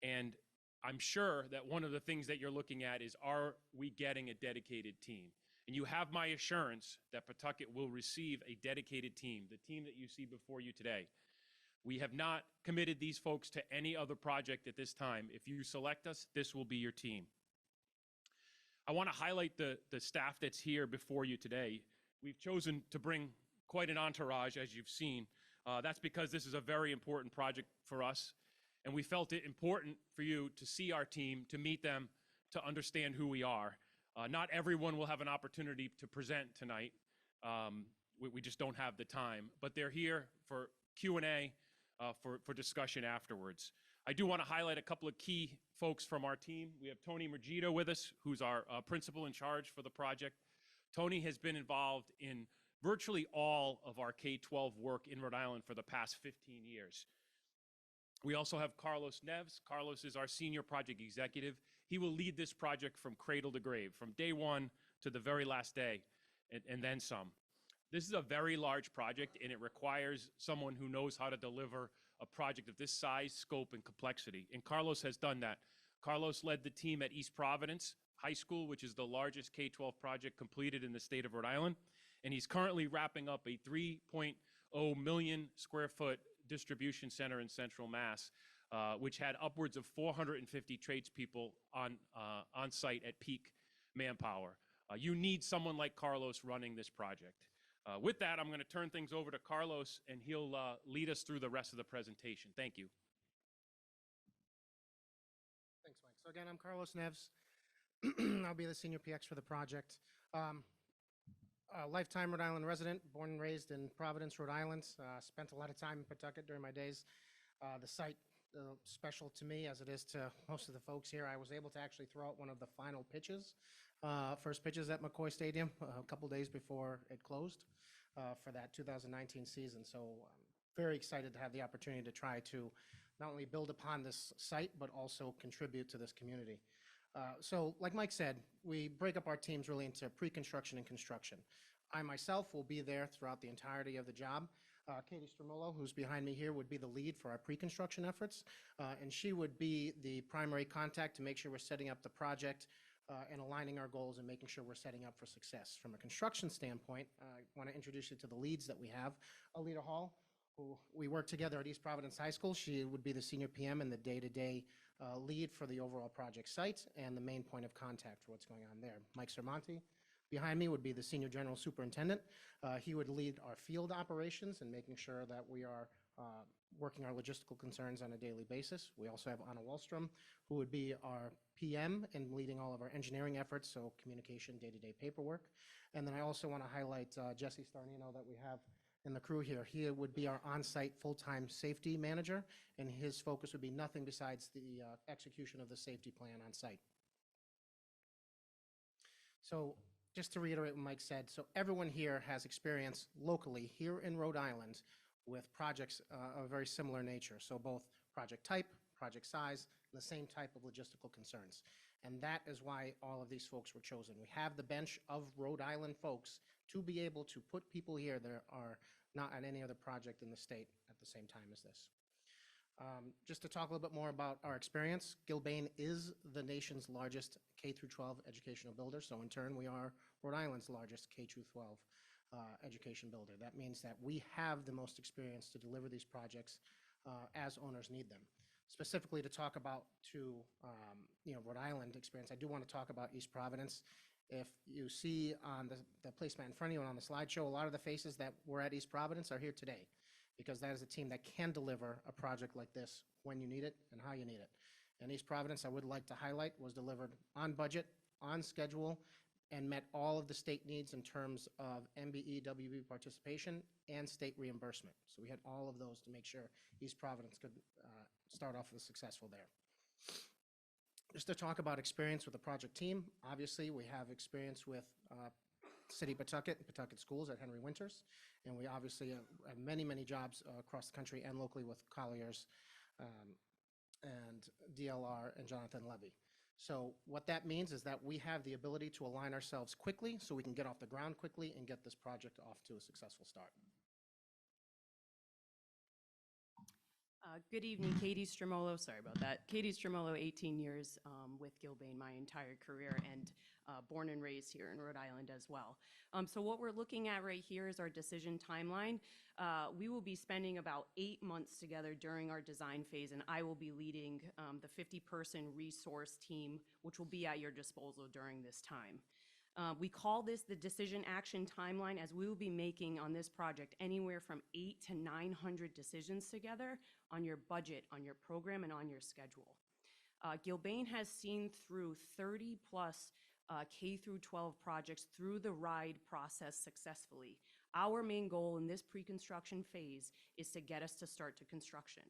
And I'm sure that one of the things that you're looking at is, are we getting a dedicated team? And you have my assurance that Pawtucket will receive a dedicated team, the team that you see before you today. We have not committed these folks to any other project at this time. If you select us, this will be your team. I want to highlight the staff that's here before you today. We've chosen to bring quite an entourage, as you've seen. That's because this is a very important project for us, and we felt it important for you to see our team, to meet them, to understand who we are. Not everyone will have an opportunity to present tonight. We just don't have the time, but they're here for Q&A, for discussion afterwards. I do want to highlight a couple of key folks from our team. We have Tony Mergito with us, who's our principal in charge for the project. Tony has been involved in virtually all of our K-12 work in Rhode Island for the past 15 years. We also have Carlos Neves. Carlos is our senior project executive. He will lead this project from cradle to grave, from day one to the very last day, and then some. This is a very large project, and it requires someone who knows how to deliver a project of this size, scope, and complexity. And Carlos has done that. Carlos led the team at East Providence High School, which is the largest K-12 project completed in the state of Rhode Island. And he's currently wrapping up a 3.0 million square foot distribution center in Central Mass, which had upwards of 450 tradespeople on site at peak manpower. You need someone like Carlos running this project. With that, I'm going to turn things over to Carlos, and he'll lead us through the rest of the presentation. Thank you. Thanks, Mike. So again, I'm Carlos Neves. I'll be the senior PX for the project. A lifetime Rhode Island resident, born and raised in Providence, Rhode Island. Spent a lot of time in Pawtucket during my days. The site, special to me as it is to most of the folks here. I was able to actually throw out one of the final pitches, first pitches at McCoy Stadium a couple days before it closed for that 2019 season. So I'm very excited to have the opportunity to try to not only build upon this site, but also contribute to this community. So like Mike said, we break up our teams really into pre-construction and construction. I myself will be there throughout the entirety of the job. Katie Stromolo, who's behind me here, would be the lead for our pre-construction efforts, and she would be the primary contact to make sure we're setting up the project and aligning our goals and making sure we're setting up for success. From a construction standpoint, I want to introduce you to the leads that we have. Alita Hall, who we work together at East Providence High School. She would be the senior PM and the day-to-day lead for the overall project site and the main point of contact for what's going on there. Mike Sermonti, behind me, would be the senior general superintendent. He would lead our field operations and making sure that we are working our logistical concerns on a daily basis. We also have Anna Wallstrom, who would be our PM and leading all of our engineering efforts, so communication, day-to-day paperwork. And then I also want to highlight Jesse Starnino that we have in the crew here. He would be our on-site full-time safety manager, and his focus would be nothing besides the execution of the safety plan on site. So just to reiterate what Mike said, so everyone here has experience locally here in Rhode Island with projects of a very similar nature. So both project type, project size, and the same type of logistical concerns. And that is why all of these folks were chosen. We have the bench of Rhode Island folks to be able to put people here that are not on any other project in the state at the same time as this. Just to talk a little bit more about our experience, Gilbane is the nation's largest K-12 educational builder. So in turn, we are Rhode Island's largest K-12 education builder. That means that we have the most experience to deliver these projects as owners need them. Specifically to talk about Rhode Island experience, I do want to talk about East Providence. If you see on the placemat in front of you and on the slideshow, a lot of the faces that were at East Providence are here today, because that is a team that can deliver a project like this when you need it and how you need it. And East Providence, I would like to highlight, was delivered on budget, on schedule, and met all of the state needs in terms of MBE, WB participation, and state reimbursement. So we had all of those to make sure East Providence could start off with successful there. Just to talk about experience with the project team, obviously we have experience with City Pawtucket and Pawtucket Schools at Henry Winters, and we obviously have many, many jobs across the country and locally with Colliers and DLR and Jonathan Levy. So what that means is that we have the ability to align ourselves quickly so we can get off the ground quickly and get this project off to a successful start. Good evening, Katie Stromolo. Sorry about that. Katie Stromolo, 18 years with Gilbane my entire career, and born and raised here in Rhode Island as well. So what we're looking at right here is our decision timeline. We will be spending about 8 months together during our design phase, and I will be leading the 50-person resource team, which will be at your disposal during this time. We call this the decision action timeline, as we will be making on this project anywhere from 800 to 900 decisions together on your budget, on your program, and on your schedule. Gilbane has seen through 30 plus K-12 projects through the RIDE process successfully. Our main goal in this pre-construction phase is to get us to start to construction.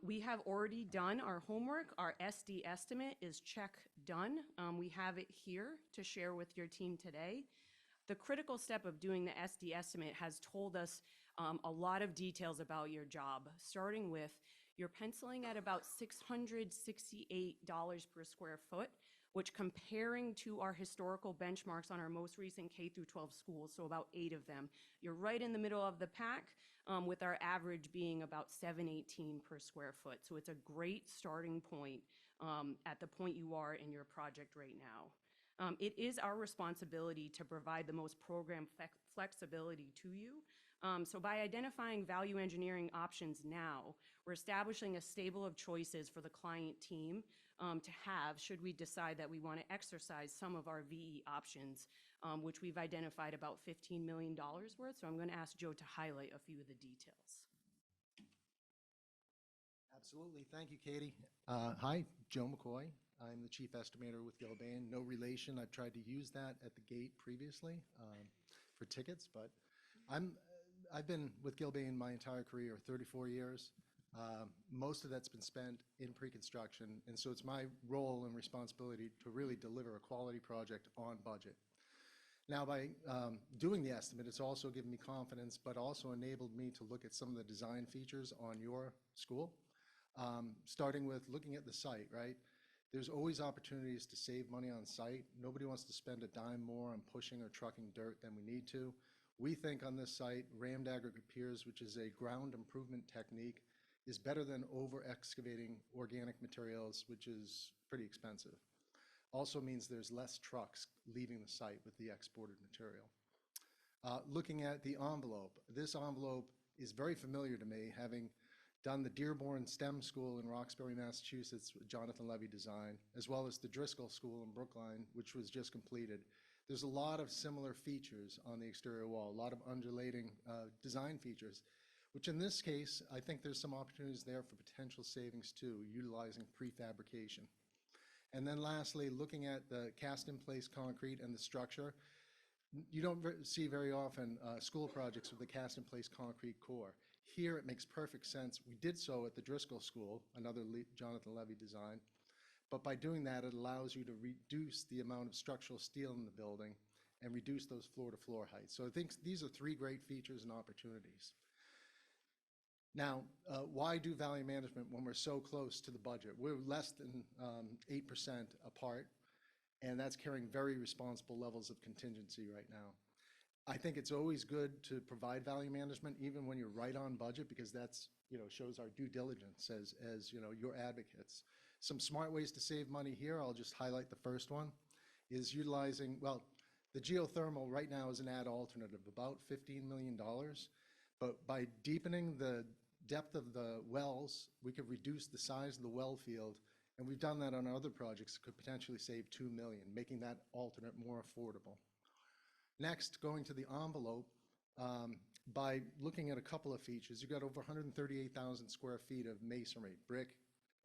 We have already done our homework. Our SD estimate is check done. We have it here to share with your team today. The critical step of doing the SD estimate has told us a lot of details about your job, starting with you're penciling at about $668 per square foot, which, comparing to our historical benchmarks on our most recent K-12 schools, so about 8 of them, you're right in the middle of the pack, with our average being about $718 per square foot. So it's a great starting point at the point you are in your project right now. It is our responsibility to provide the most program flexibility to you. So by identifying value engineering options now, we're establishing a stable of choices for the client team to have should we decide that we want to exercise some of our VE options, which we've identified about $15 million worth. So I'm going to ask Joe to highlight a few of the details. Absolutely. Thank you, Katie. Hi, Joe McCoy. I'm the chief estimator with Gilbane. No relation. I've tried to use that at the gate previously for tickets, but I've been with Gilbane my entire career, 34 years. Most of that's been spent in pre-construction, and so it's my role and responsibility to really deliver a quality project on budget. Now, by doing the estimate, it's also given me confidence, but also enabled me to look at some of the design features on your school, starting with looking at the site, right? There's always opportunities to save money on site. Nobody wants to spend a dime more on pushing or trucking dirt than we need to. We think on this site, rammed aggregate piers, which is a ground improvement technique, is better than over excavating organic materials, which is pretty expensive. Also means there's less trucks leaving the site with the exported material. Looking at the envelope, this envelope is very familiar to me, having done the Dearborn STEM School in Roxbury, Massachusetts, with Jonathan Levy design, as well as the Driscoll School in Brookline, which was just completed. There's a lot of similar features on the exterior wall, a lot of undulating design features, which in this case, I think there's some opportunities there for potential savings too, utilizing prefabrication. And then lastly, looking at the cast-in-place concrete and the structure, you don't see very often school projects with a cast-in-place concrete core. Here, it makes perfect sense. We did so at the Driscoll School, another Jonathan Levy design. But by doing that, it allows you to reduce the amount of structural steel in the building and reduce those floor-to-floor heights. So I think these are three great features and opportunities. Now, why do value management when we're so close to the budget? We're less than 8% apart, and that's carrying very responsible levels of contingency right now. I think it's always good to provide value management, even when you're right on budget, because that's, shows our due diligence as your advocates. Some smart ways to save money here, I'll just highlight the first one, is utilizing, well, the geothermal right now is an ad alternative, about $15 million. But by deepening the depth of the wells, we could reduce the size of the well field, and we've done that on other projects, could potentially save $2 million, making that alternate more affordable. Next, going to the envelope, by looking at a couple of features, you've got over 138,000 square feet of masonry, brick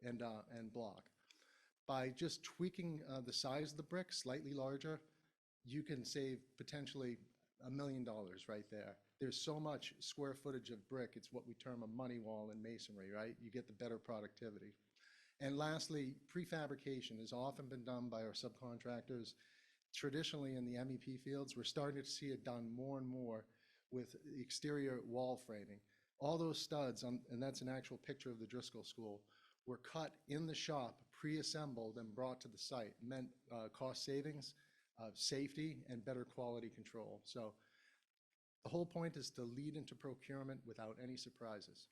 and block. By just tweaking the size of the brick slightly larger, you can save potentially $1 million right there. There's so much square footage of brick, it's what we term a money wall in masonry, right? You get the better productivity. And lastly, prefabrication has often been done by our subcontractors. Traditionally in the MEP fields, we're starting to see it done more and more with exterior wall framing. All those studs, and that's an actual picture of the Driscoll School, were cut in the shop, pre-assembled and brought to the site. It meant cost savings, safety, and better quality control. So the whole point is to lead into procurement without any surprises.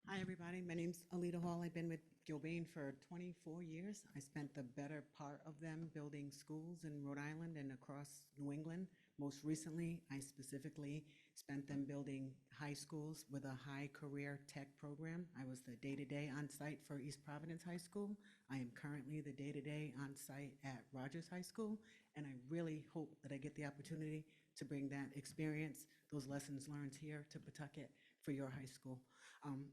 Hi, everybody. My name's Alita Hall. I've been with Gilbane for 24 years. I spent the better part of them building schools in Rhode Island and across New England. Most recently, I specifically spent them building high schools with a high career tech program. I was the day-to-day on-site for East Providence High School. I am currently the day-to-day on-site at Rogers High School, and I really hope that I get the opportunity to bring that experience, those lessons learned here to Pawtucket for your high school.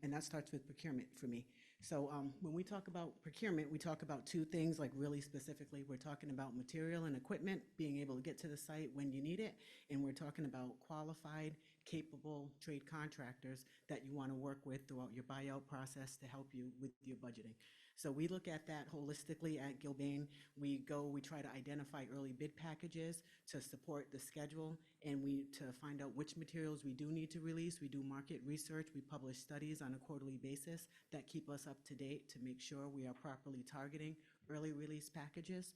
And that starts with procurement for me. So when we talk about procurement, we talk about two things, like really specifically, we're talking about material and equipment, being able to get to the site when you need it, and we're talking about qualified, capable trade contractors that you want to work with throughout your buyout process to help you with your budgeting. So we look at that holistically at Gilbane. We try to identify early bid packages to support the schedule, and to find out which materials we do need to release. We do market research. We publish studies on a quarterly basis that keep us up to date to make sure we are properly targeting early release packages.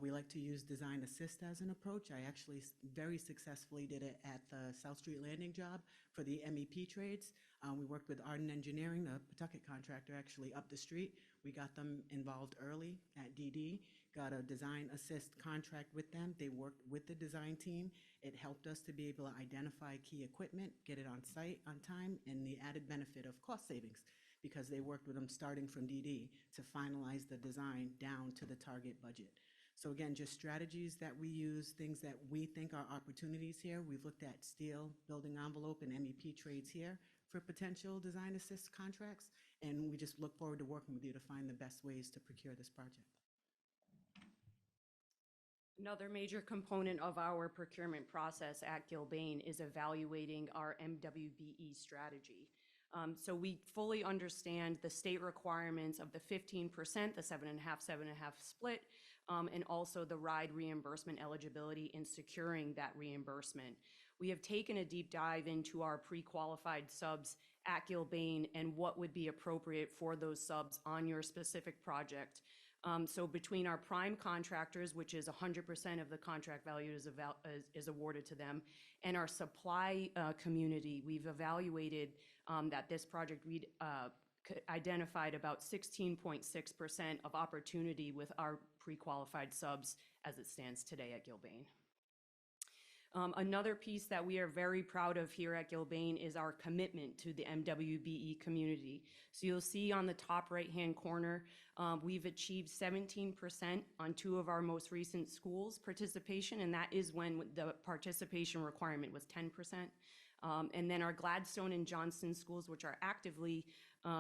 We like to use design assist as an approach. I actually very successfully did it at the South Street Landing job for the MEP trades. We worked with Arden Engineering, the Pawtucket contractor, actually up the street. We got them involved early at DD, got a design assist contract with them. They worked with the design team. It helped us to be able to identify key equipment, get it on site on time, and the added benefit of cost savings, because they worked with them starting from DD to finalize the design down to the target budget. So again, just strategies that we use, things that we think are opportunities here. We've looked at steel, building envelope, and MEP trades here for potential design assist contracts, and we just look forward to working with you to find the best ways to procure this project. Another major component of our procurement process at Gilbane is evaluating our MWBE strategy. So we fully understand the state requirements of the 15%, the 7.5, 7.5 split, and also the RIDE reimbursement eligibility in securing that reimbursement. We have taken a deep dive into our pre-qualified subs at Gilbane and what would be appropriate for those subs on your specific project. So between our prime contractors, which is 100% of the contract value is awarded to them, and our supply community, we've evaluated that this project identified about 16.6% of opportunity with our pre-qualified subs as it stands today at Gilbane. Another piece that we are very proud of here at Gilbane is our commitment to the MWBE community. So you'll see on the top right-hand corner, we've achieved 17% on 2 of our most recent schools participation, and that is when the participation requirement was 10%. And then our Gladstone and Johnston schools, which are actively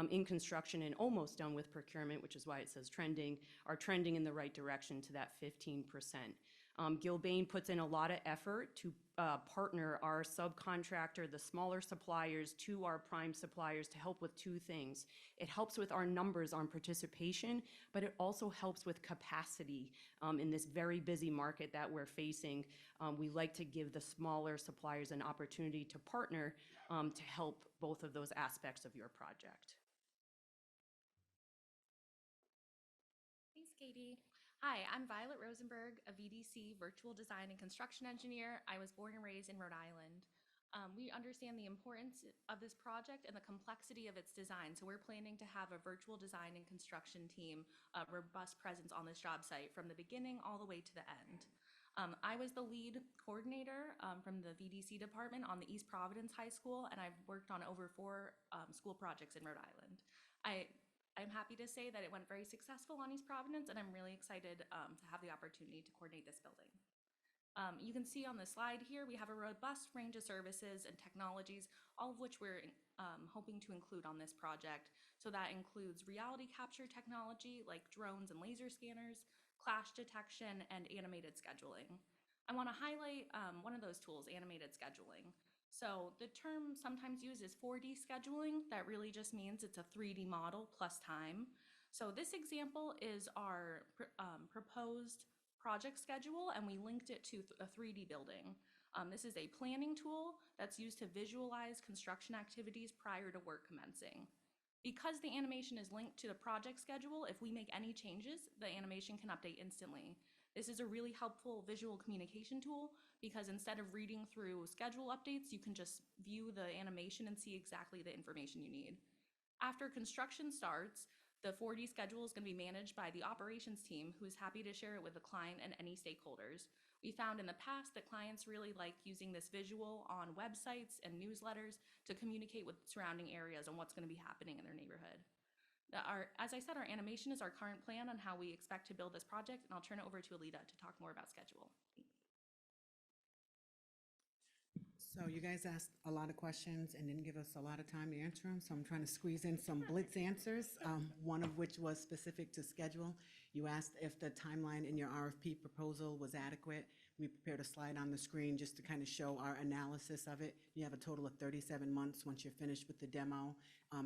in construction and almost done with procurement, which is why it says trending, are trending in the right direction to that 15%. Gilbane puts in a lot of effort to partner our subcontractor, the smaller suppliers, to our prime suppliers to help with 2 things. It helps with our numbers on participation, but it also helps with capacity in this very busy market that we're facing. We like to give the smaller suppliers an opportunity to partner to help both of those aspects of your project. Thanks, Katie. Hi, I'm Violet Rosenberg, a VDC virtual design and construction engineer. I was born and raised in Rhode Island. We understand the importance of this project and the complexity of its design, so we're planning to have a virtual design and construction team, a robust presence on this job site from the beginning all the way to the end. I was the lead coordinator from the VDC department on the East Providence High School, and I've worked on over 4 school projects in Rhode Island. I'm happy to say that it went very successful on East Providence, and I'm really excited to have the opportunity to coordinate this building. You can see on the slide here, we have a robust range of services and technologies, all of which we're hoping to include on this project. So that includes reality capture technology like drones and laser scanners, clash detection, and animated scheduling. I want to highlight one of those tools, animated scheduling. So the term sometimes used is 4D scheduling. That really just means it's a 3D model plus time. So this example is our proposed project schedule, and we linked it to a 3D building. This is a planning tool that's used to visualize construction activities prior to work commencing. Because the animation is linked to the project schedule, if we make any changes, the animation can update instantly. This is a really helpful visual communication tool because instead of reading through schedule updates, you can just view the animation and see exactly the information you need. After construction starts, the 4D schedule is going to be managed by the operations team, who's happy to share it with the client and any stakeholders. We found in the past that clients really like using this visual on websites and newsletters to communicate with surrounding areas on what's going to be happening in their neighborhood. As I said, our animation is our current plan on how we expect to build this project, and I'll turn it over to Alita to talk more about schedule. So you guys asked a lot of questions and didn't give us a lot of time to answer them, so I'm trying to squeeze in some blitz answers, one of which was specific to schedule. You asked if the timeline in your RFP proposal was adequate. We prepared a slide on the screen just to kind of show our analysis of it. You have a total of 37 months once you're finished with the demo,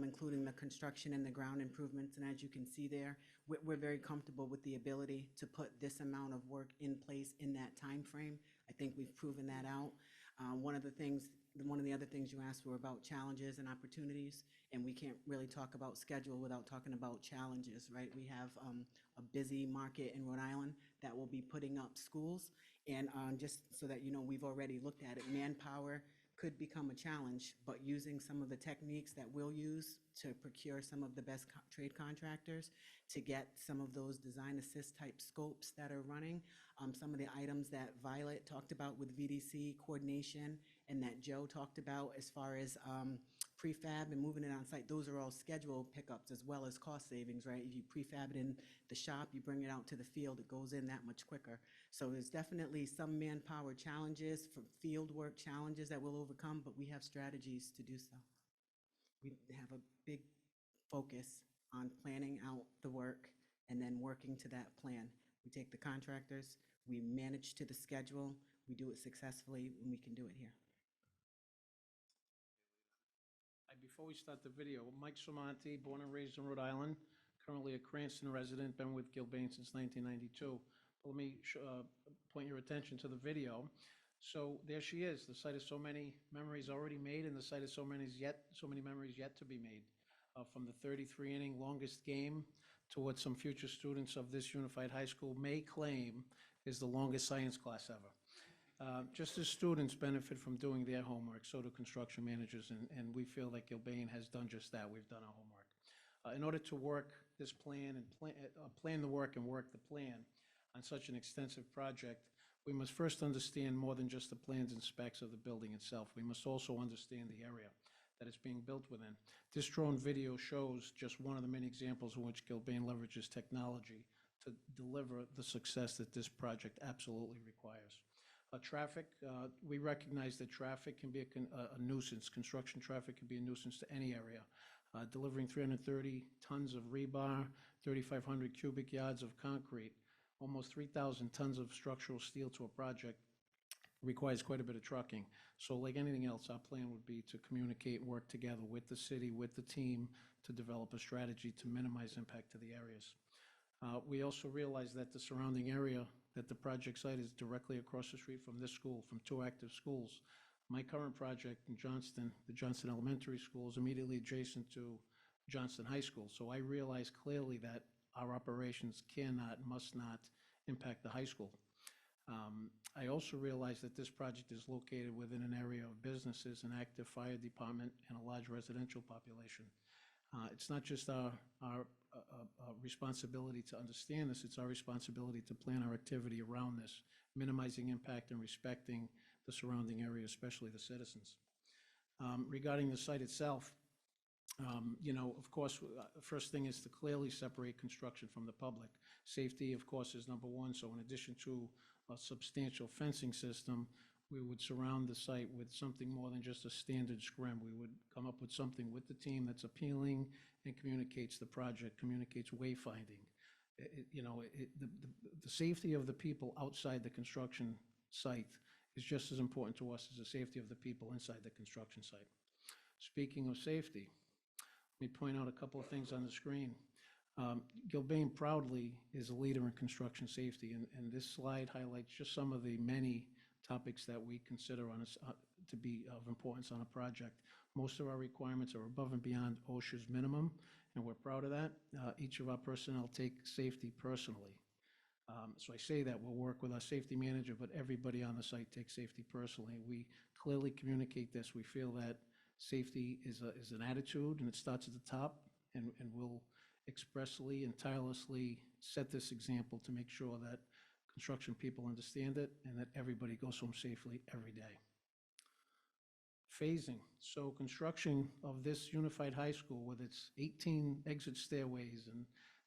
including the construction and the ground improvements. And as you can see there, we're very comfortable with the ability to put this amount of work in place in that time frame. I think we've proven that out. One of the other things you asked were about challenges and opportunities, and we can't really talk about schedule without talking about challenges, right? We have a busy market in Rhode Island that will be putting up schools, and just so that you know, we've already looked at it. Manpower could become a challenge, but using some of the techniques that we'll use to procure some of the best trade contractors to get some of those design assist type scopes that are running, some of the items that Violet talked about with VDC coordination and that Joe talked about as far as prefab and moving it on site, those are all schedule pickups as well as cost savings, right? If you prefab it in the shop, you bring it out to the field, it goes in that much quicker. So there's definitely some manpower challenges, for field work challenges that we'll overcome, but we have strategies to do so. We have a big focus on planning out the work and then working to that plan. We take the contractors, we manage to the schedule, we do it successfully, and we can do it here. Before we start the video, Mike Tremonti, born and raised in Rhode Island, currently a Cranston resident, been with Gilbane since 1992. Let me point your attention to the video. So there she is. The site has so many memories already made, and the site has so many memories yet to be made. From the 33-inning longest game to what some future students of this unified high school may claim is the longest science class ever. Just as students benefit from doing their homework, so do construction managers, and we feel that Gilbane has done just that. We've done our homework. In order to work this plan and plan the work and work the plan on such an extensive project, we must first understand more than just the plans and specs of the building itself. We must also understand the area that it's being built within. This drone video shows just one of the many examples in which Gilbane leverages technology to deliver the success that this project absolutely requires. Traffic, we recognize that traffic can be a nuisance. Construction traffic can be a nuisance to any area. Delivering 330 tons of rebar, 3,500 cubic yards of concrete, almost 3,000 tons of structural steel to a project requires quite a bit of trucking. So like anything else, our plan would be to communicate, work together with the city, with the team, to develop a strategy to minimize impact to the areas. We also realize that the surrounding area, that the project site is directly across the street from this school, from two active schools. My current project in Johnston, the Johnston Elementary School, is immediately adjacent to Johnston High School. So I realize clearly that our operations cannot, must not impact the high school. I also realize that this project is located within an area of businesses, an active fire department, and a large residential population. It's not just our responsibility to understand this, it's our responsibility to plan our activity around this, minimizing impact and respecting the surrounding area, especially the citizens. Regarding the site itself, you know, of course, first thing is to clearly separate construction from the public. Safety, of course, is number one, so in addition to a substantial fencing system, we would surround the site with something more than just a standard scrim. We would come up with something with the team that's appealing and communicates the project, communicates wayfinding. The safety of the people outside the construction site is just as important to us as the safety of the people inside the construction site. Speaking of safety, let me point out a couple of things on the screen. Gilbane proudly is a leader in construction safety, and this slide highlights just some of the many topics that we consider to be of importance on a project. Most of our requirements are above and beyond OSHA's minimum, and we're proud of that. Each of our personnel take safety personally. So I say that we'll work with our safety manager, but everybody on the site takes safety personally. We clearly communicate this. We feel that safety is an attitude, and it starts at the top, and we'll expressly and tirelessly set this example to make sure that construction people understand it and that everybody goes home safely every day. Phasing. So construction of this unified high school with its 18 exit stairways and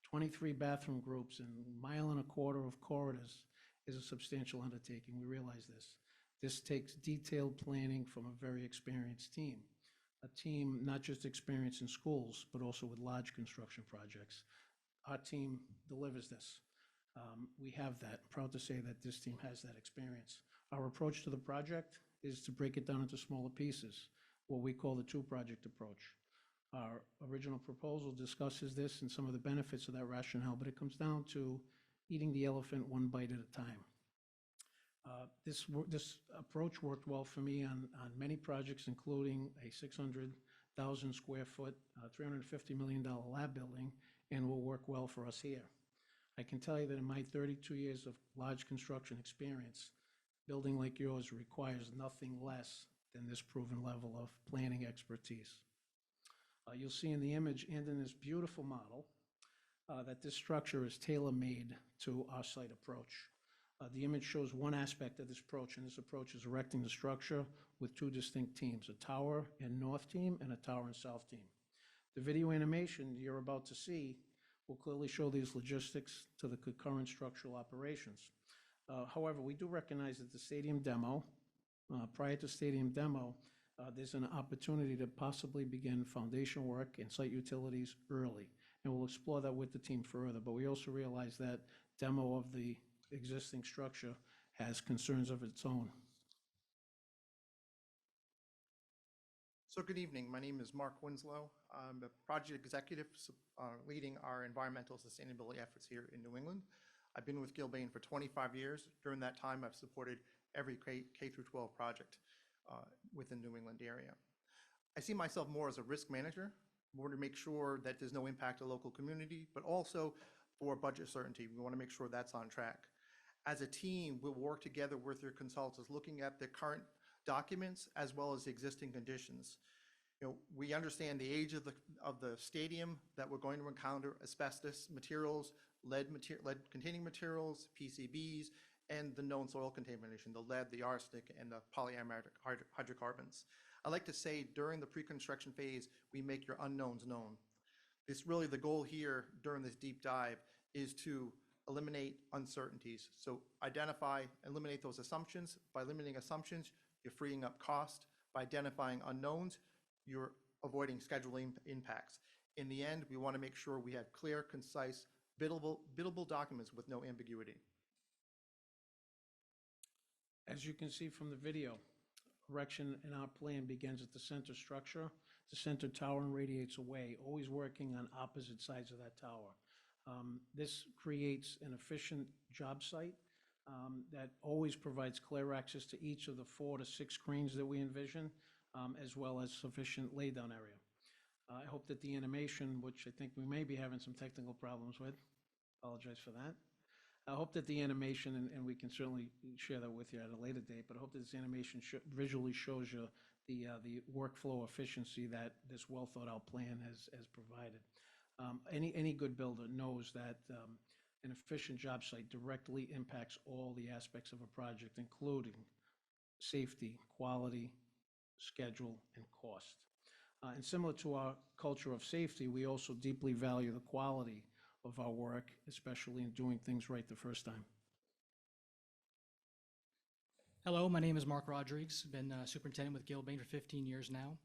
23 bathroom groups and a mile and a quarter of corridors is a substantial undertaking. We realize this. This takes detailed planning from a very experienced team. A team not just experienced in schools, but also with large construction projects. Our team delivers this. We have that. I'm proud to say that this team has that experience. Our approach to the project is to break it down into smaller pieces, what we call the two-project approach. Our original proposal discusses this and some of the benefits of that rationale, but it comes down to eating the elephant one bite at a time. This approach worked well for me on many projects, including a 600,000 square foot, $350 million lab building, and will work well for us here. I can tell you that in my 32 years of large construction experience, building like yours requires nothing less than this proven level of planning expertise. You'll see in the image and in this beautiful model that this structure is tailor-made to our site approach. The image shows one aspect of this approach, and this approach is erecting the structure with two distinct teams, a tower and north team and a tower and south team. The video animation you're about to see will clearly show these logistics to the concurrent structural operations. However, we do recognize that the stadium demo, prior to stadium demo, there's an opportunity to possibly begin foundation work and site utilities early, and we'll explore that with the team further. But we also realize that demo of the existing structure has concerns of its own. So good evening. My name is Mark Winslow. I'm the project executive leading our environmental sustainability efforts here in New England. I've been with Gilbane for 25 years. During that time, I've supported every K through 12 project within New England area. I see myself more as a risk manager, more to make sure that there's no impact to local community, but also for budget certainty. We want to make sure that's on track. As a team, we'll work together with your consultants, looking at the current documents as well as the existing conditions. You know, we understand the age of the stadium, that we're going to encounter asbestos materials, lead containing materials, PCBs, and the known soil contamination, the lead, the arsenic, and the polyaromatic hydrocarbons. I like to say during the pre-construction phase, we make your unknowns known. This really, the goal here during this deep dive is to eliminate uncertainties. So identify, eliminate those assumptions. By eliminating assumptions, you're freeing up cost. By identifying unknowns, you're avoiding scheduling impacts. In the end, we want to make sure we have clear, concise, biddable documents with no ambiguity. As you can see from the video, erection in our plan begins at the center structure. The center tower and radiates away, always working on opposite sides of that tower. This creates an efficient job site that always provides clear access to each of the 4 to 6 screens that we envision, as well as sufficient laydown area. I hope that the animation, which I think we may be having some technical problems with, apologize for that. I hope that the animation, and we can certainly share that with you at a later date, but I hope that this animation visually shows you the workflow efficiency that this well-thought-out plan has provided. Any good builder knows that an efficient job site directly impacts all the aspects of a project, including safety, quality, schedule, and cost. And similar to our culture of safety, we also deeply value the quality of our work, especially in doing things right the first time. Hello, my name is Mark Rodriguez. Been superintendent with Gilbane for 15 years now.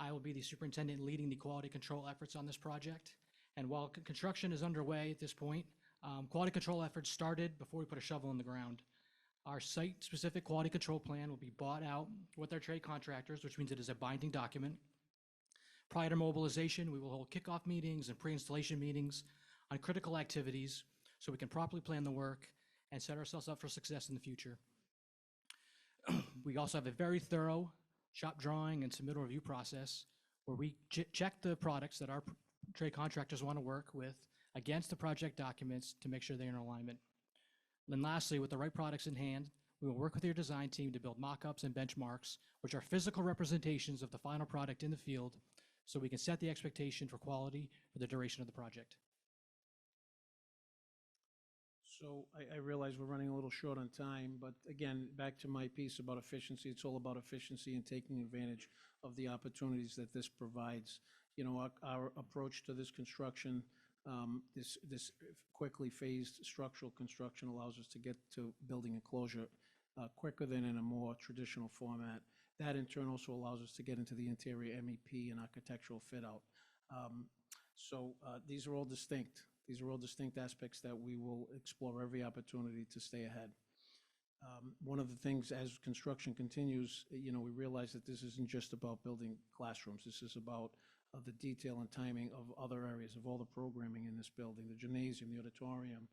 I will be the superintendent leading the quality control efforts on this project. And while construction is underway at this point, quality control efforts started before we put a shovel in the ground. Our site-specific quality control plan will be bought out with our trade contractors, which means it is a binding document. Prior to mobilization, we will hold kickoff meetings and pre-installation meetings on critical activities so we can properly plan the work and set ourselves up for success in the future. We also have a very thorough shop drawing and submittal review process where we check the products that our trade contractors want to work with against the project documents to make sure they're in alignment. And then lastly, with the right products in hand, we will work with your design team to build mock-ups and benchmarks, which are physical representations of the final product in the field, so we can set the expectation for quality for the duration of the project. So I realize we're running a little short on time, but again, back to my piece about efficiency, it's all about efficiency and taking advantage of the opportunities that this provides. You know, our approach to this construction, this quickly phased structural construction allows us to get to building enclosure quicker than in a more traditional format. That in turn also allows us to get into the interior MEP and architectural fit out. These are all distinct. These are all distinct aspects that we will explore every opportunity to stay ahead. One of the things as construction continues, you know, we realize that this isn't just about building classrooms. This is about the detail and timing of other areas, of all the programming in this building, the gymnasium, the auditorium,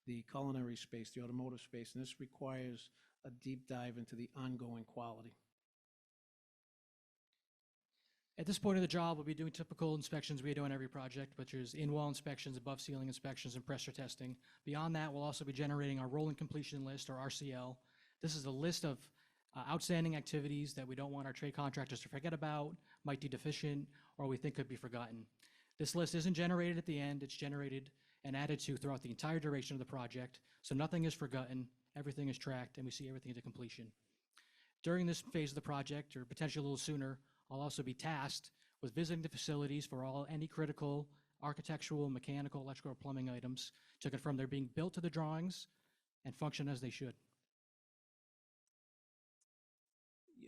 the culinary space, the automotive space, and this requires a deep dive into the ongoing quality. At this point of the job, we'll be doing typical inspections we do on every project, which is in-wall inspections, above-ceiling inspections, and pressure testing. Beyond that, we'll also be generating our rolling completion list, or RCL. This is a list of outstanding activities that we don't want our trade contractors to forget about, might be deficient, or we think could be forgotten. This list isn't generated at the end, it's generated and added to throughout the entire duration of the project, so nothing is forgotten, everything is tracked, and we see everything to completion. During this phase of the project, or potentially a little sooner, I'll also be tasked with visiting the facilities for any critical architectural, mechanical, electrical, or plumbing items to confirm they're being built to the drawings and function as they should.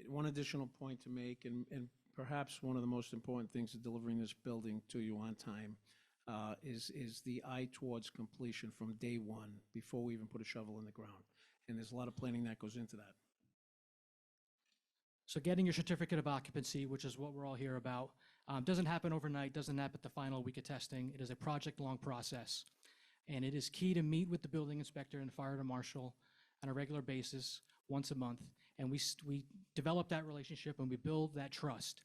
One additional point to make, and perhaps one of the most important things of delivering this building to you on time, is the eye towards completion from day one, before we even put a shovel in the ground. And there's a lot of planning that goes into that. So getting your certificate of occupancy, which is what we're all here about, doesn't happen overnight, doesn't happen at the final week of testing. It is a project-long process. And it is key to meet with the building inspector and fire marshal on a regular basis once a month. And we develop that relationship and we build that trust.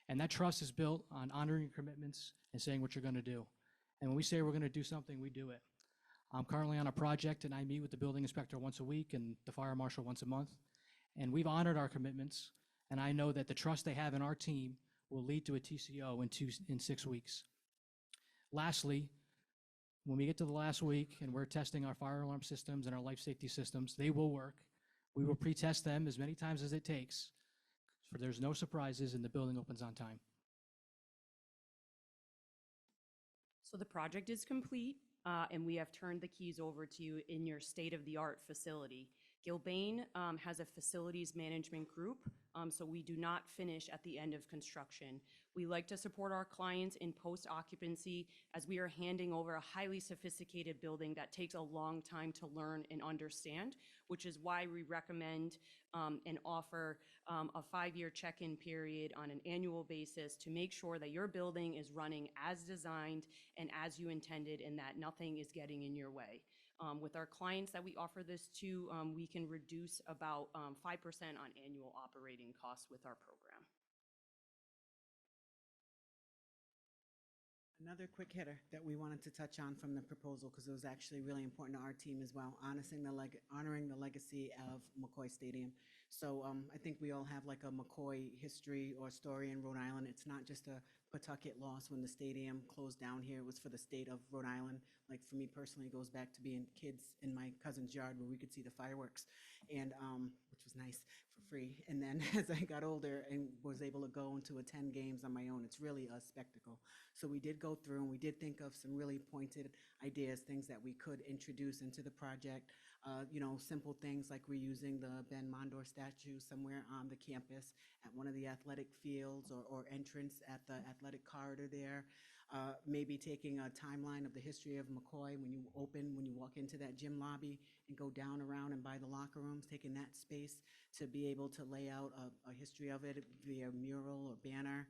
And that trust is built on honoring your commitments and saying what you're going to do. And when we say we're going to do something, we do it. I'm currently on a project and I meet with the building inspector once a week and the fire marshal once a month. And we've honored our commitments. And I know that the trust they have in our team will lead to a TCO in 6 weeks. Lastly, when we get to the last week and we're testing our fire alarm systems and our life safety systems, they will work. We will pre-test them as many times as it takes, so there's no surprises and the building opens on time. So the project is complete, and we have turned the keys over to you in your state-of-the-art facility. Gilbane has a facilities management group, so we do not finish at the end of construction. We like to support our clients in post-occupancy as we are handing over a highly sophisticated building that takes a long time to learn and understand, which is why we recommend and offer a 5-year check-in period on an annual basis to make sure that your building is running as designed and as you intended and that nothing is getting in your way. With our clients that we offer this to, we can reduce about 5% on annual operating costs with our program. Another quick hitter that we wanted to touch on from the proposal, because it was actually really important to our team as well, honoring the legacy of McCoy Stadium. So I think we all have like a McCoy history or story in Rhode Island. It's not just a Pawtucket loss when the stadium closed down here. It was for the state of Rhode Island. Like for me personally, it goes back to being kids in my cousin's yard where we could see the fireworks, and which was nice for free. And then as I got older and was able to go and to attend games on my own, it's really a spectacle. So we did go through and we did think of some really pointed ideas, things that we could introduce into the project. You know, simple things like reusing the Ben Mondor statue somewhere on the campus at one of the athletic fields or entrance at the athletic corridor there. Maybe taking a timeline of the history of McCoy when you walk into that gym lobby and go down around and by the locker rooms, taking that space to be able to lay out a history of it via mural or banner.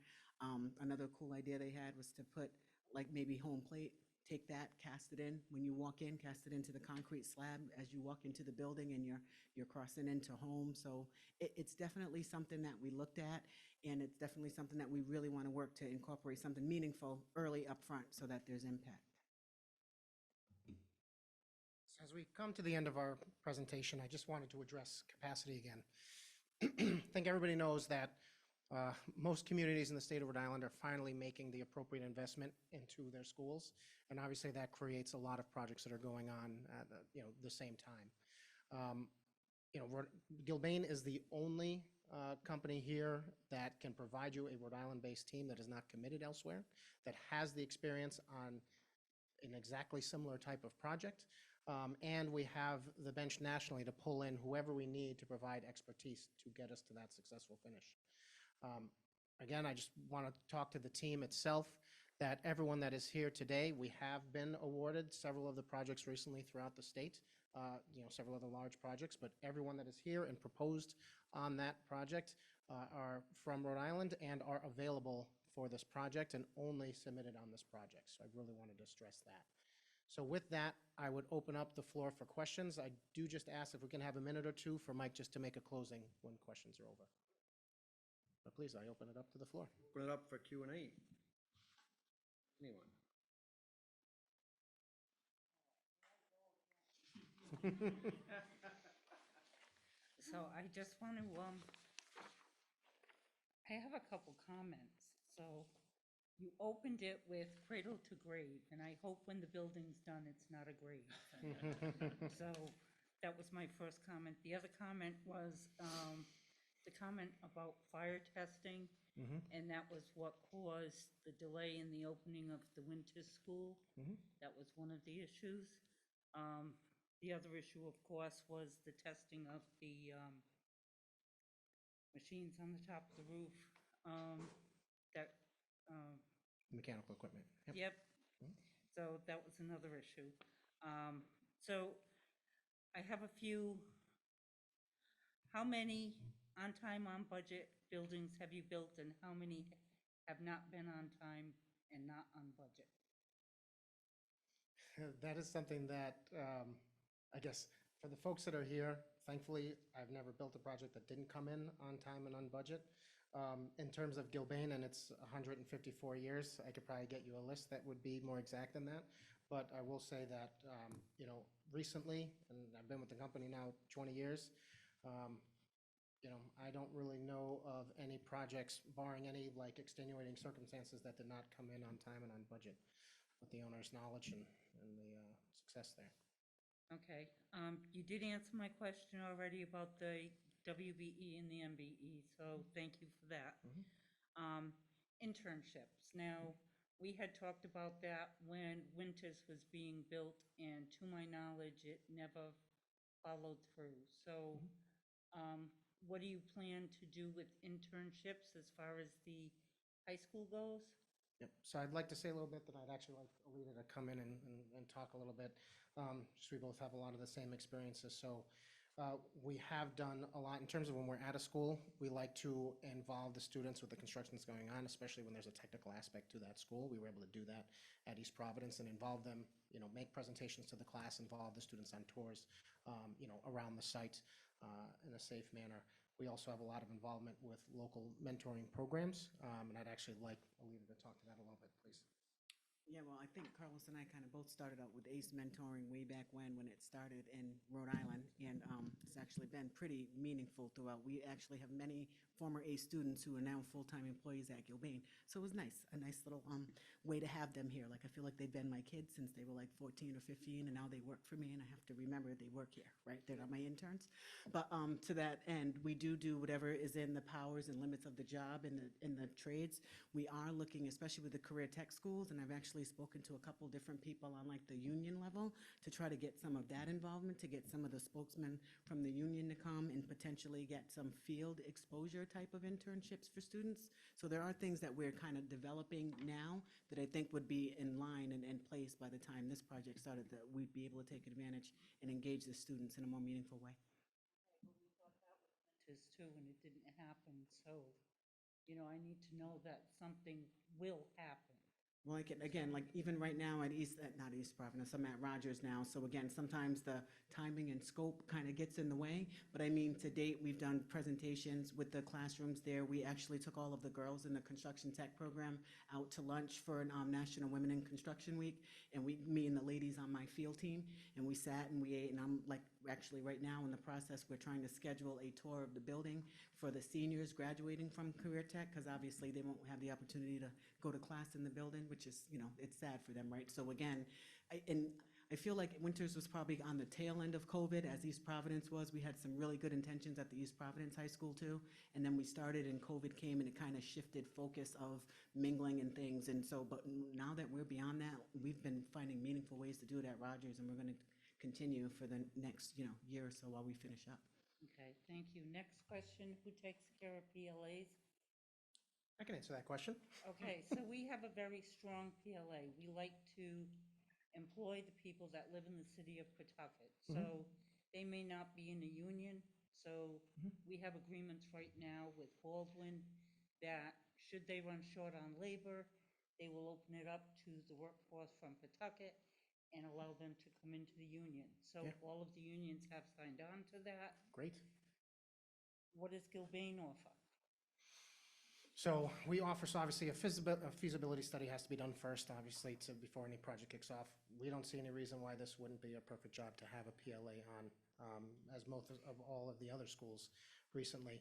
Another cool idea they had was to put like maybe home plate, take that, cast it in. When you walk in, cast it into the concrete slab as you walk into the building and you're crossing into home. So it's definitely something that we looked at, and it's definitely something that we really want to work to incorporate something meaningful early up front so that there's impact. So as we come to the end of our presentation, I just wanted to address capacity again. I think everybody knows that most communities in the state of Rhode Island are finally making the appropriate investment into their schools, and obviously that creates a lot of projects that are going on at the same time. Gilbane is the only company here that can provide you a Rhode Island-based team that is not committed elsewhere, that has the experience on an exactly similar type of project, and we have the bench nationally to pull in whoever we need to provide expertise to get us to that successful finish. Again, I just want to talk to the team itself, that everyone that is here today, we have been awarded several of the projects recently throughout the state, several other large projects, but everyone that is here and proposed on that project are from Rhode Island and are available for this project and only submitted on this project. So I really wanted to stress that. So with that, I would open up the floor for questions. I do just ask if we can have a minute or two for Mike just to make a closing when questions are over. But please, I open it up to the floor. Open it up for Q&A. Anyone? So I just want to, I have a couple comments. So you opened it with cradle to grave, and I hope when the building's done, it's not a grave. So that was my first comment. The other comment was the comment about fire testing, and that was what caused the delay in the opening of the winter school. That was one of the issues. The other issue, of course, was the testing of the machines on the top of the roof. Mechanical equipment. Yep. So that was another issue. So I have a few. How many on time, on budget buildings have you built, and how many have not been on time and not on budget? That is something that I guess For the folks that are here, thankfully, I've never built a project that didn't come in on time and on budget. In terms of Gilbane and its 154 years, I could probably get you a list that would be more exact than that. But I will say that, recently, and I've been with the company now 20 years, I don't really know of any projects, barring any like extenuating circumstances, that did not come in on time and on budget with the owner's knowledge and the success there. Okay, you did answer my question already about the WBE and the MBE, so thank you for that. Internships. Now, we had talked about that when Winters was being built, and to my knowledge, it never followed through. So, what do you plan to do with internships as far as the high school goes? Yep. So I'd like to say a little bit that I'd actually like Alita to come in and talk a little bit. Just we both have a lot of the same experiences. So we have done a lot in terms of when we're at a school, we like to involve the students with the construction that's going on, especially when there's a technical aspect to that school. We were able to do that at East Providence and involve them, make presentations to the class, involve the students on tours, around the site in a safe manner. We also have a lot of involvement with local mentoring programs, and I'd actually like Alita to talk to that a little bit, please. Yeah, well, I think Carlos and I kind of both started out with ACE mentoring way back when it started in Rhode Island, and it's actually been pretty meaningful throughout. We actually have many former ACE students who are now full-time employees at Gilbane, so it was nice, a nice little way to have them here. Like, I feel like they've been my kids since they were like 14 or 15, and now they work for me, and I have to remember they work here, right? They're not my interns. But to that end, we do whatever is in the powers and limits of the job in the trades. We are looking, especially with the career tech schools, and I've actually spoken to a couple different people on like the union level to try to get some of that involvement, to get some of the spokesmen from the union to come and potentially get some field exposure type of internships for students. So there are things that we're kind of developing now that I think would be in line and in place by the time this project started, that we'd be able to take advantage and engage the students in a more meaningful way. Winters too, and it didn't happen, so, I need to know that something will happen. Well, again, like even right now at not East Providence, I'm at Rogers now. So again, sometimes the timing and scope kind of gets in the way. But I mean, to date, we've done presentations with the classrooms there. We actually took all of the girls in the construction tech program out to lunch for National Women in Construction Week. And me and the ladies on my field team, and we sat and we ate. And I'm like, actually right now in the process, we're trying to schedule a tour of the building for the seniors graduating from career tech, because obviously they won't have the opportunity to go to class in the building, which is, it's sad for them, right? So again, I feel like Winters was probably on the tail end of COVID, as East Providence was. We had some really good intentions at the East Providence High School too. And then we started and COVID came and it kind of shifted focus of mingling and things. And so, but now that we're beyond that, we've been finding meaningful ways to do it at Rogers, and we're going to continue for the next, year or so while we finish up. Okay, thank you. Next question, who takes care of PLAs? I can answer that question. Okay, so we have a very strong PLA. We like to employ the people that live in the city of Pawtucket. So they may not be in a union. So we have agreements right now with Baldwin that should they run short on labor, they will open it up to the workforce from Pawtucket and allow them to come into the union. So all of the unions have signed on to that. Great. What does Gilbane offer? So we offer, so obviously a feasibility study has to be done first, obviously, before any project kicks off. We don't see any reason why this wouldn't be a perfect job to have a PLA on, as most of all of the other schools recently.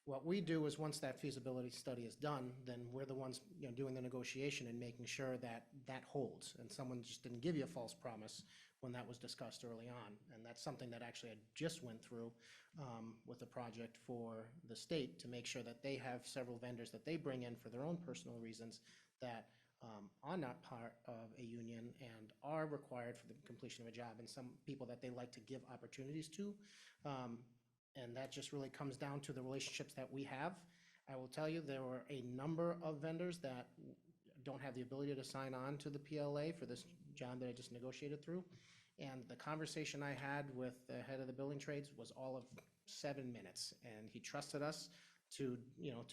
What we do is once that feasibility study is done, then we're the ones doing the negotiation and making sure that that holds. And someone just didn't give you a false promise when that was discussed early on. And that's something that actually I just went through with the project for the state to make sure that they have several vendors that they bring in for their own personal reasons that are not part of a union and are required for the completion of a job, and some people that they like to give opportunities to. And that just really comes down to the relationships that we have. I will tell you, there were a number of vendors that don't have the ability to sign on to the PLA for this job that I just negotiated through. And the conversation I had with the head of the building trades was all of 7 minutes. And he trusted us to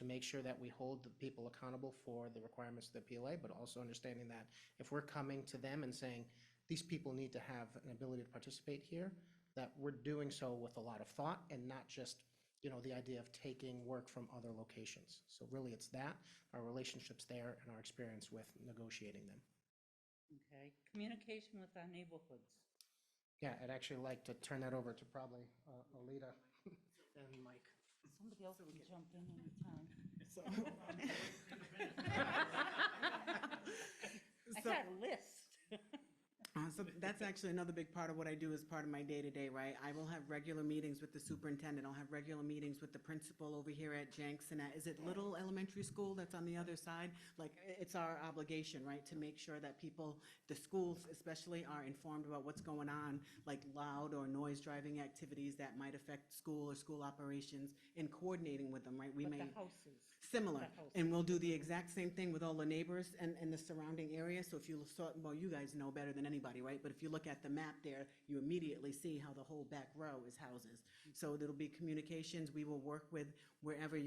make sure that we hold the people accountable for the requirements of the PLA, but also understanding that if we're coming to them and saying, these people need to have an ability to participate here, that we're doing so with a lot of thought and not just, the idea of taking work from other locations. So really, it's that, our relationships there, and our experience with negotiating them. Okay, communication with our neighborhoods. Yeah, I'd actually like to turn that over to probably Alita and Mike. Somebody else can jump in anytime. I got a list. So that's actually another big part of what I do as part of my day-to-day, right? I will have regular meetings with the superintendent. I'll have regular meetings with the principal over here at Jenks and is it Little Elementary School that's on the other side? Like, it's our obligation, right, to make sure that people, the schools especially, are informed about what's going on, like loud or noise driving activities that might affect school or school operations, and coordinating with them, right? We But may. the houses. Similar, The houses. and we'll do the exact same thing with all the neighbors and the surrounding area. So if you saw, well, you guys know better than anybody, right? But if you look at the map there, you immediately see how the whole back row is houses. So there'll be communications. We will work with wherever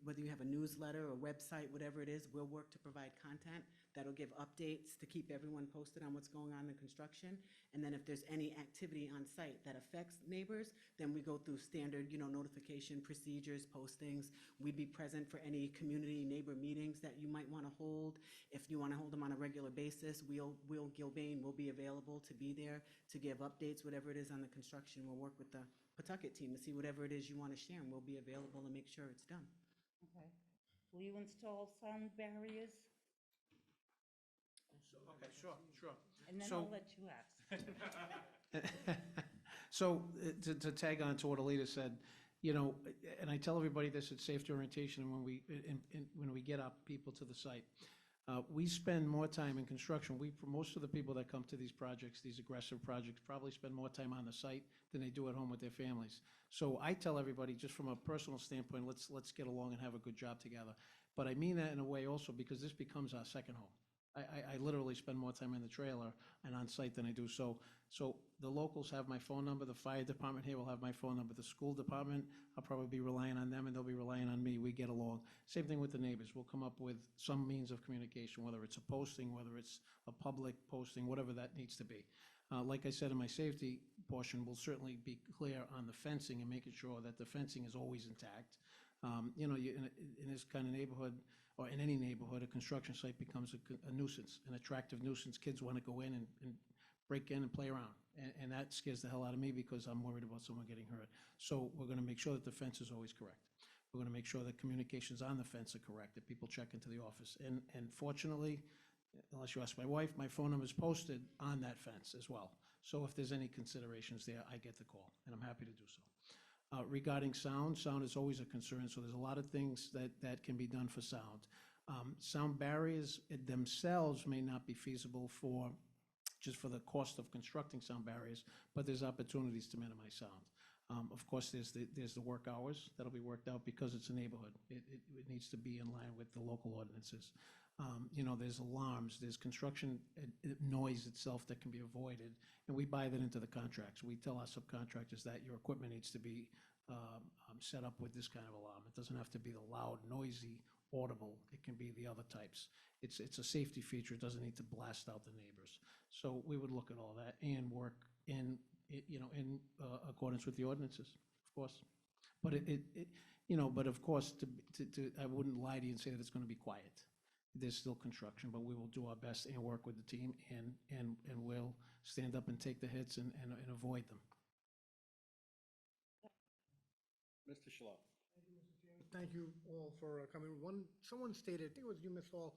whether you have a newsletter or website, whatever it is, we'll work to provide content that'll give updates to keep everyone posted on what's going on in construction. And then if there's any activity on site that affects neighbors, then we go through standard, notification procedures, postings. We'd be present for any community neighbor meetings that you might want to hold. If you want to hold them on a regular basis, Gilbane will be available to be there to give updates, whatever it is on the construction. We'll work with the Pawtucket team to see whatever it is you want to share, and we'll be available to make sure it's done. Okay. Will you install sound barriers? Okay, sure. And then So- I'll let you ask. So to tag on to what Alita said, and I tell everybody this at safety orientation and when we get our people to the site, we spend more time in construction. Most of the people that come to these projects, these aggressive projects, probably spend more time on the site than they do at home with their families. So I tell everybody, just from a personal standpoint, let's get along and have a good job together. But I mean that in a way also because this becomes our second home. I literally spend more time in the trailer and on site than I do. So the locals have my phone number. The fire department here will have my phone number. The school department, I'll probably be relying on them and they'll be relying on me. We get along. Same thing with the neighbors. We'll come up with some means of communication, whether it's a posting, whether it's a public posting, whatever that needs to be. Like I said in my safety portion, we'll certainly be clear on the fencing and making sure that the fencing is always intact. In this kind of neighborhood, or in any neighborhood, a construction site becomes a nuisance, an attractive nuisance. Kids want to go in and break in and play around. And that scares the hell out of me because I'm worried about someone getting hurt. So we're going to make sure that the fence is always correct. We're going to make sure that communications on the fence are correct, that people check into the office. And fortunately, unless you ask my wife, my phone number is posted on that fence as well. So if there's any considerations there, I get the call, and I'm happy to do so. Regarding sound is always a concern, so there's a lot of things that can be done for sound. Sound barriers themselves may not be feasible just for the cost of constructing sound barriers, but there's opportunities to minimize sound. Of course, there's the work hours that'll be worked out because it's a neighborhood. It needs to be in line with the local ordinances. There's alarms, there's construction noise itself that can be avoided, and we buy that into the contracts. We tell our subcontractors that your equipment needs to be set up with this kind of alarm. It doesn't have to be the loud, noisy, audible. It can be the other types. It's a safety feature. It doesn't need to blast out the neighbors. So we would look at all that and work in accordance with the ordinances, of course. But but of course, I wouldn't lie to you and say that it's going to be quiet. There's still construction, but we will do our best and work with the team, and we'll stand up and take the hits and avoid them. Mr. Shalom. Thank you all for coming. Someone stated, I think it was you, Ms. Hall,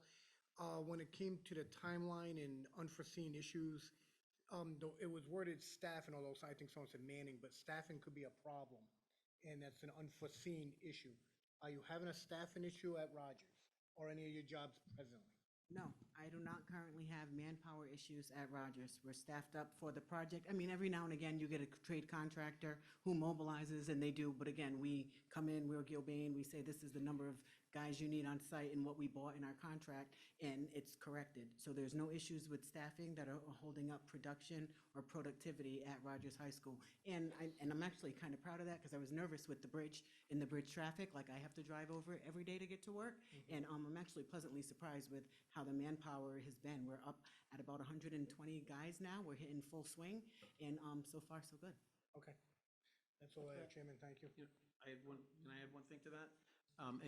when it came to the timeline and unforeseen issues, though it was worded staff, and although I think someone said Manning, but staffing could be a problem, and that's an unforeseen issue. Are you having a staffing issue at Rogers or any of your jobs presently? No, I do not currently have manpower issues at Rogers. We're staffed up for the project. I mean, every now and again, you get a trade contractor who mobilizes, and they do, but again, we come in, we're Gilbane, we say this is the number of guys you need on site and what we bought in our contract, and it's corrected. So there's no issues with staffing that are holding up production or productivity at Rogers High School. And I'm actually kind of proud of that because I was nervous with the bridge and the bridge traffic, like I have to drive over it every day to get to work. And I'm actually pleasantly surprised with how the manpower has been. We're up at about 120 guys now. We're hitting full swing, and so far so good. Okay. That's all I have, Chairman. Thank you. I had one, can I add one thing to that?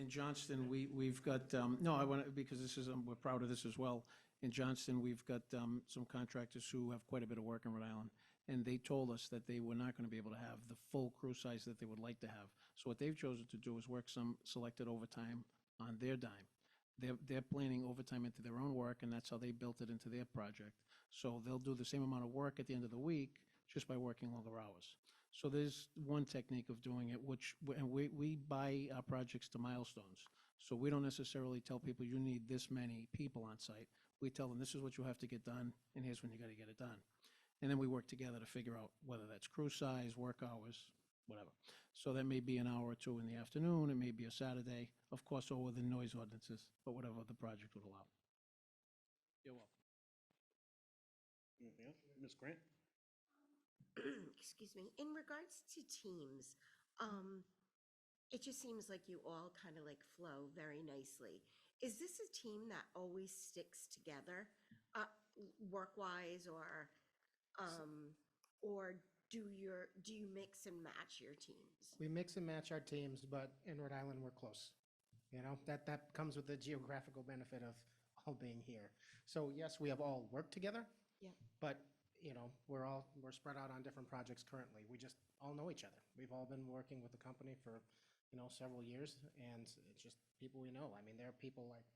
In Johnston, we've got, no, I want to, because this is, we're proud of this as well. In Johnston, we've got some contractors who have quite a bit of work in Rhode Island, and they told us that they were not going to be able to have the full crew size that they would like to have. So what they've chosen to do is work some selected overtime on their dime. They're planning overtime into their own work, and that's how they built it into their project. So they'll do the same amount of work at the end of the week just by working longer hours. So there's one technique of doing it, and we buy our projects to milestones. So we don't necessarily tell people you need this many people on site. We tell them this is what you have to get done, and here's when you got to get it done. And then we work together to figure out whether that's crew size, work hours, whatever. So that may be an hour or two in the afternoon, it may be a Saturday, of course, all within noise ordinances, but whatever the project would allow. You're welcome. Anything else? Ms. Grant? Excuse me, in regards to teams, it just seems like you all kind of like flow very nicely. Is this a team that always sticks together, work-wise, or do you mix and match your teams? We mix and match our teams, but in Rhode Island, we're close. You know, that comes with the geographical benefit of all being here. So yes, we have all worked together. Yeah. But, you know, we're spread out on different projects currently. We just all know each other. We've all been working with the company for, you know, several years, and it's just people we know. I mean, there are people like,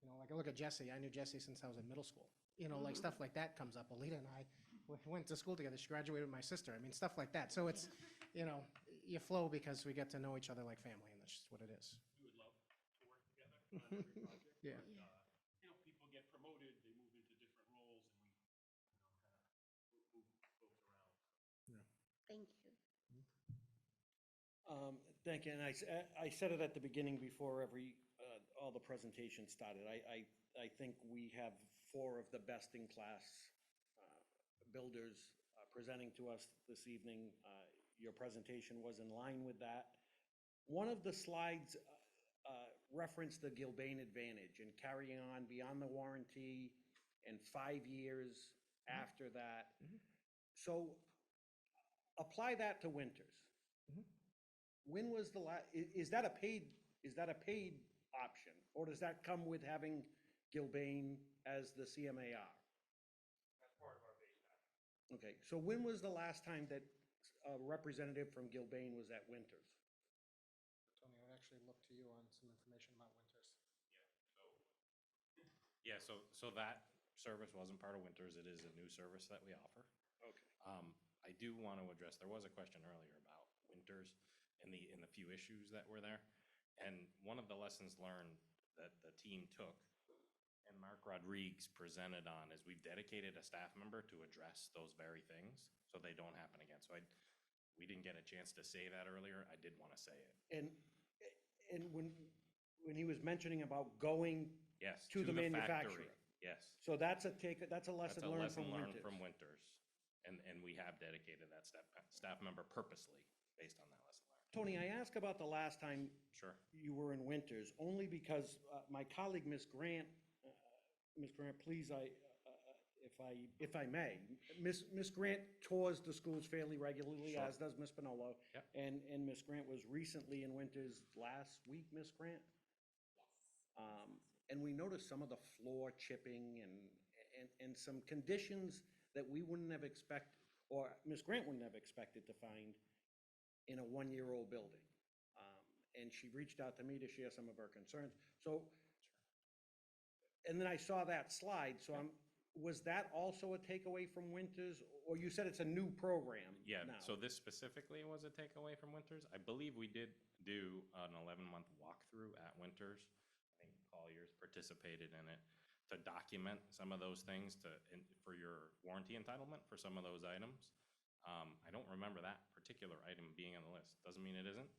you know, like I look at Jesse. I knew Jesse since I was in middle school. You know, like stuff like that comes up. Alita and I went to school together. She graduated with my sister. I mean, stuff like that. So it's, you know, you flow because we get to know each other like family, and that's just what it is. We would love to work together on every project. Yeah. But, you know, people get promoted, they move into different roles, and we, you know, kind of move folks around. Thank you. Thank you, and I said it at the beginning before all the presentations started. I think we have 4 of the best-in-class builders presenting to us this evening. Your presentation was in line with that. One of the slides referenced the Gilbane Advantage and carrying on beyond the warranty and 5 years after that. So apply that to Winters. When was the last, is that a paid option, or does that come with having Gilbane as the CMAR? That's part of our base package. Okay, so when was the last time that a representative from Gilbane was at Winters? Tony, I would actually look to you on some information about Winters. Yeah, so that service wasn't part of Winters. It is a new service that we offer. Okay. I do want to address, there was a question earlier about Winters and the few issues that were there. And one of the lessons learned that the team took and Mark Rodriguez presented on is we've dedicated a staff member to address those very things so they don't happen again. So we didn't get a chance to say that earlier. I did want to say it. And when he was mentioning about going Yes, to the factory. manufacturer. Yes. So that's a lesson learned from Winters. From Winters. And we have dedicated that staff member purposely based on that lesson learned. Tony, I ask about the last time Sure. you were in Winters, only because my colleague, Ms. Grant, please, if I may, Ms. Grant tours the schools fairly regularly, Sure. as does Ms. Pinolo. Yep. And Ms. Grant was recently in Winters last week, Ms. Grant? Yes. And we noticed some of the floor chipping and some conditions that we wouldn't have expected, or Ms. Grant wouldn't have expected to find in a one-year-old building. And she reached out to me to share some of her concerns. So, and then I saw that slide, so was that also a takeaway from Winters? Or you said it's a new program Yeah, now? so this specifically was a takeaway from Winters. I believe we did do an 11-month walkthrough at Winters. I think Colliers participated in it to document some of those things for your warranty entitlement for some of those items. I don't remember that particular item being on the list. Doesn't mean it isn't,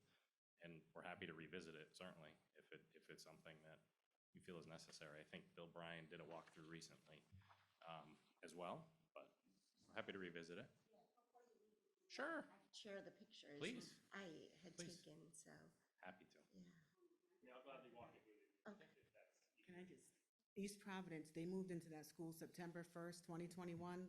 and we're happy to revisit it, certainly, if it's something that you feel is necessary. I think Bill Bryan did a walkthrough recently as well, but we're happy to revisit it. Sure. I could share the pictures. Please. I had Please. taken, so, Happy to. yeah. Yeah, I'll gladly walk it with you. Okay. if that's Can I just East Providence, they moved into that school September 1st, 2021,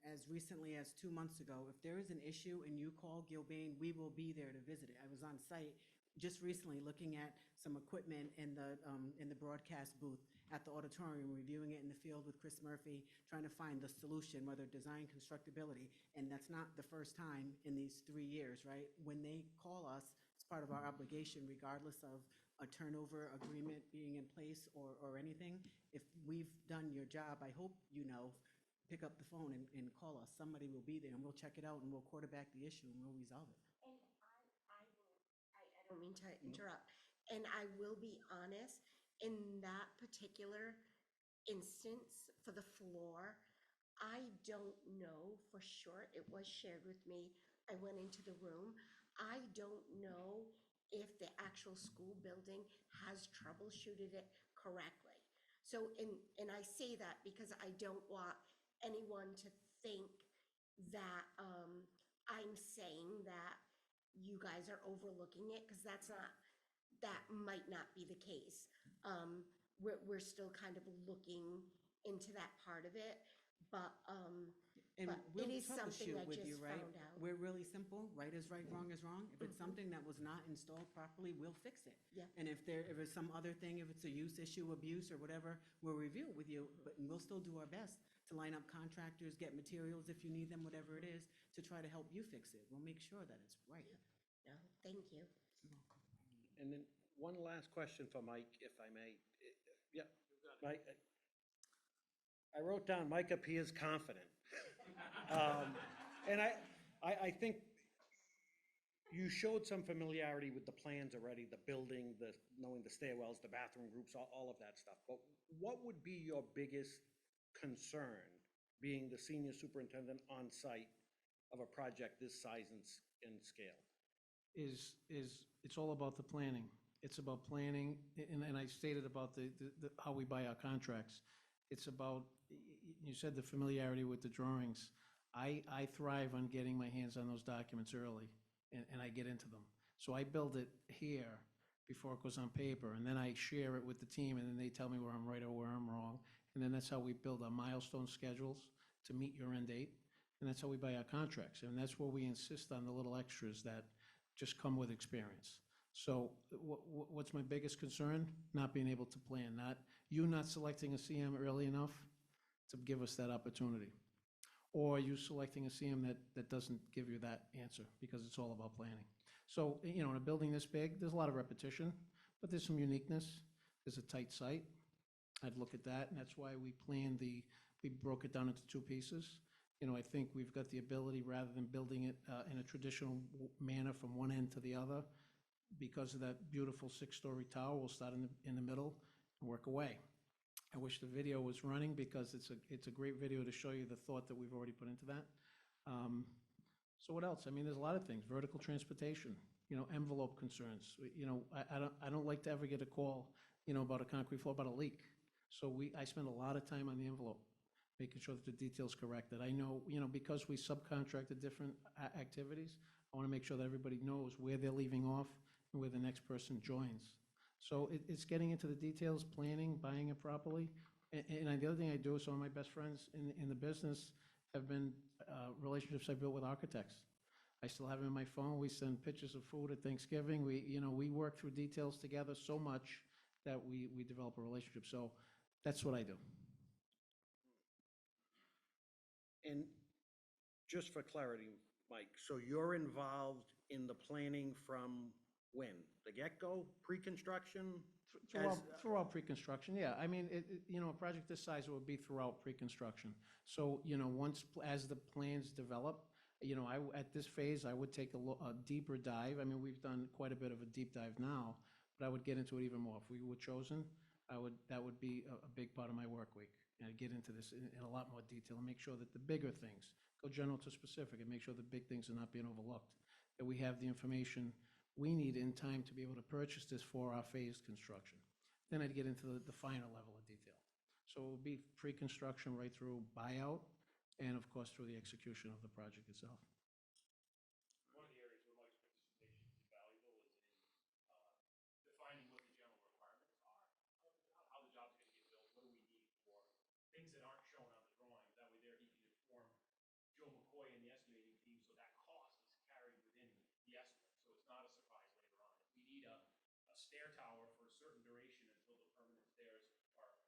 as recently as 2 months ago. If there is an issue and you call Gilbane, we will be there to visit it. I was on site just recently looking at some equipment in the broadcast booth at the auditorium, reviewing it in the field with Chris Murphy, trying to find the solution, whether design constructability. And that's not the first time in these 3 years, right? When they call us, it's part of our obligation, regardless of a turnover agreement being in place or anything. If we've done your job, I hope you know, pick up the phone and call us. Somebody will be there and we'll check it out and we'll quarterback the issue and we'll resolve it. And I don't mean to interrupt, and I will be honest, in that particular instance for the floor, I don't know for sure. It was shared with me. I went into the room. I don't know if the actual school building has troubleshooted it correctly. So, and I say that because I don't want anyone to think that I'm saying that you guys are overlooking it, because that might not be the case. We're still kind of looking into that part of it, but And but we'll it is something troubleshoot I with you, just right? found out. We're really simple. Right is right, wrong is wrong. If it's something that was not installed properly, we'll fix it. Yeah. And if it's some other thing, if it's a use issue, abuse or whatever, we'll review it with you, but we'll still do our best to line up contractors, get materials if you need them, whatever it is, to try to help you fix it. We'll make sure that it's right. No, thank you. And then one last question for Mike, if I may. Yeah, Mike, I wrote down, Mike appears confident. And I think you showed some familiarity with the plans already, the building, knowing the stairwells, the bathroom groups, all of that stuff. But what would be your biggest concern, being the senior superintendent on site of a project this size and scale? It's all about the planning. It's about planning, and I stated about how we buy our contracts. It's about, you said the familiarity with the drawings. I thrive on getting my hands on those documents early, and I get into them. So I build it here before it goes on paper, and then I share it with the team, and then they tell me where I'm right or where I'm wrong. And then that's how we build our milestone schedules to meet your end date, and that's how we buy our contracts. And that's where we insist on the little extras that just come with experience. So what's my biggest concern? Not being able to plan, not selecting a CM early enough to give us that opportunity. Or you selecting a CM that doesn't give you that answer, because it's all about planning. So, in a building this big, there's a lot of repetition, but there's some uniqueness. There's a tight site. I'd look at that, and that's why we broke it down into 2 pieces. I think we've got the ability, rather than building it in a traditional manner from one end to the other, because of that beautiful 6-story tower, we'll start in the middle and work away. I wish the video was running, because it's a great video to show you the thought that we've already put into that. So what else? I mean, there's a lot of things. Vertical transportation, envelope concerns. I don't like to ever get a call, about a concrete floor, about a leak. So I spend a lot of time on the envelope, making sure that the detail's correct, that I know, because we subcontract the different activities, I want to make sure that everybody knows where they're leaving off and where the next person joins. So it's getting into the details, planning, buying it properly. And the other thing I do, some of my best friends in the business have been relationships I built with architects. I still have them in my phone. We send pictures of food at Thanksgiving. We work through details together so much that we develop a relationship. So that's what I do. And just for clarity, Mike, so you're involved in the planning from when? The get-go, pre-construction? Throughout pre-construction, yeah. I mean, a project this size, it would be throughout pre-construction. So, as the plans develop, at this phase, I would take a deeper dive. I mean, we've done quite a bit of a deep dive now, but I would get into it even more. If we were chosen, that would be a big part of my work week. And I'd get into this in a lot more detail and make sure that the bigger things, go general to specific, and make sure the big things are not being overlooked. That we have the information we need in time to be able to purchase this for our phased construction. Then I'd get into the final level of detail. So it would be pre-construction right through buyout, and of course through the execution of the project itself. One of the areas where Mike's participation is valuable is in defining what the general requirements are, how the job's going to get built, what do we stair tower for a certain duration until the permanent stairs are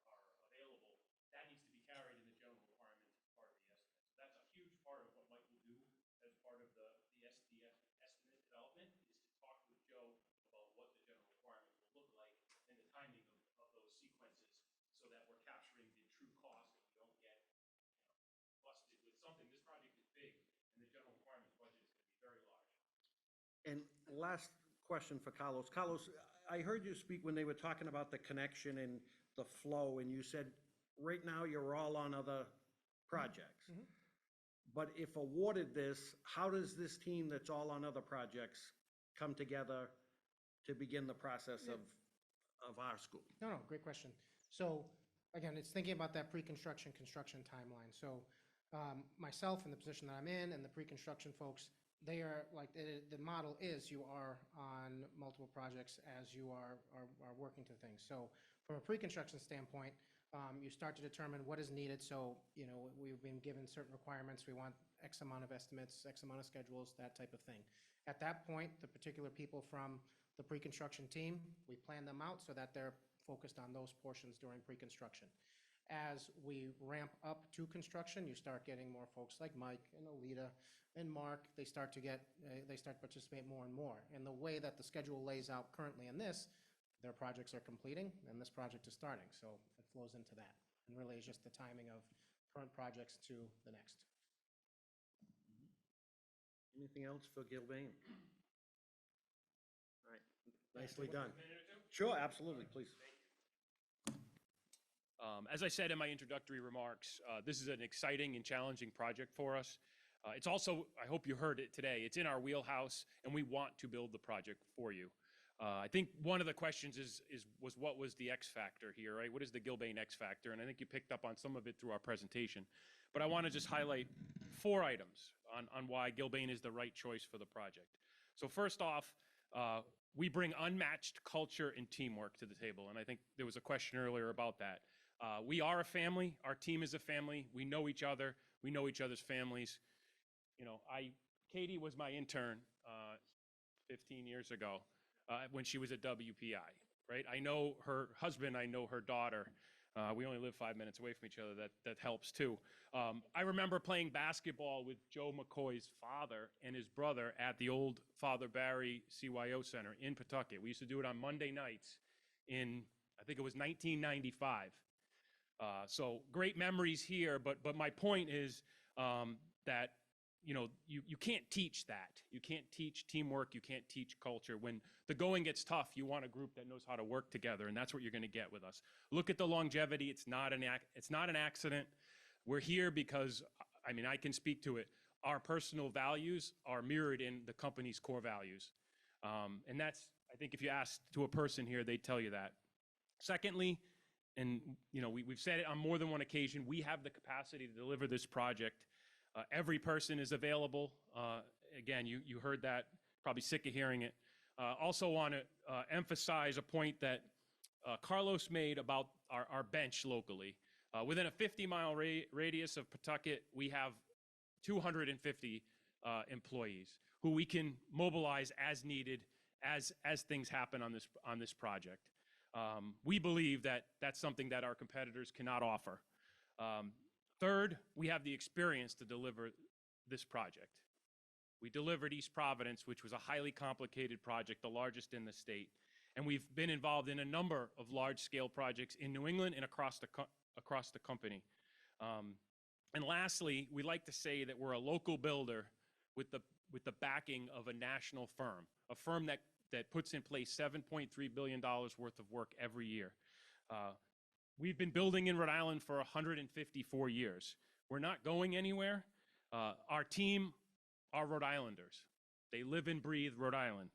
available. That needs to be carried in the general requirements as part of the estimate. So that's a huge part of what Mike will do as part of the SDF estimate development, is to talk with Joe about what the general requirements will look like and the timing of those sequences, so that we're capturing the true cost and we don't get busted with something. This project is big, and the general requirements budget is going to be very large. And last question for Carlos. Carlos, I heard you speak when they were talking about the connection and the flow, and you said, right now, you're all on other projects. But if awarded this, how does this team that's all on other projects come together to begin the process of our school? No, great question. So again, it's thinking about that pre-construction, construction timeline. So myself in the position that I'm in and the pre-construction folks, they are like, the model is you are on multiple projects as you are working to things. So from a pre-construction standpoint, you start to determine what is needed. So, you know, we've been given certain requirements. We want X amount of estimates, X amount of schedules, that type of thing. At that point, the particular people from the pre-construction team, we plan them out so that they're focused on those portions during pre-construction. As we ramp up to construction, you start getting more folks like Mike and Alita and Mark. They start to participate more and more. And the way that the schedule lays out currently in this, their projects are completing and this project is starting. So it flows into that. And really it's just the timing of current projects to the next. Anything else for Gilbane? All right, nicely done. Sure, absolutely, please. As I said in my introductory remarks, this is an exciting and challenging project for us. It's also, I hope you heard it today, it's in our wheelhouse, and we want to build the project for you. I think one of the questions was what was the X factor here, right? What is the Gilbane X factor? And I think you picked up on some of it through our presentation. But I want to just highlight 4 items on why Gilbane is the right choice for the project. So first off, we bring unmatched culture and teamwork to the table. And I think there was a question earlier about that. We are a family. Our team is a family. We know each other. We know each other's families. You know, Katie was my intern 15 years ago when she was at WPI, right? I know her husband. I know her daughter. We only live 5 minutes away from each other. That helps too. I remember playing basketball with Joe McCoy's father and his brother at the old Father Barry CYO Center in Pawtucket. We used to do it on Monday nights in, I think it was 1995. So great memories here, but my point is that, you know, you can't teach that. You can't teach teamwork. You can't teach culture. When the going gets tough, you want a group that knows how to work together, and that's what you're going to get with us. Look at the longevity. It's not an accident. We're here because, I mean, I can speak to it. Our personal values are mirrored in the company's core values. And that's, I think if you ask to a person here, they'd tell you that. Secondly, and you know, we've said it on more than one occasion, we have the capacity to deliver this project. Every person is available. Again, you heard that, probably sick of hearing it. Also want to emphasize a point that Carlos made about our bench locally. Within a 50-mile radius of Pawtucket, we have 250 employees who we can mobilize as needed as things happen on this project. We believe that that's something that our competitors cannot offer. Third, we have the experience to deliver this project. We delivered East Providence, which was a highly complicated project, the largest in the state. And we've been involved in a number of large-scale projects in New England and across the company. And lastly, we like to say that we're a local builder with the backing of a national firm, a firm that puts in place $7.3 billion worth of work every year. We've been building in Rhode Island for 154 years. We're not going anywhere. Our team are Rhode Islanders. They live and breathe Rhode Island.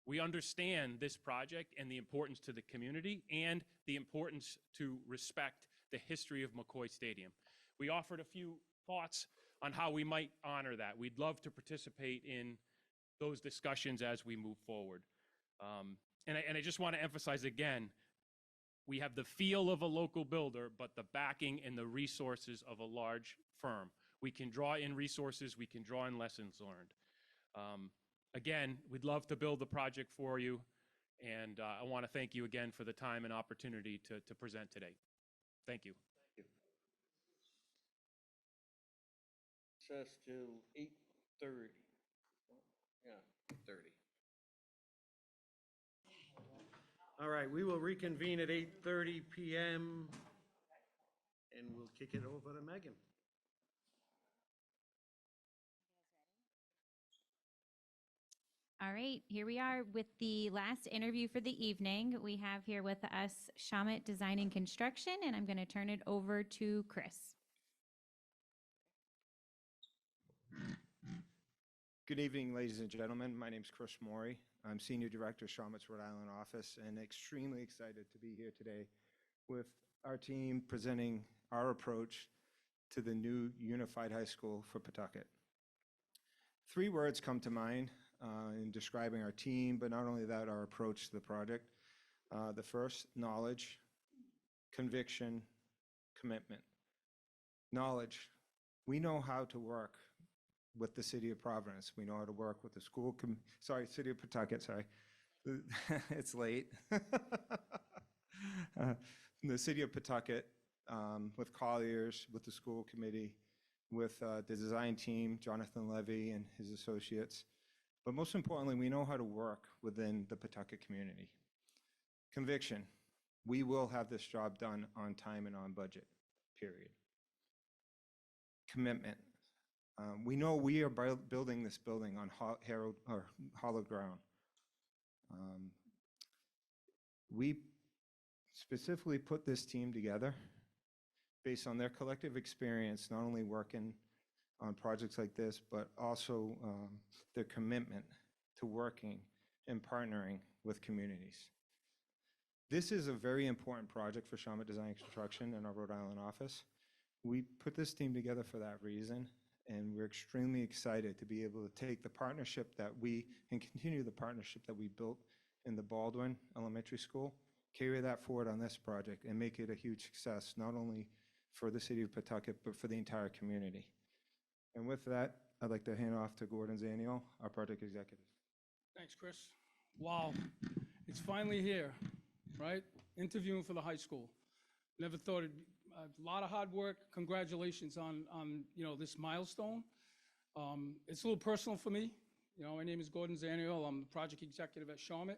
We understand this project and the importance to the community and the importance to respect the history of McCoy Stadium. We offered a few thoughts on how we might honor that. We'd love to participate in those discussions as we move forward. And I just want to emphasize again, we have the feel of a local builder, but the backing and the resources of a large firm. We can draw in resources, we can draw in lessons learned. Again, we'd love to build the project for you. And I want to thank you again for the time and opportunity to present today. Thank you. Says till 8:30. Yeah, 8:30. All right, we will reconvene at 8:30 PM, and we'll kick it over to Megan. All right, here we are with the last interview for the evening. We have here with us Shamit Design and Construction, and I'm going to turn it over to Chris. Good evening, ladies and gentlemen. My name is Chris Maury. I'm Senior Director, Shamit's Rhode Island office, and extremely excited to be here today with our team presenting our approach to the new unified high school for Pawtucket. 3 words come to mind in describing our team, but not only that, our approach to the project. The first, knowledge, conviction, commitment. Knowledge. We know how to work with the city of Providence. We know how to work with the school, city of Pawtucket, sorry. It's late. The city of Pawtucket, with Colliers, with the school committee, with the design team, Jonathan Levy and his associates. But most importantly, we know how to work within the Pawtucket community. Conviction. We will have this job done on time and on budget, period. Commitment. We know we are building this building on hallowed ground. We specifically put this team together based on their collective experience, not only working on projects like this, but also their commitment to working and partnering with communities. This is a very important project for Shamit Design and Construction in our Rhode Island office. We put this team together for that reason, and we're extremely excited to be able to take the partnership and continue the partnership that we built in the Baldwin Elementary School, carry that forward on this project, and make it a huge success, not only for the city of Pawtucket, but for the entire community. And with that, I'd like to hand off to Gordon Zaniel, our project executive. Thanks, Chris. Wow, it's finally here, right? Interviewing for the high school. Never thought it'd be a lot of hard work. Congratulations on this milestone. It's a little personal for me. My name is Gordon Zaniel. I'm the project executive at Shamit.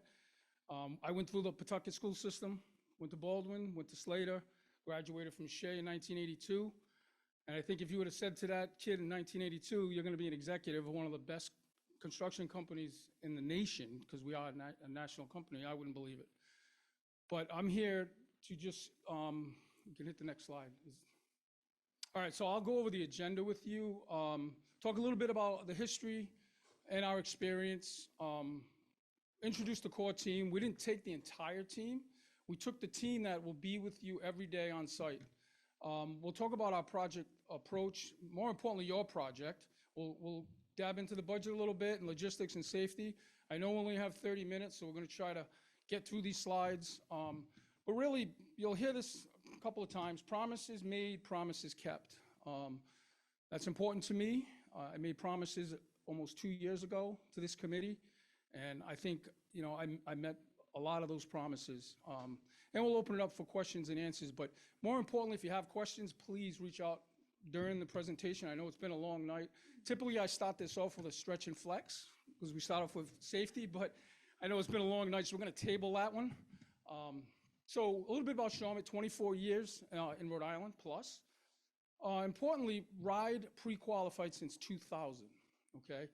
I went through the Pawtucket school system, went to Baldwin, went to Slater, graduated from Shea in 1982. And I think if you would have said to that kid in 1982, you're going to be an executive of one of the best construction companies in the nation, because we are a national company, I wouldn't believe it. But I'm here to just, you can hit the next slide. All right, so I'll go over the agenda with you, talk a little bit about the history and our experience, introduce the core team. We didn't take the entire team. We took the team that will be with you every day on site. We'll talk about our project approach, more importantly, your project. We'll dab into the budget a little bit and logistics and safety. I know we only have 30 minutes, so we're going to try to get through these slides. But really, you'll hear this a couple of times. Promises made, promises kept. That's important to me. I made promises almost 2 years ago to this committee, and I think I met a lot of those promises. And we'll open it up for questions and answers, but more importantly, if you have questions, please reach out during the presentation. I know it's been a long night. Typically, I start this off with a stretch and flex, because we start off with safety, but I know it's been a long night, so we're going to table that one. So a little bit about Shamit, 24 years in Rhode Island plus. Importantly, RIDE pre-qualified since 2000, okay?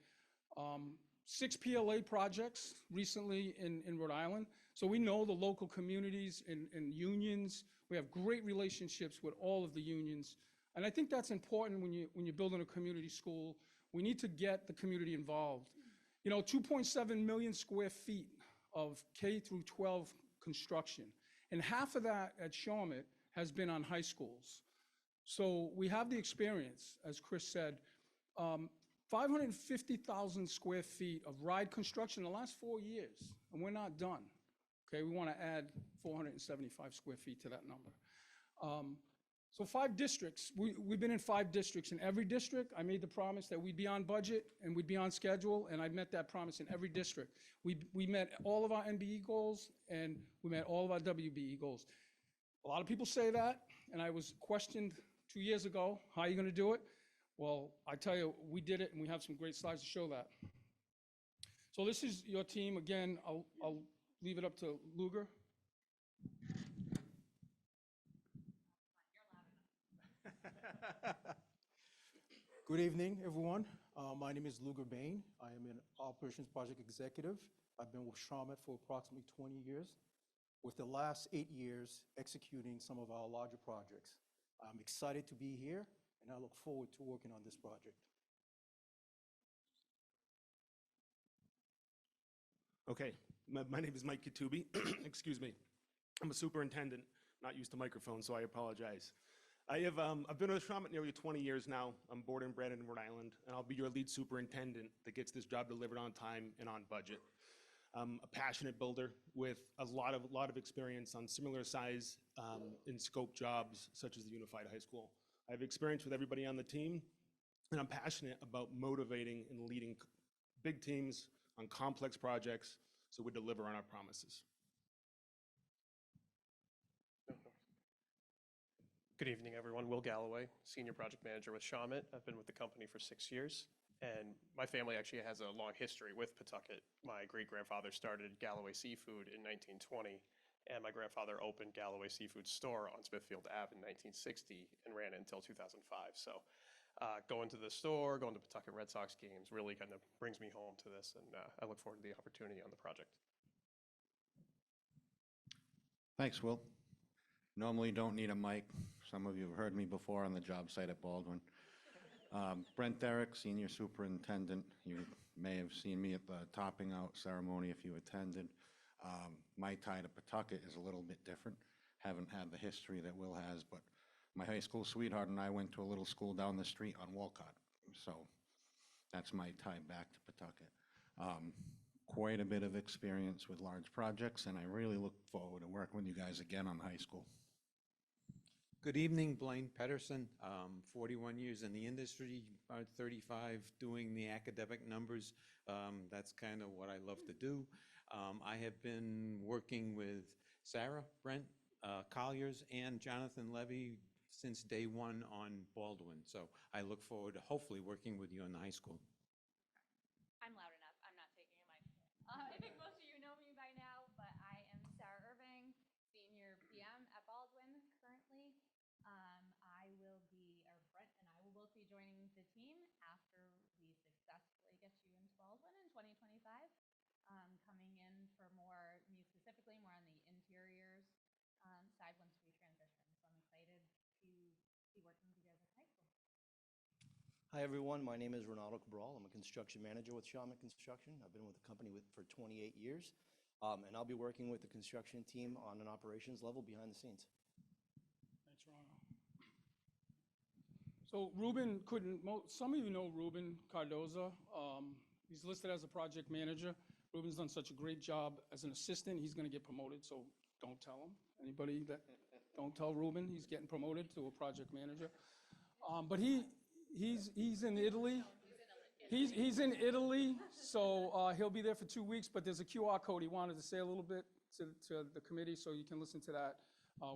6 PLA projects recently in Rhode Island. So we know the local communities and unions. We have great relationships with all of the unions. And I think that's important when you're building a community school. We need to get the community involved. 2.7 million square feet of K through 12 construction. And half of that at Shamit has been on high schools. So we have the experience, as Chris said, 550,000 square feet of RIDE construction in the last 4 years, and we're not done. Okay, we want to add 475 square feet to that number. So 5 districts, we've been in 5 districts. In every district, I made the promise that we'd be on budget and we'd be on schedule, and I met that promise in every district. We met all of our MBE goals, and we met all of our WBE goals. A lot of people say that, and I was questioned 2 years ago, how are you gonna do it? Well, I tell you, we did it, and we have some great slides to show that. So this is your team. Again, I'll leave it up to Luger. Good evening, everyone. My name is Luger Bain. I am an Operations Project Executive. I've been with Shawmut for approximately 20 years, with the last 8 years executing some of our larger projects. I'm excited to be here, and I look forward to working on this project. Okay, my name is Mike Katubi. Excuse me. I'm a superintendent, not used to microphones, so I apologize. I've been with Shawmut nearly 20 years now. I'm born and bred in Rhode Island, and I'll be your lead superintendent that gets this job delivered on time and on budget. I'm a passionate builder with a lot of experience on similar size and scope jobs, such as the Unified High School. I have experience with everybody on the team, and I'm passionate about motivating and leading big teams on complex projects so we deliver on our promises. Good evening, everyone. Will Galloway, Senior Project Manager with Shawmut. I've been with the company for 6 years, and my family actually has a long history with Pawtucket. My great-grandfather started Galloway Seafood in 1920, and my grandfather opened Galloway Seafood Store on Smithfield Ave in 1960 and ran it until 2005. So going to the store, going to Pawtucket Red Sox games really kind of brings me home to this, and I look forward to the opportunity on the project. Thanks, Will. Normally don't need a mic. Some of you have heard me before on the job site at Baldwin. Brent Derrick, Senior Superintendent. You may have seen me at the topping out ceremony if you attended. My tie to Pawtucket is a little bit different. Haven't had the history that Will has, but my high school sweetheart and I went to a little school down the street on Walcott. So that's my tie back to Pawtucket. Quite a bit of experience with large projects, and I really look forward to working with you guys again on high school. Good evening, Blaine Pedersen, 41 years in the industry, about 35 doing the academic numbers. That's kind of what I love to do. I have been working with Sarah, Brent Colliers, and Jonathan Levy since day one on Baldwin. So I look forward to hopefully working with you in the high school. I'm loud enough. I'm not taking a mic. I think most of you know me by now, but I am Sarah Irving, Senior PM at Baldwin currently. Brent and I will both be joining the team after we successfully get you into Baldwin in 2025. Coming in for me specifically, more on the interiors side once we transition. So I'm excited to be working with you guys at high school. Hi, everyone. My name is Ronaldo Cabral. I'm a construction manager with Shawmut Construction. I've been with the company for 28 years, and I'll be working with the construction team on an operations level behind the scenes. Thanks, Ronald. So Ruben some of you know Ruben Cardoza. He's listed as a project manager. Ruben's done such a great job as an assistant. He's going to get promoted, so don't tell him. Anybody that, don't tell Ruben he's getting promoted to a project manager. But he's in Italy. He's in Italy, so he'll be there for 2 weeks, but there's a QR code he wanted to say a little bit to the committee, so you can listen to that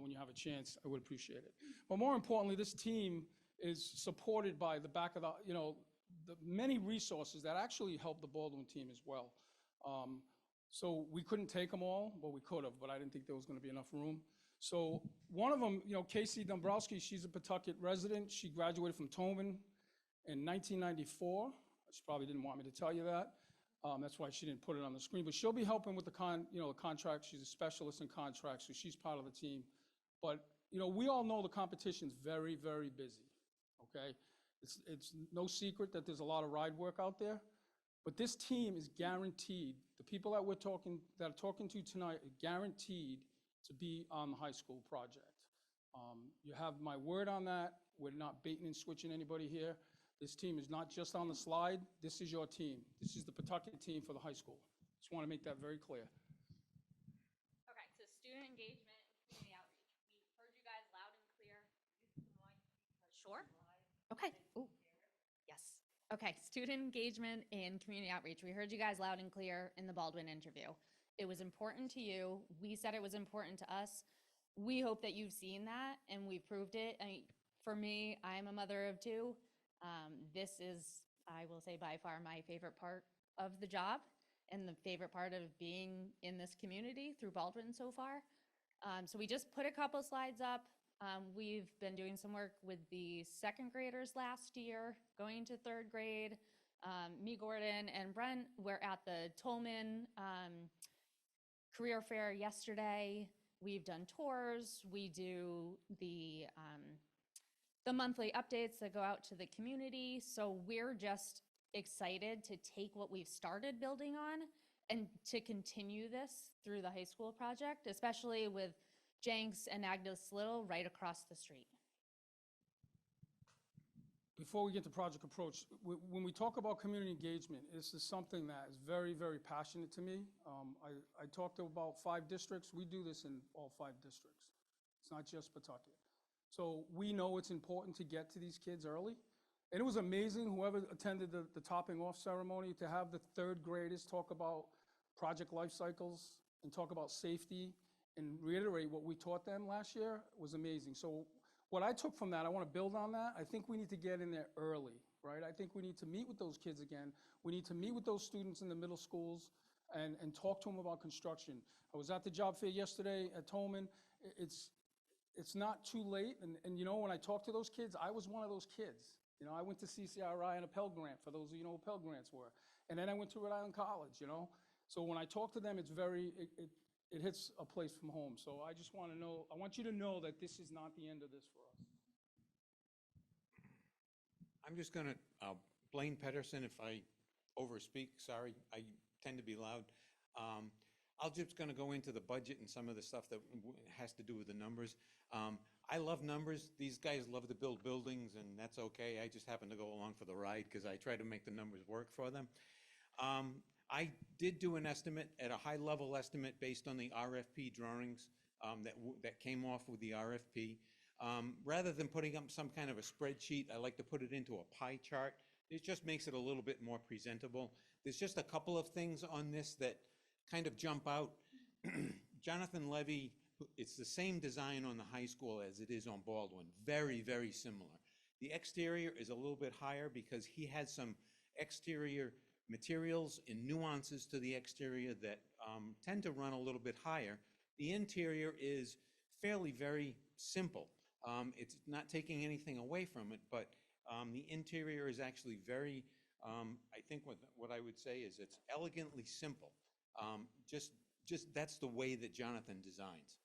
when you have a chance. I would appreciate it. But more importantly, this team is supported by the back of the many resources that actually help the Baldwin team as well. So we couldn't take them all, but we could have, but I didn't think there was going to be enough room. So one of them, Casey Dombrowski, she's a Pawtucket resident. She graduated from Tobin in 1994. She probably didn't want me to tell you that. That's why she didn't put it on the screen. But she'll be helping with the contract. She's a specialist in contracts, so she's part of the team. But we all know the competition's very, very busy. Okay, it's no secret that there's a lot of ride work out there. But this team is guaranteed. The people that are talking to tonight are guaranteed to be on the high school project. You have my word on that. We're not baiting and switching anybody here. This team is not just on the slide. This is your team. This is the Pawtucket team for the high school. Just want to make that very clear. Okay, so student engagement and community outreach. We heard you guys loud and clear. Sure. Okay. Ooh, yes. Okay, student engagement and community outreach. We heard you guys loud and clear in the Baldwin interview. It was important to you. We said it was important to us. We hope that you've seen that and we proved it. For me, I'm a mother of two. This is, I will say, by far my favorite part of the job and the favorite part of being in this community through Baldwin so far. So we just put a couple slides up. We've been doing some work with the second graders last year, going to third grade. Me, Gordon, and Brent were at the Tolman Career Fair yesterday. We've done tours. We do the monthly updates that go out to the community. So we're just excited to take what we've started building on and to continue this through the high school project, especially with Jenks and Agnes Little right across the street. Before we get to project approach, when we talk about community engagement, this is something that is very, very passionate to me. I talked to about 5 districts. We do this in all 5 districts. It's not just Pawtucket. So we know it's important to get to these kids early. And it was amazing, whoever attended the topping off ceremony, to have the 3rd graders talk about project life cycles and talk about safety and reiterate what we taught them last year was amazing. So what I took from that, I want to build on that. I think we need to get in there early, right? I think we need to meet with those kids again. We need to meet with those students in the middle schools and talk to them about construction. I was at the job fair yesterday at Tolman. It's not too late. And you know, when I talked to those kids, I was one of those kids. You know, I went to CCRI and a Pell Grant, for those of you know what Pell Grants were. And then I went to Rhode Island College, you know? So when I talk to them, it's it hits a place from home. So I just want to know, I want you to know that this is not the end of this for us. I'm just going to, Blaine Pedersen, if I overspeak, sorry, I tend to be loud. I'm just going to go into the budget and some of the stuff that has to do with the numbers. I love numbers. These guys love to build buildings, and that's okay. I just happen to go along for the ride because I try to make the numbers work for them. I did do an estimate, at a high-level estimate, based on the RFP drawings that came off with the RFP. Rather than putting up some kind of a spreadsheet, I like to put it into a pie chart. It just makes it a little bit more presentable. There's just a couple of things on this that kind of jump out. Jonathan Levy, it's the same design on the high school as it is on Baldwin. Very, very similar. The exterior is a little bit higher because he has some exterior materials and nuances to the exterior that tend to run a little bit higher. The interior is fairly very simple. It's not taking anything away from it, but the interior is actually very, I think what I would say is it's elegantly simple. Just that's the way that Jonathan designs.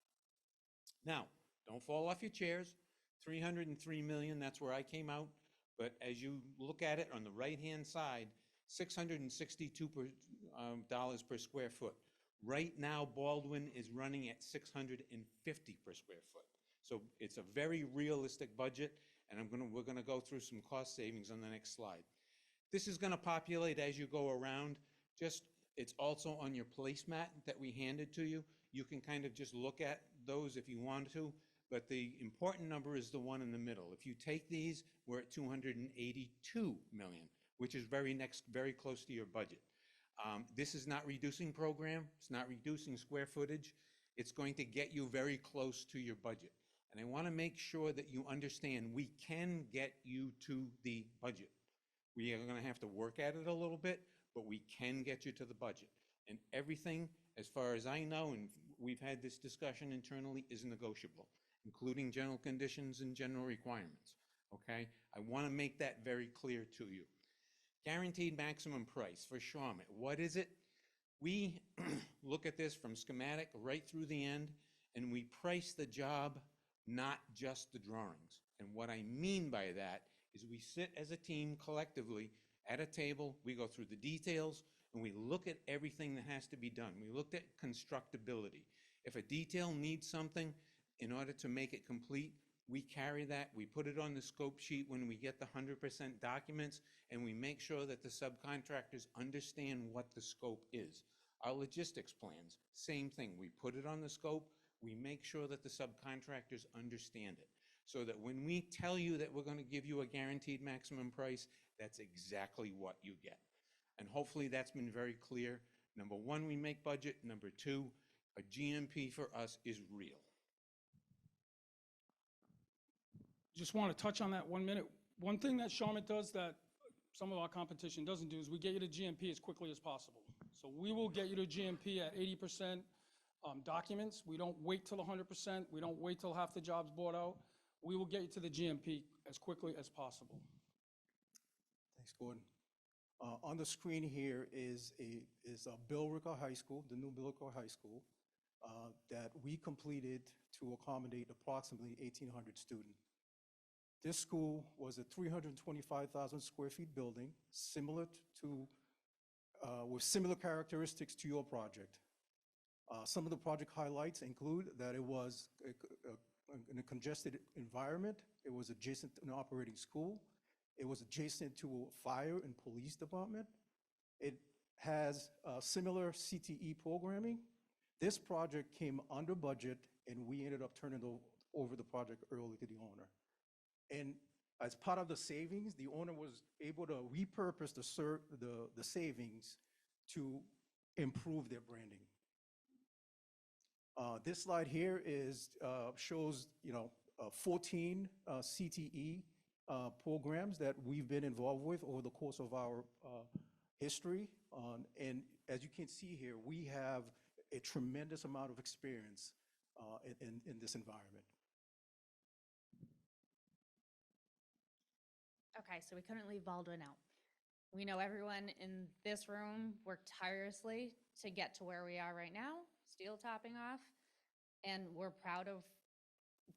Now, don't fall off your chairs. 303 million, that's where I came out. But as you look at it on the right-hand side, $662 per square foot. Right now, Baldwin is running at $650 per square foot. So it's a very realistic budget, and we're gonna go through some cost savings on the next slide. This is gonna populate as you go around. It's also on your placemat that we handed to you. You can kind of just look at those if you want to, but the important number is the one in the middle. If you take these, we're at 282 million, which is very close to your budget. This is not reducing program, it's not reducing square footage. It's going to get you very close to your budget. And I want to make sure that you understand we can get you to the budget. We are going to have to work at it a little bit, but we can get you to the budget. And everything, as far as I know, and we've had this discussion internally, is negotiable, including general conditions and general requirements, okay? I want to make that very clear to you. Guaranteed maximum price for Shawmut. What is it? We look at this from schematic right through the end, and we price the job, not just the drawings. And what I mean by that is we sit as a team collectively at a table, we go through the details, and we look at everything that has to be done. We looked at constructability. If a detail needs something, in order to make it complete, we carry that, we put it on the scope sheet when we get the 100% documents, and we make sure that the subcontractors understand what the scope is. Our logistics plans, same thing. We put it on the scope, we make sure that the subcontractors understand it. so that when we tell you that we're going to give you a guaranteed maximum price, that's exactly what you get. And hopefully that's been very clear. Number one, we make budget. Number two, a GMP for us is real. Just want to touch on that 1 minute. One thing that Charlotte does that some of our competition doesn't do is we get you to GMP as quickly as possible. So we will get you to GMP at 80% documents. We don't wait till 100%. We don't wait till half the job's bought out. We will get you to the GMP as quickly as possible. Thanks, Gordon. On the screen here is Billerica High School, the new Billerica High School, that we completed to accommodate approximately 1,800 students. This school was a 325,000 square feet building, similar to, with similar characteristics to your project. Some of the project highlights include that it was in a congested environment. It was adjacent to an operating school. It was adjacent to a fire and police department. It has similar CTE programming. This project came under budget, and we ended up turning over the project early to the owner. And as part of the savings, the owner was able to repurpose the savings to improve their branding. This slide here shows 14 CTE programs that we've been involved with over the course of our history. And as you can see here, we have a tremendous amount of experience in this environment. Okay, so we couldn't leave Baldwin out. We know everyone in this room worked tirelessly to get to where we are right now, steel topping off, and we're proud of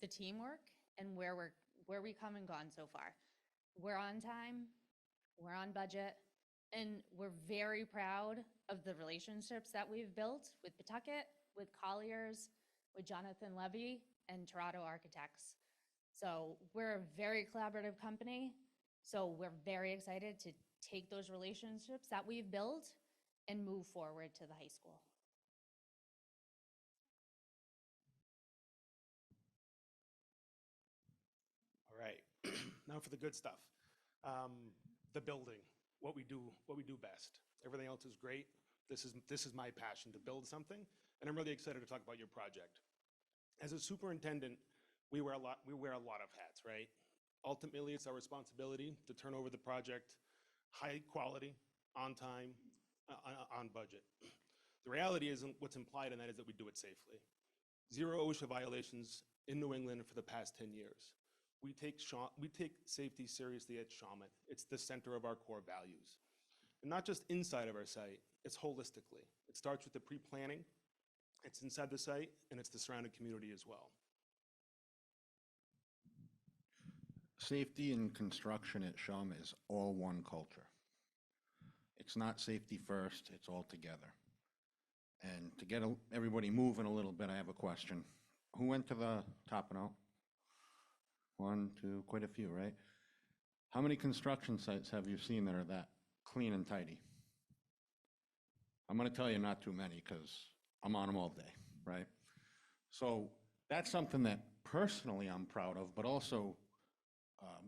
the teamwork and where we come and gone so far. We're on time, we're on budget, and we're very proud of the relationships that we've built with Pawtucket, with Colliers, with Jonathan Levy, and Toronto Architects. So we're a very collaborative company. So we're very excited to take those relationships that we've built and move forward to the high school. All right, now for the good stuff. The building, what we do best. Everything else is great. This is my passion, to build something, and I'm really excited to talk about your project. As a superintendent, we wear a lot of hats, right? Ultimately, it's our responsibility to turn over the project high quality, on time, on budget. The reality is, what's implied in that is that we do it safely. 0 OSHA violations in New England for the past 10 years. We take safety seriously at Shawmut. It's the center of our core values. And not just inside of our site, it's holistically. It starts with the pre-planning, it's inside the site, and it's the surrounding community as well. Safety and construction at Shawmut is all one culture. It's not safety first, it's all together. And to get everybody moving a little bit, I have a question. Who went to the Topping Out? 1, 2, quite a few, right? How many construction sites have you seen that are that clean and tidy? I'm gonna tell you not too many, because I'm on them all day, right? So that's something that personally I'm proud of, but also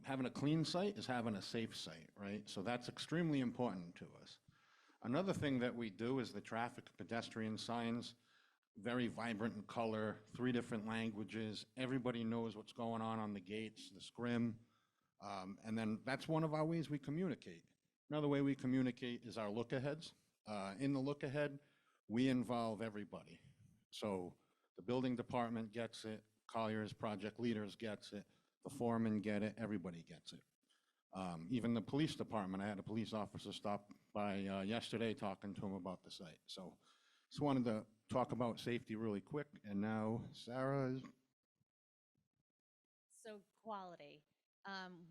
having a clean site is having a safe site, right? So that's extremely important to us. Another thing that we do is the traffic pedestrian signs, very vibrant in color, 3 different languages. Everybody knows what's going on the gates, the scrim. And then that's one of our ways we communicate. Another way we communicate is our look-aheads. In the look-ahead, we involve everybody. So the building department gets it, Colliers project leaders gets it, the foremen get it, everybody gets it. Even the police department, I had a police officer stop by yesterday talking to him about the site. So just wanted to talk about safety really quick, and now Sarah is. So quality.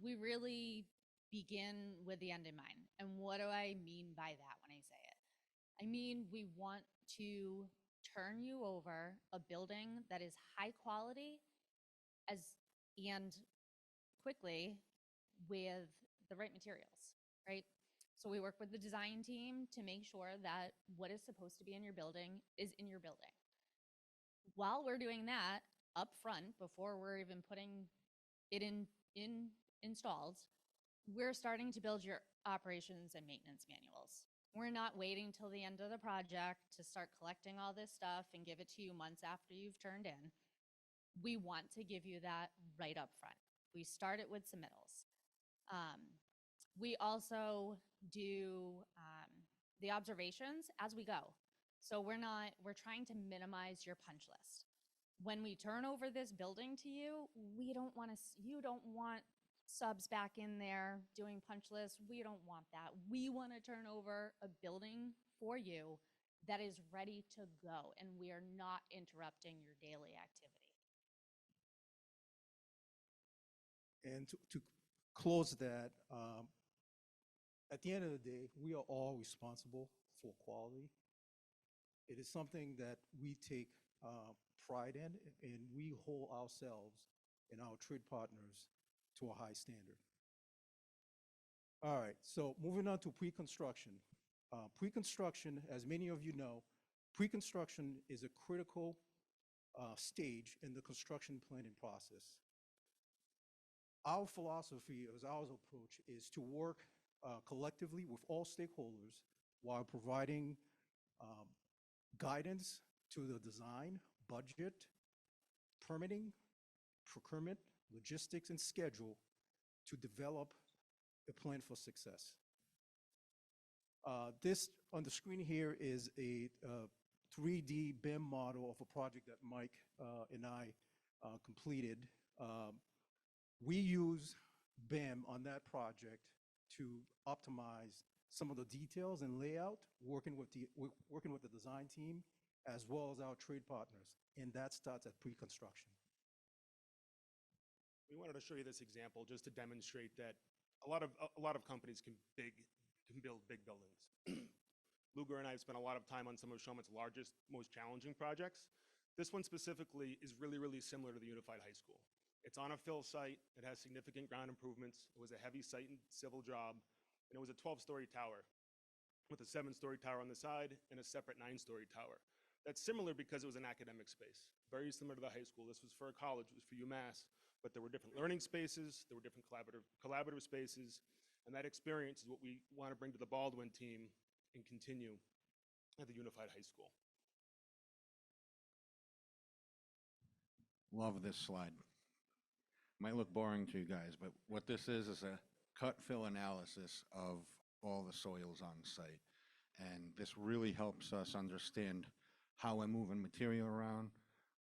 We really begin with the end in mind. And what do I mean by that when I say it? I mean, we want to turn you over a building that is high quality and quickly with the right materials, right? So we work with the design team to make sure that what is supposed to be in your building is in your building. While we're doing that, up front, before we're even putting installed, we're starting to build your operations and maintenance manuals. We're not waiting till the end of the project to start collecting all this stuff and give it to you months after you've turned in. We want to give you that right up front. We start it with submittals. We also do the observations as we go. So we're trying to minimize your punch list. When we turn over this building to you, you don't want subs back in there doing punch lists. We don't want that. We want to turn over a building for you that is ready to go, and we are not interrupting your daily activity. And to close that, at the end of the day, we are all responsible for quality. It is something that we take pride in, and we hold ourselves and our trade partners to a high standard. All right, so moving on to pre-construction. Pre-construction, as many of you know, pre-construction is a critical stage in the construction planning process. Our philosophy, as our approach, is to work collectively with all stakeholders while providing guidance to the design, budget, permitting, procurement, logistics, and schedule to develop a plan for success. This on the screen here is a 3D BIM model of a project that Mike and I completed. We use BIM on that project to optimize some of the details and layout, working with the design team as well as our trade partners, and that starts at pre-construction. We wanted to show you this example just to demonstrate that a lot of companies can build big buildings. Luger and I have spent a lot of time on some of Shawmut's largest, most challenging projects. This one specifically is really, really similar to the Unified High School. It's on a fill site. It has significant ground improvements. It was a heavy site and civil job, and it was a 12-story tower with a 7-story tower on the side and a separate 9-story tower. That's similar because it was an academic space, very similar to the high school. This was for a college, it was for UMass, but there were different learning spaces, there were different collaborative spaces, and that experience is what we want to bring to the Baldwin team and continue at the Unified High School. Love this slide. Might look boring to you guys, but what this is a cut-fill analysis of all the soils on site. And this really helps us understand how we're moving material around,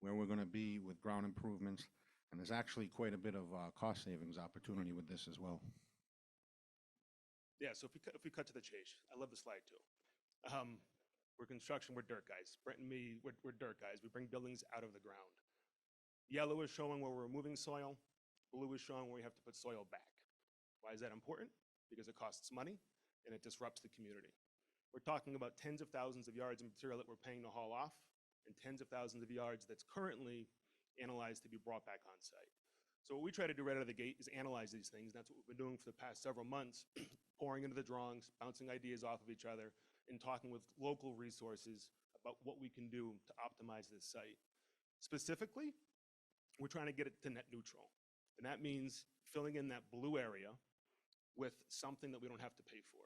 where we're going to be with ground improvements, and there's actually quite a bit of cost savings opportunity with this as well. Yeah, so if we cut to the chase, I love the slide too. We're construction, we're dirt guys. Brent and me, we're dirt guys. We bring buildings out of the ground. Yellow is showing where we're moving soil. Blue is showing where we have to put soil back. Why is that important? Because it costs money and it disrupts the community. We're talking about tens of thousands of yards of material that we're paying to haul off and tens of thousands of yards that's currently analyzed to be brought back on site. So what we try to do right out of the gate is analyze these things. That's what we've been doing for the past several months, pouring into the drawings, bouncing ideas off of each other, and talking with local resources about what we can do to optimize this site. Specifically, we're trying to get it to net neutral. And that means filling in that blue area with something that we don't have to pay for.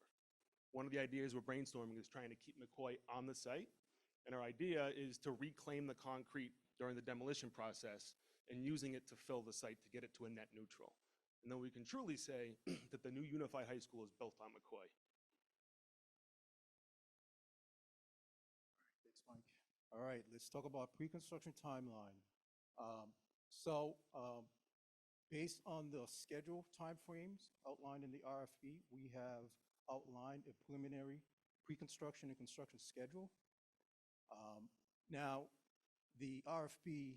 One of the ideas we're brainstorming is trying to keep McCoy on the site. And our idea is to reclaim the concrete during the demolition process and using it to fill the site to get it to a net neutral. And then we can truly say that the new Unified High School is built on McCoy. Thanks, Mike. All right, let's talk about pre-construction timeline. Based on the schedule timeframes outlined in the RFP, we have outlined a preliminary pre-construction and construction schedule. Now, the RFP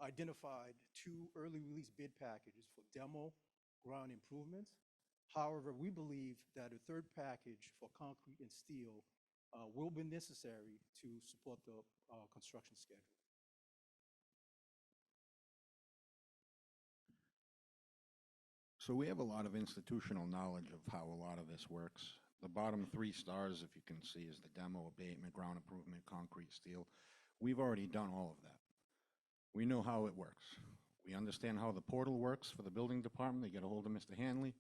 identified 2 early release bid packages for demo ground improvements. However, we believe that a 3rd package for concrete and steel will be necessary to support the construction schedule. So we have a lot of institutional knowledge of how a lot of this works. The bottom 3 stars, if you can see, is the demo, abatement, ground improvement, concrete, steel. We've already done all of that. We know how it works. We understand how the portal works for the building department. They get a hold of Mr. Hanley.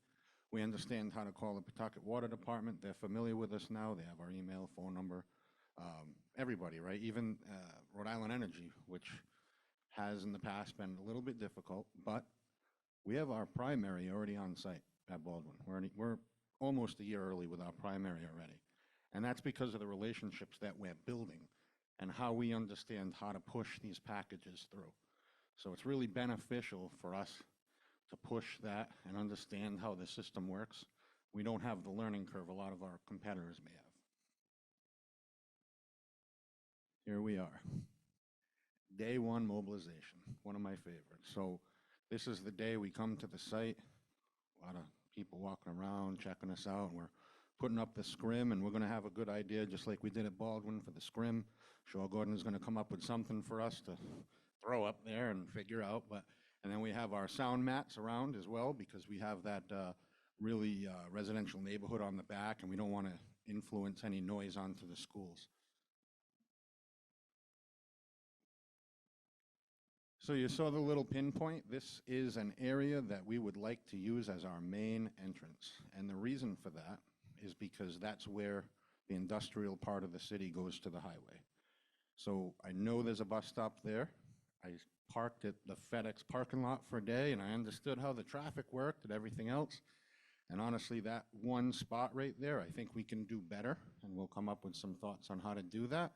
We understand how to call the Pawtucket Water Department. They're familiar with us now. They have our email, phone number, everybody, right? Even Rhode Island Energy, which has in the past been a little bit difficult, but we have our primary already on site at Baldwin. We're almost a year early with our primary already. And that's because of the relationships that we're building and how we understand how to push these packages through. So it's really beneficial for us to push that and understand how the system works. We don't have the learning curve a lot of our competitors may have. Here we are. Day one mobilization, one of my favorites. So this is the day we come to the site. A lot of people walking around, checking us out, and we're putting up the scrim, and we're going to have a good idea, just like we did at Baldwin for the scrim. Shaw Gordon is going to come up with something for us to throw up there and figure out. And then we have our sound mats around as well, because we have that really residential neighborhood on the back, and we don't want to influence any noise onto the schools. So you saw the little pinpoint. This is an area that we would like to use as our main entrance. And the reason for that is because that's where the industrial part of the city goes to the highway. So I know there's a bus stop there. I parked at the FedEx parking lot for a day, and I understood how the traffic worked and everything else. And honestly, that one spot right there, I think we can do better, and we'll come up with some thoughts on how to do that.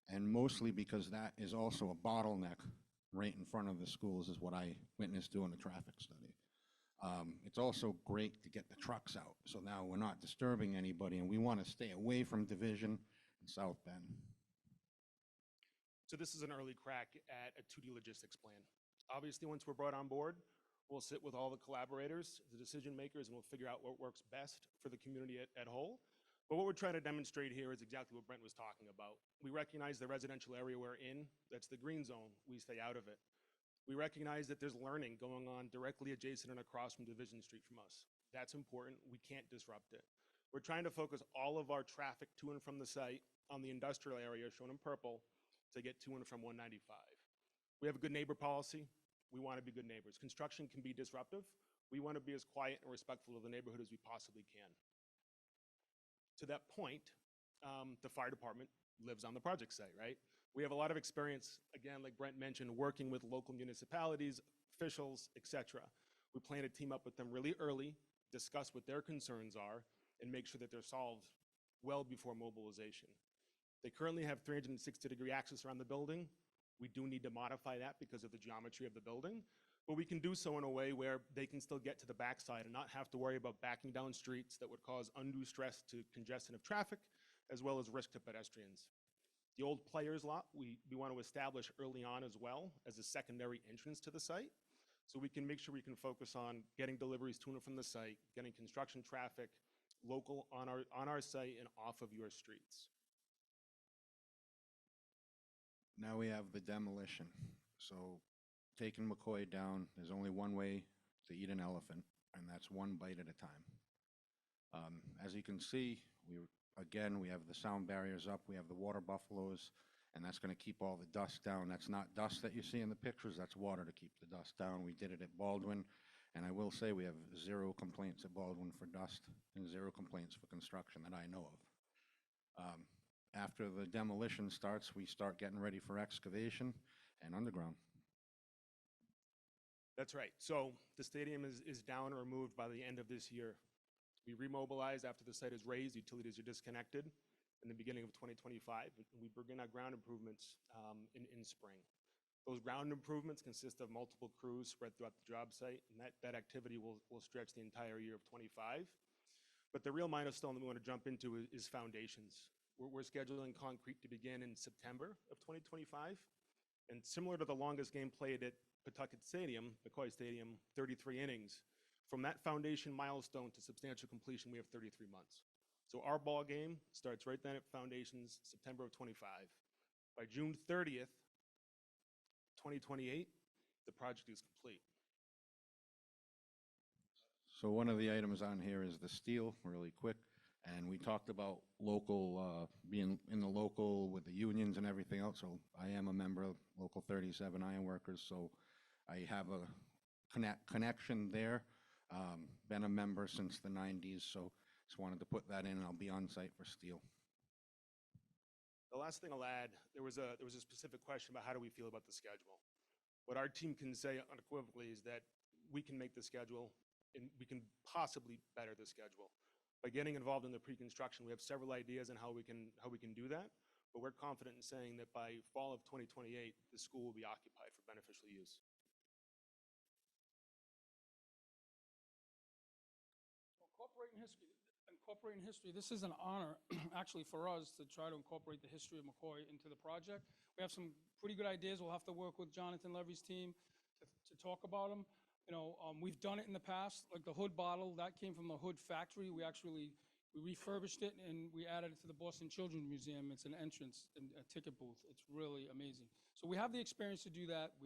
And mostly because that is also a bottleneck right in front of the schools, is what I witnessed doing a traffic study. It's also great to get the trucks out. So now we're not disturbing anybody, and we want to stay away from Division and South Bend. So this is an early crack at a 2D logistics plan. Obviously, once we're brought on board, we'll sit with all the collaborators, the decision makers, and we'll figure out what works best for the community at whole. But what we're trying to demonstrate here is exactly what Brent was talking about. We recognize the residential area we're in, that's the green zone, we stay out of it. We recognize that there's learning going on directly adjacent and across from Division Street from us. That's important, we can't disrupt it. We're trying to focus all of our traffic to and from the site on the industrial area shown in purple to get to and from 195. We have a good neighbor policy. We want to be good neighbors. Construction can be disruptive. We want to be as quiet and respectful of the neighborhood as we possibly can. To that point, the fire department lives on the project site, right? We have a lot of experience, again, like Brent mentioned, working with local municipalities, officials, et cetera. We plan to team up with them really early, discuss what their concerns are, and make sure that they're solved well before mobilization. They currently have 360-degree access around the building. We do need to modify that because of the geometry of the building, but we can do so in a way where they can still get to the backside and not have to worry about backing down streets that would cause undue stress to congestion of traffic, as well as risk to pedestrians. The old players lot, we want to establish early on as well as a secondary entrance to the site, so we can make sure we can focus on getting deliveries to and from the site, getting construction traffic local on our site and off of your streets. Now we have the demolition. So taking McCoy down, there's only one way to eat an elephant, and that's one bite at a time. As you can see, we have the sound barriers up, we have the water buffaloes, and that's going to keep all the dust down. That's not dust that you see in the pictures, that's water to keep the dust down. We did it at Baldwin, and I will say we have 0 complaints at Baldwin for dust and 0 complaints for construction that I know of. After the demolition starts, we start getting ready for excavation and underground. That's right. So the stadium is down or removed by the end of this year. We remobilize after the site is raised, utilities are disconnected in the beginning of 2025. And we begin our ground improvements in spring. Those ground improvements consist of multiple crews spread throughout the job site, and that activity will stretch the entire year of 25. But the real milestone that we want to jump into is foundations. We're scheduling concrete to begin in September of 2025. And similar to the longest game played at Pawtucket Stadium, McCoy Stadium, 33 innings, from that foundation milestone to substantial completion, we have 33 months. So our ball game starts right then at foundations, September of 25. By June 30th, 2028, the project is complete. So one of the items on here is the steel, really quick. And we talked about local, being in the local with the unions and everything else. So I am a member of Local 37 Iron Workers. So I have a connection there, been a member since the 90s, so just wanted to put that in, and I'll be on site for steel. The last thing I'll add, there was a specific question about how do we feel about the schedule. What our team can say unequivocally is that we can make the schedule and we can possibly better the schedule. By getting involved in the pre-construction, we have several ideas on how we can do that, but we're confident in saying that by fall of 2028, the school will be occupied for beneficial use. Incorporating history, this is an honor, actually, for us to try to incorporate the history of McCoy into the project. We have some pretty good ideas. We'll have to work with Jonathan Levy's team to talk about them. You know, we've done it in the past, like the Hood bottle, that came from the Hood factory. We refurbished it and we added it to the Boston Children's Museum. It's an entrance and a ticket booth. It's really amazing. So we have the experience to do that.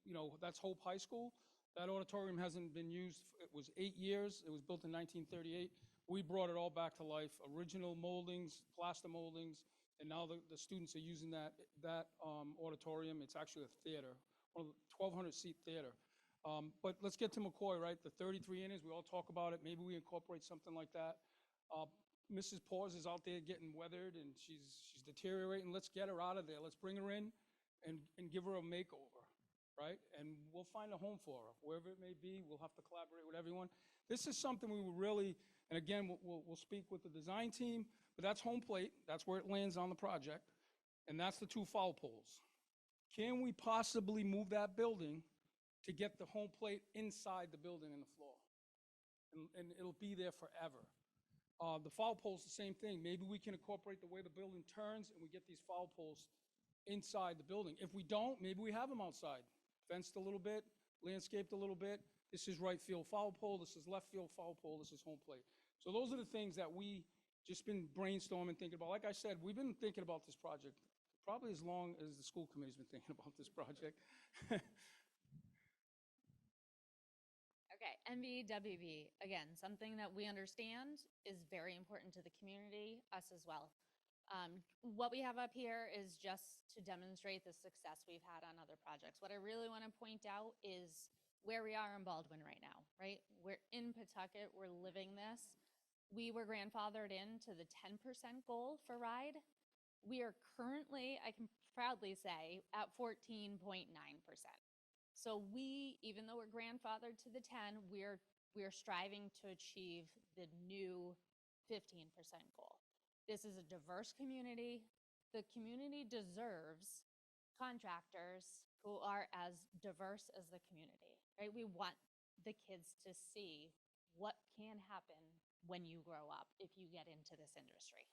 You know, that's Hope High School. That auditorium hasn't been used, it was 8 years. It was built in 1938. We brought it all back to life, original moldings, plaster moldings, and now the students are using that auditorium. It's actually a theater, one of the 1,200-seat theater. But let's get to McCoy, right? The 33 innings, we all talk about it. Maybe we incorporate something like that. Mrs. Paws is out there getting weathered, and she's deteriorating. Let's get her out of there. Let's bring her in and give her a makeover, right? And we'll find a home for her, wherever it may be. We'll have to collaborate with everyone. This is something we will really, and again, we'll speak with the design team, but that's home plate. That's where it lands on the project, and that's the 2 foul poles. Can we possibly move that building to get the home plate inside the building and the floor? And it'll be there forever. The foul pole's the same thing. Maybe we can incorporate the way the building turns and we get these foul poles inside the building. If we don't, maybe we have them outside, fenced a little bit, landscaped a little bit. This is right field foul pole, this is left field foul pole, this is home plate. So those are the things that we just been brainstorming, thinking about. Like I said, we've been thinking about this project probably as long as the school committee's been thinking about this project. Okay, MVWB, again, something that we understand is very important to the community, us as well. What we have up here is just to demonstrate the success we've had on other projects. What I really want to point out is where we are in Baldwin right now, right? We're in Pawtucket, we're living this. We were grandfathered into the 10% goal for RIDE. We are currently, I can proudly say, at 14.9%. So we, even though we're grandfathered to the 10, we're striving to achieve the new 15% goal. This is a diverse community. The community deserves contractors who are as diverse as the community, right? We want the kids to see what can happen when you grow up if you get into this industry.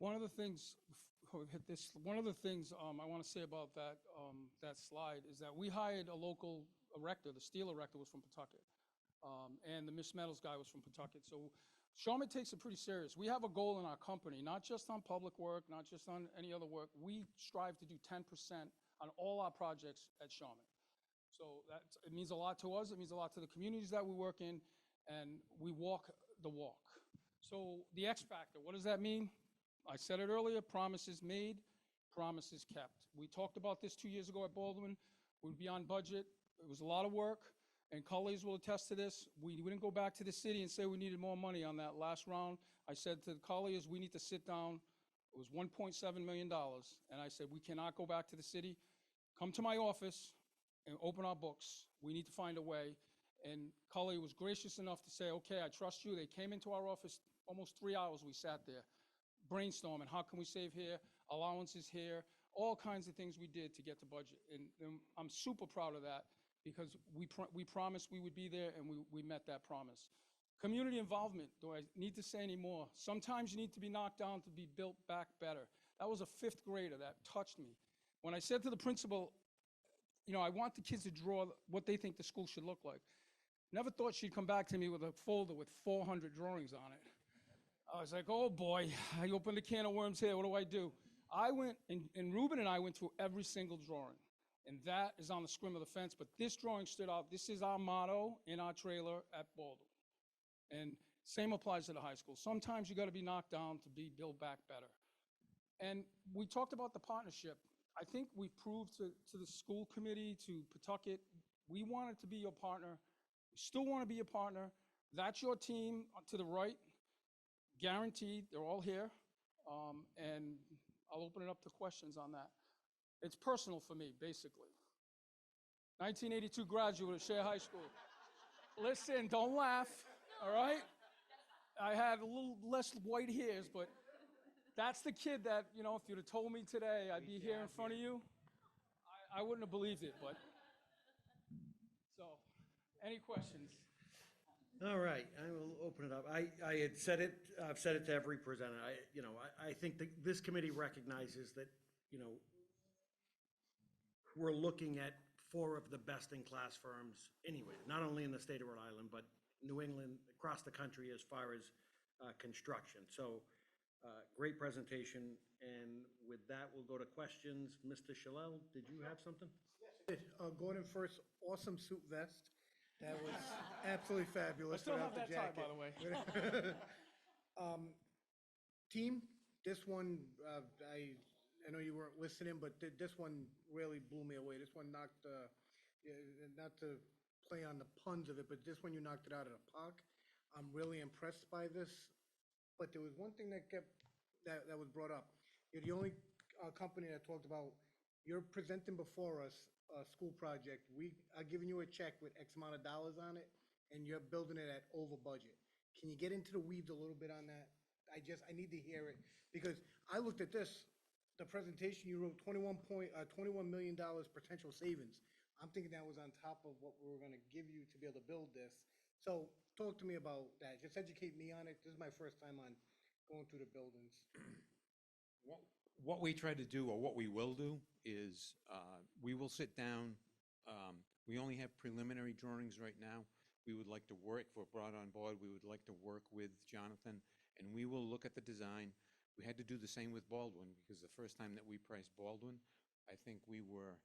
One of the things, before we hit this, one of the things I want to say about that slide is that we hired a local erector. The steel erector was from Pawtucket, and the Miss Metals guy was from Pawtucket. So Shawmut takes it pretty serious. We have a goal in our company, not just on public work, not just on any other work. We strive to do 10% on all our projects at Shawmut. So it means a lot to us. It means a lot to the communities that we work in, and we walk the walk. So the X factor, what does that mean? I said it earlier, promises made, promises kept. We talked about this 2 years ago at Baldwin. We'd be on budget. It was a lot of work, and colleagues will attest to this. We didn't go back to the city and say we needed more money on that last round. I said to the colleagues, we need to sit down. It was $1.7 million, and I said, we cannot go back to the city. Come to my office and open our books. We need to find a way. And Cully was gracious enough to say, okay, I trust you. They came into our office, almost 3 hours we sat there, brainstorming, how can we save here, allowances here, all kinds of things we did to get to budget. And I'm super proud of that because we promised we would be there, and we met that promise. Community involvement, do I need to say any more? Sometimes you need to be knocked down to be built back better. That was a 5th grader that touched me. When I said to the principal, you know, I want the kids to draw what they think the school should look like. Never thought she'd come back to me with a folder with 400 drawings on it. I was like, oh boy, I opened a can of worms here, what do I do? I went, and Ruben and I went through every single drawing, and that is on the scrim of the fence, but this drawing stood out. This is our motto in our trailer at Baldwin. And same applies to the high school. Sometimes you gotta be knocked down to be built back better. And we talked about the partnership. I think we've proved to the school committee, to Pawtucket, we wanted to be your partner. We still want to be your partner. That's your team to the right, guaranteed, they're all here. And I'll open it up to questions on that. It's personal for me, basically. 1982 graduate of Share High School. Listen, don't laugh, all right? I had a little less white hairs, but that's the kid that, you know, if you'd have told me today I'd be here in front of you, I wouldn't have believed it, but. So, any questions? All right, I will open it up. I had said it, I've said it to every presenter. I think that this committee recognizes that, we're looking at 4 of the best-in-class firms anyway, not only in the state of Rhode Island, but New England, across the country as far as construction. So, great presentation, and with that, we'll go to questions. Mr. Shalell, did you have something? Gordon first, awesome suit vest. That was absolutely fabulous. I still have without the that tie, by jacket. the way. Team, this one, I know you weren't listening, but this one really blew me away. This one knocked, not to play on the puns of it, but this one you knocked it out of the park. I'm really impressed by this. But there was one thing that was brought up. You're the only company that talked about, you're presenting before us a school project. We are giving you a check with X amount of dollars on it, and you're building it at over budget. Can you get into the weeds a little bit on that? I need to hear it, because I looked at this, the presentation, you wrote $21 million potential savings. I'm thinking that was on top of what we were gonna give you to be able to build this. So talk to me about that. Just educate me on it. This is my first time on going through the buildings. What we try to do, or what we will do, is we will sit down. We only have preliminary drawings right now. We would like to work, if we're brought on board, we would like to work with Jonathan, and we will look at the design. We had to do the same with Baldwin, because the first time that we priced Baldwin, I think we were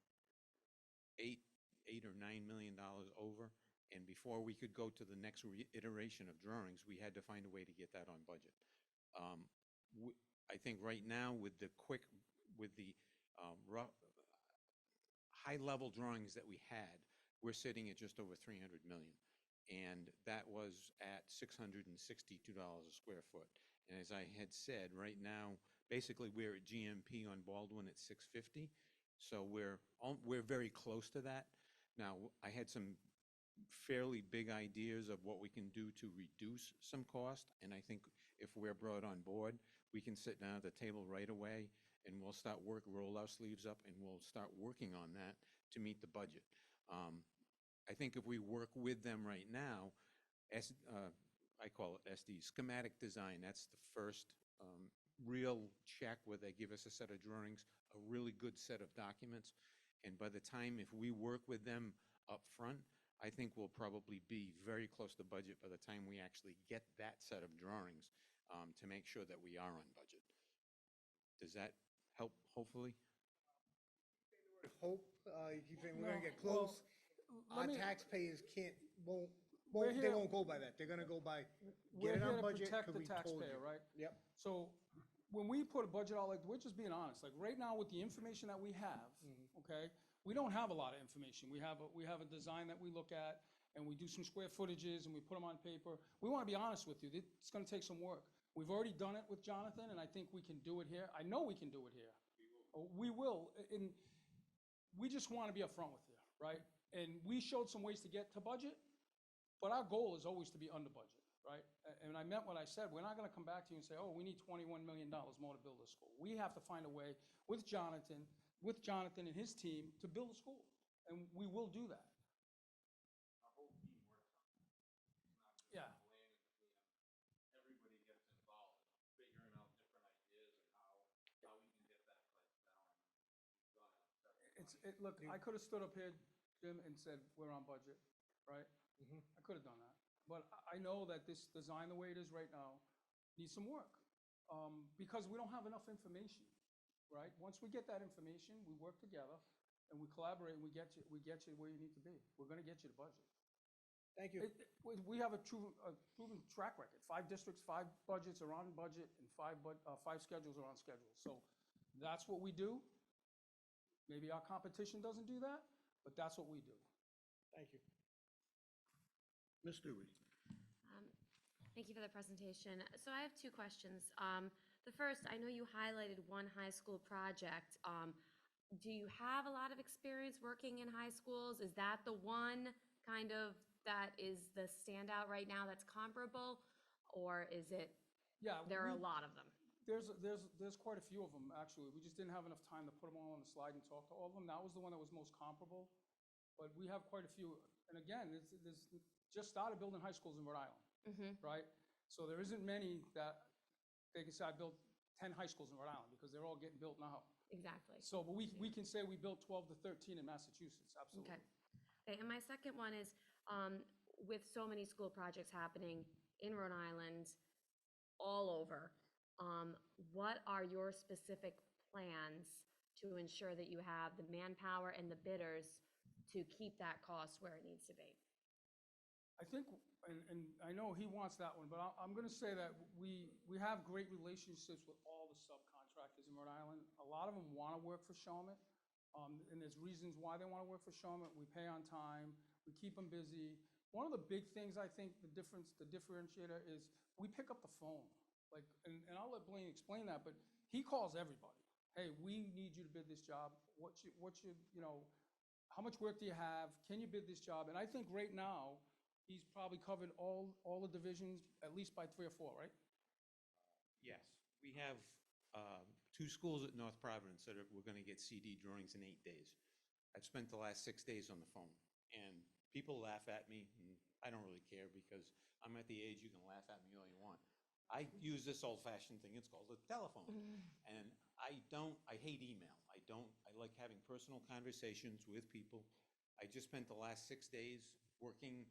$8 or $9 million over. And before we could go to the next iteration of drawings, we had to find a way to get that on budget. I think right now with the rough, high-level drawings that we had, we're sitting at just over 300 million. And that was at $662 a square foot. And as I had said, right now, basically we're at GMP on Baldwin at 650. So we're very close to that. Now, I had some fairly big ideas of what we can do to reduce some cost. And I think if we're brought on board, we can sit down at the table right away and we'll roll our sleeves up and we'll start working on that to meet the budget. I think if we work with them right now, I call it SD, schematic design, that's the first real check where they give us a set of drawings, a really good set of documents. And by the time, if we work with them up front, I think we'll probably be very close to budget by the time we actually get that set of drawings to make sure that we are on budget. Does that help, hopefully? Hope, you keep saying we're gonna get Well, close. let Our me- taxpayers won't We're they here- won't go by that. They're gonna go by, We're get it here on to budget, protect 'cause the we told taxpayer, you. right? Yep. So when we put a budget out, like, we're just being honest, like, right now with the information that we have, okay, we don't have a lot of information. We have a design that we look at, and we do some square footages, and we put them on paper. We want to be honest with you, it's gonna take some work. We've already done it with Jonathan, and I think we can do it here. I know we can do it here. We will, and we just want to be upfront with you, right? And we showed some ways to get to budget, but our goal is always to be under budget, right? And I meant what I said. We're not going to come back to you and say, oh, we need $21 million more to build a school. We have to find a way with Jonathan and his team to build a school, and we will do that. Our whole team works on that. It's not just Yeah. planning between everybody gets involved, figuring out different ideas and how we can get that place down. Look, I could have stood up here, Jim, and said, we're on budget, right? I could have done that. But I know that this design, the way it is right now, needs some work. Because we don't have enough information, right? Once we get that information, we work together and we collaborate and we get you where you need to be. We're gonna get you to budget. Thank you. We have a proven track record. 5 districts, 5 budgets are on budget, and 5 schedules are on schedule. So that's what we do. Maybe our competition doesn't do that, but that's what we do. Thank you. Ms. Dewey? Thank you for the presentation. So I have two questions. The first, I know you highlighted one high school project. Do you have a lot of experience working in high schools? Is that the one kind of that is the standout right now that's comparable? Or is it, Yeah. there are a we- lot of them? There's quite a few of them, actually. We just didn't have enough time to put them all on the slide and talk to all of them. That was the one that was most comparable. But we have quite a few. And again, there's just started building high schools in Rhode Island, right? So there isn't many that they can say, I built 10 high schools in Rhode Island, because they're all getting built now. Exactly. So, but we can say we built 12 to 13 in Massachusetts, absolutely. Okay, and my second one is, with so many school projects happening in Rhode Island, all over, what are your specific plans to ensure that you have the manpower and the bidders to keep that cost where it needs to be? I think, and I know he wants that one, but I'm going to say that we have great relationships with all the subcontractors in Rhode Island. A lot of them want to work for Shawmut, and there's reasons why they want to work for Shawmut. We pay on time, we keep them busy. One of the big things, I think, the differentiator is we pick up the phone. Like, and I'll let Blaine explain that, but he calls everybody. Hey, we need you to bid this job. What's your, how much work do you have? Can you bid this job? And I think right now, he's probably covered all the divisions, at least by 3 or 4, right? Yes, we have 2 schools at North Providence that we're going to get CD drawings in 8 days. I've spent the last 6 days on the phone, and people laugh at me, and I don't really care because I'm at the age you can laugh at me all you want. I use this old-fashioned thing, it's called a telephone, and I hate email. I like having personal conversations with people. I just spent the last 6 days working,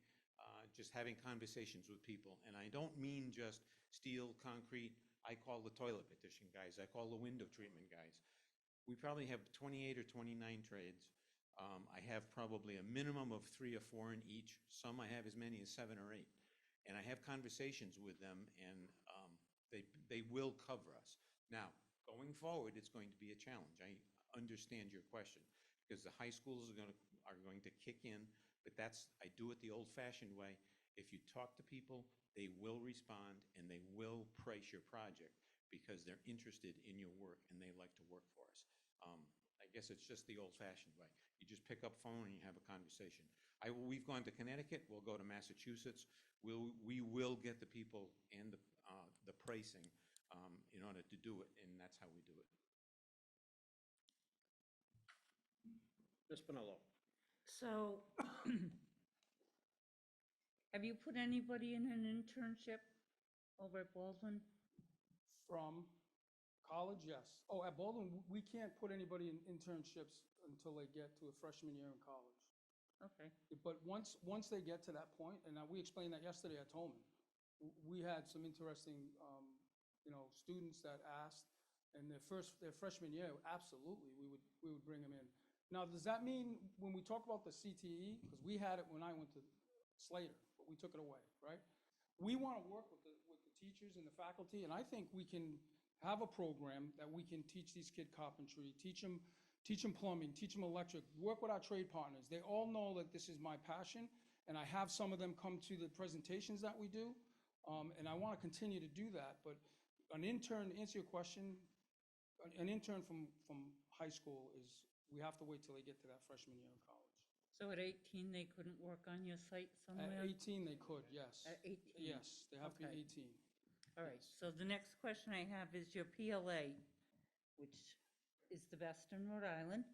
just having conversations with people, and I don't mean just steel, concrete. I call the toilet petition guys, I call the window treatment guys. We probably have 28 or 29 trades. I have probably a minimum of 3 or 4 in each. Some I have as many as 7 or 8. And I have conversations with them, and they will cover us. Now, going forward, it's going to be a challenge. I understand your question, because the high schools are going to kick in, but I do it the old-fashioned way. If you talk to people, they will respond, and they will price your project because they're interested in your work, and they like to work for us. I guess it's just the old-fashioned way. You just pick up phone and you have a conversation. We've gone to Connecticut, we'll go to Massachusetts. We will get the people and the pricing in order to do it, and that's how we do it. Ms. Pinello? So, have you put anybody in an internship over at Baldwin? From college, yes. Oh, at Baldwin, we can't put anybody in internships until they get to a freshman year in college. Okay. But once they get to that point, and we explained that yesterday at Tolman, we had some interesting, students that asked, and their freshman year, absolutely, we would bring them in. Now, does that mean when we talk about the CTE, because we had it when I went to Slater, but we took it away, right? We want to work with the teachers and the faculty, and I think we can have a program that we can teach these kids carpentry, teach them plumbing, teach them electric, work with our trade partners. They all know that this is my passion, and I have some of them come to the presentations that we do, and I want to continue to do that. But an intern, to answer your question, an intern from high school is, we have to wait till they get to that freshman year in college. So at 18, they couldn't work on your site somewhere? At 18, they could, yes. At 18? Yes, they have to be Okay. 18. All right, so the next question I have is your PLA, which is the best in Rhode Island.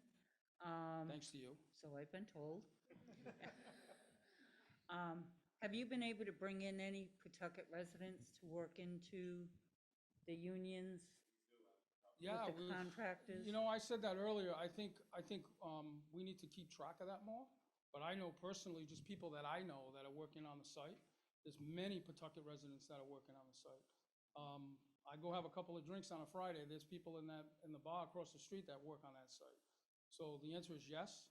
Thanks to you. So I've been told. Have you been able to bring in any Pawtucket residents to work into the unions Yeah, with the contractors? I said that earlier. I think we need to keep track of that more. But I know personally, just people that I know that are working on the site, there's many Pawtucket residents that are working on the site. I go have a couple of drinks on a Friday. There's people in the bar across the street that work on that site. So the answer is yes.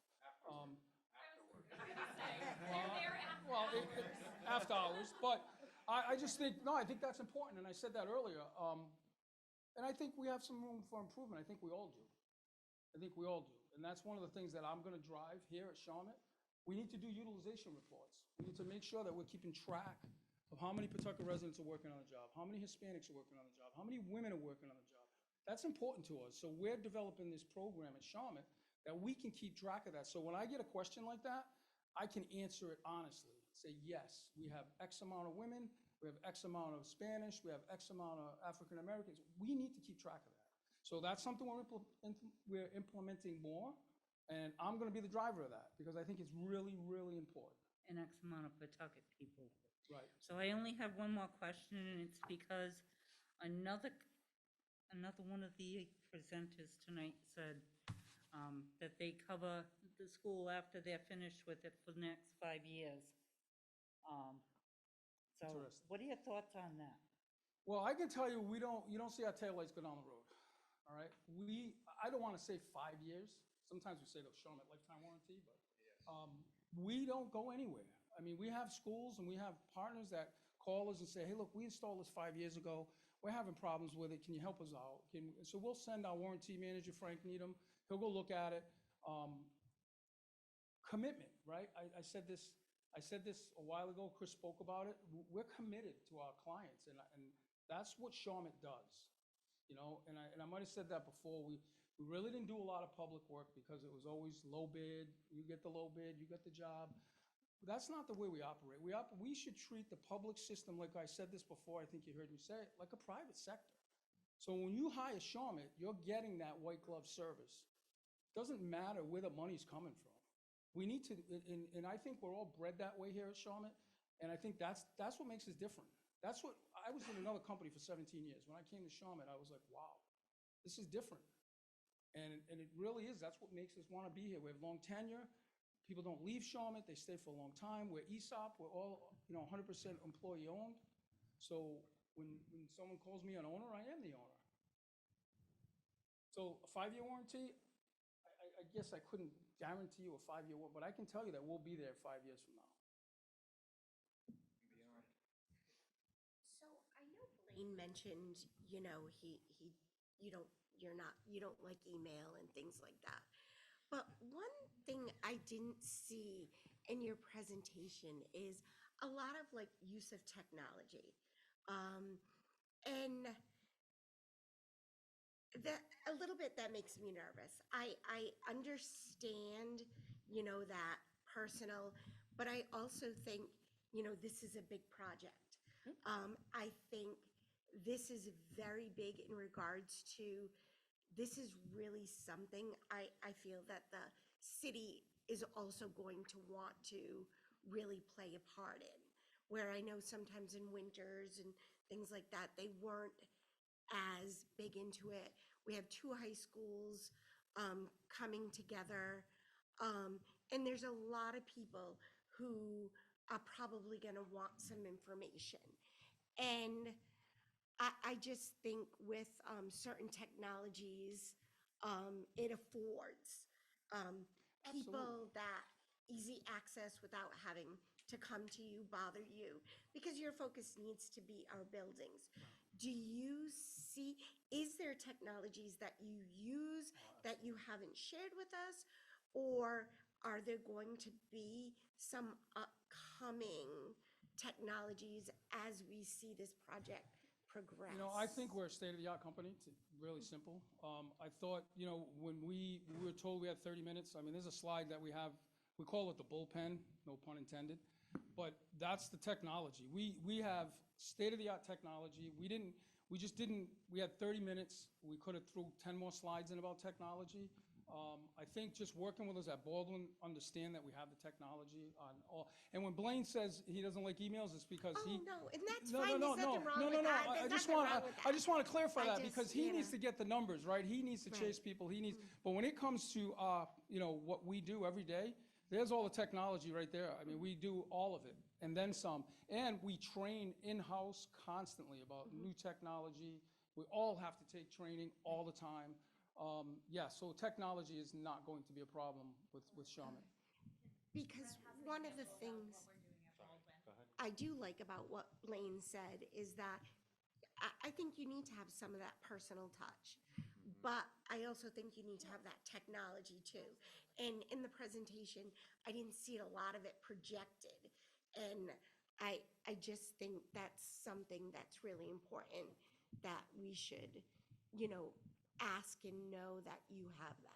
Well, after hours, but I just think, I think that's important, and I said that earlier. And I think we have some room for improvement. I think we all do. And that's one of the things that I'm gonna drive here at Shawmut. We need to do utilization reports. We need to make sure that we're keeping track of how many Pawtucket residents are working on the job, how many Hispanics are working on the job, how many women are working on the job. That's important to us. So we're developing this program at Shawmut that we can keep track of that. So when I get a question like that, I can answer it honestly. Say, yes, we have X amount of women, we have X amount of Spanish, we have X amount of African Americans. We need to keep track of that. So that's something we're implementing more, and I'm gonna be the driver of that, because I think it's really, really important. An X amount of Pawtucket people. Right. So I only have one more question, and it's because another one of the presenters tonight said that they cover the school after they're finished with it for the next 5 years. So Interesting. what are your thoughts on that? Well, I can tell you, you don't see our taillights go down the road, all right? I don't wanna say 5 years. Sometimes we say they'll show them at lifetime warranty, but we don't go anywhere. I mean, we have schools and we have partners that call us and say, hey, look, we installed this 5 years ago. We're having problems with it. Can you help us out? So we'll send our warranty manager, Frank Needham. He'll go look at it. Commitment, right? I said this a while ago. Chris spoke about it. We're committed to our clients, and that's what Shawmut does. You know, and I might have said that before. We really didn't do a lot of public work because it was always low bid. You get the low bid, you get the job. That's not the way we operate. We should treat the public system, like I said this before, I think you heard me say it, like a private sector. So when you hire Shawmut, you're getting that white glove service. Doesn't matter where the money's coming from. We need to, and I think we're all bred that way here at Shawmut, and I think that's what makes us different. That's what, I was in another company for 17 years. When I came to Shawmut, I was like, wow, this is different. And it really is. That's what makes us want to be here. We have long tenure. People don't leave Shawmut. They stay for a long time. We're ESOP. We're all, 100% employee owned. So when someone calls me an owner, I am the owner. So a 5-year warranty, I guess I couldn't guarantee you a 5-year warranty, but I can tell you that we'll be there 5 years from now. So I know Blaine mentioned, you don't like email and things like that. But one thing I didn't see in your presentation is a lot of like use of technology. And that a little bit that makes me nervous. I understand, that personal, but I also think, this is a big project. I think this is very big in regards to, this is really something I feel that the city is also going to want to really play a part in. Where I know sometimes in winters and things like that, they weren't as big into it. We have 2 high schools coming together, and there's a lot of people who are probably going to want some information. And I just think with certain technologies, it affords people that easy access without having to come to you, bother you, because your focus needs to be our buildings. Do you see, is there technologies that you use that you haven't shared with us? Or are there going to be some upcoming technologies as we see this project progress? I think we're a state-of-the-art company. It's really simple. I thought, when we were told we had 30 minutes, I mean, there's a slide that we have, we call it the bullpen, no pun intended, but that's the technology. We have state-of-the-art technology. We had 30 minutes. We could have threw 10 more slides in about technology. I think just working with us at Baldwin, understand that we have the technology on all. And when Blaine says he doesn't like emails, it's because he. Oh, no, and that's fine. There's nothing wrong with that. I There's just nothing want wrong with I that. just want to clarify I that just, because he needs to get the numbers, right? He needs to chase people. He needs. But when it comes to what we do every day, there's all the technology right there. I mean, we do all of it and then some. And we train in-house constantly about new technology. We all have to take training all the time. So technology is not going to be a problem with Shawmut. Because one of the things I do like about what Blaine said is that I think you need to have some of that personal touch. But I also think you need to have that technology too. And in the presentation, I didn't see a lot of it projected. And I just think that's something that's really important that we should, you know, ask and know that you have that.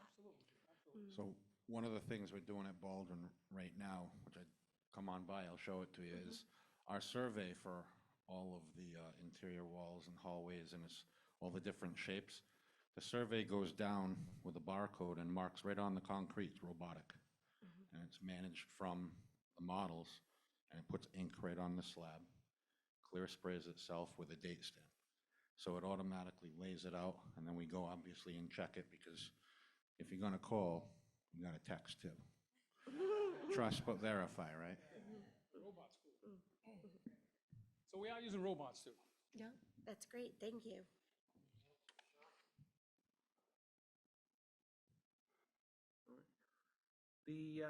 So one of the things we're doing at Baldwin right now, which I come on by, I'll show it to you, is our survey for all of the interior walls and hallways and all the different shapes. The survey goes down with a barcode and marks right on the concrete, it's robotic. And it's managed from the models, and it puts ink right on the slab, clear sprays itself with a date stamp. So it automatically lays it out, and then we go obviously and check it, because if you're gonna call, you gotta text too. Trust but verify, right? Robots, cool. So we are using robots too. No, that's great, thank you. The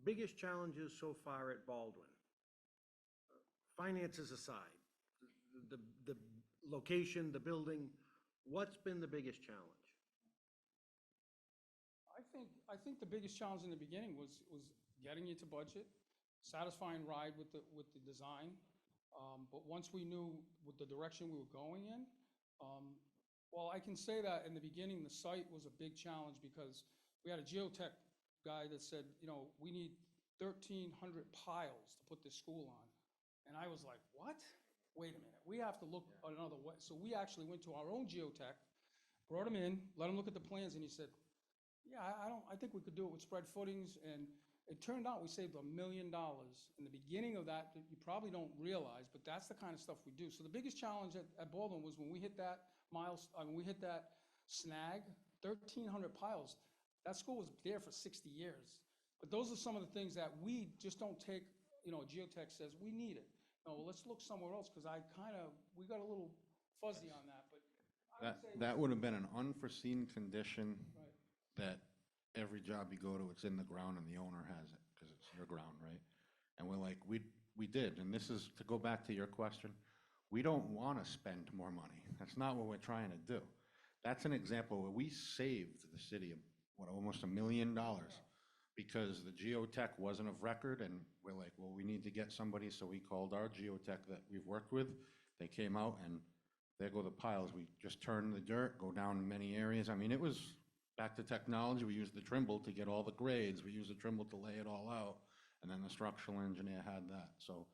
biggest challenges so far at Baldwin, finances aside, the location, the building, what's been the biggest challenge? I think the biggest challenge in the beginning was getting into budget, satisfying RIDE with the design. But once we knew what the direction we were going in, well, I can say that in the beginning, the site was a big challenge because we had a geotech guy that said, you know, we need 1,300 piles to put this school on. And I was like, what? Wait a minute, we have to look another way. So we actually went to our own geotech, brought him in, let him look at the plans, and he said, yeah, I think we could do it with spread footings. And it turned out we saved $1 million. In the beginning of that you probably don't realize, but that's the kind of stuff we do. So the biggest challenge at Baldwin was when we hit that we hit that snag, 1,300 piles. That school was there for 60 years. But those are some of the things that we just don't take, you know, geotech says, we need it. No, well, let's look somewhere else, because we got a little fuzzy on that, but I would say. That would have been an unforeseen condition that every job you go to, it's in the ground and the owner has it, because it's your ground, right? And we're like, we did, and this is, to go back to your question, we don't want to spend more money. That's not what we're trying to do. That's an example where we saved the city almost $1 million, because the geotech wasn't of record, and we're like, well, we need to get somebody, so we called our geotech that we've worked with. They came out, and there go the piles. We just turn the dirt, go down many areas. I mean, it was back to technology. We used the Trimble to get all the grades. We used the Trimble to lay it all out, and then the structural engineer had that. So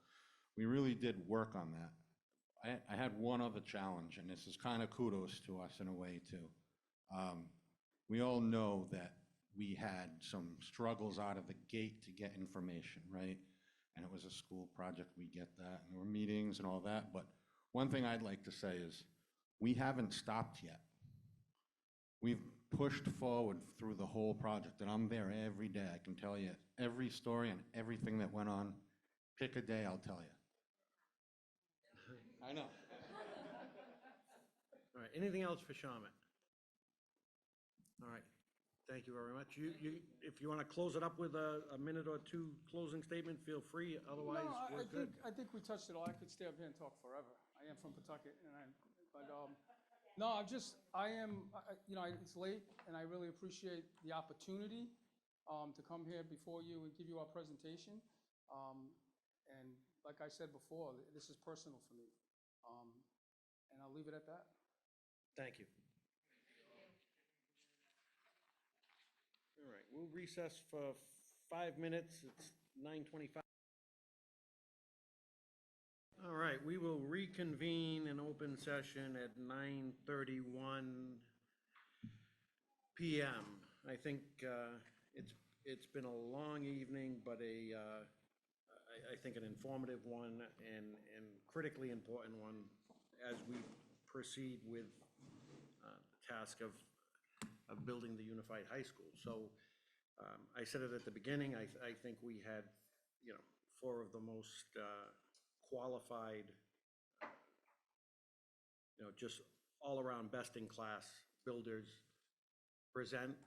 we really did work on that. I had one other challenge, and this is kind of kudos to us in a way too. We all know that we had some struggles out of the gate to get information, right? And it was a school project, we get that, and there were meetings and all that, but one thing I'd like to say is, we haven't stopped yet. We've pushed forward through the whole project, and I'm there every day. I can tell you every story and everything that went on. Pick a day, I'll tell you. I know. All right, anything else for Sharma? All right, thank you very much. If you want to close it up with a minute or two closing statement, feel free, otherwise No, we're good. I think we touched it all. I could stay up here and talk forever. I am from Pawtucket, no, you know, it's late, and I really appreciate the opportunity to come here before you and give you our presentation. And like I said before, this is personal for me. And I'll leave it at that. Thank you. All right, we'll recess for 5 minutes. It's 9:25. All right, we will reconvene in open session at 9:31 PM. I think it's been a long evening, but I think an informative one and critically important one as we proceed with the task of building the unified high school. So I said it at the beginning, I think we had, you know, 4 of the most qualified, you know, just all around best in class builders present.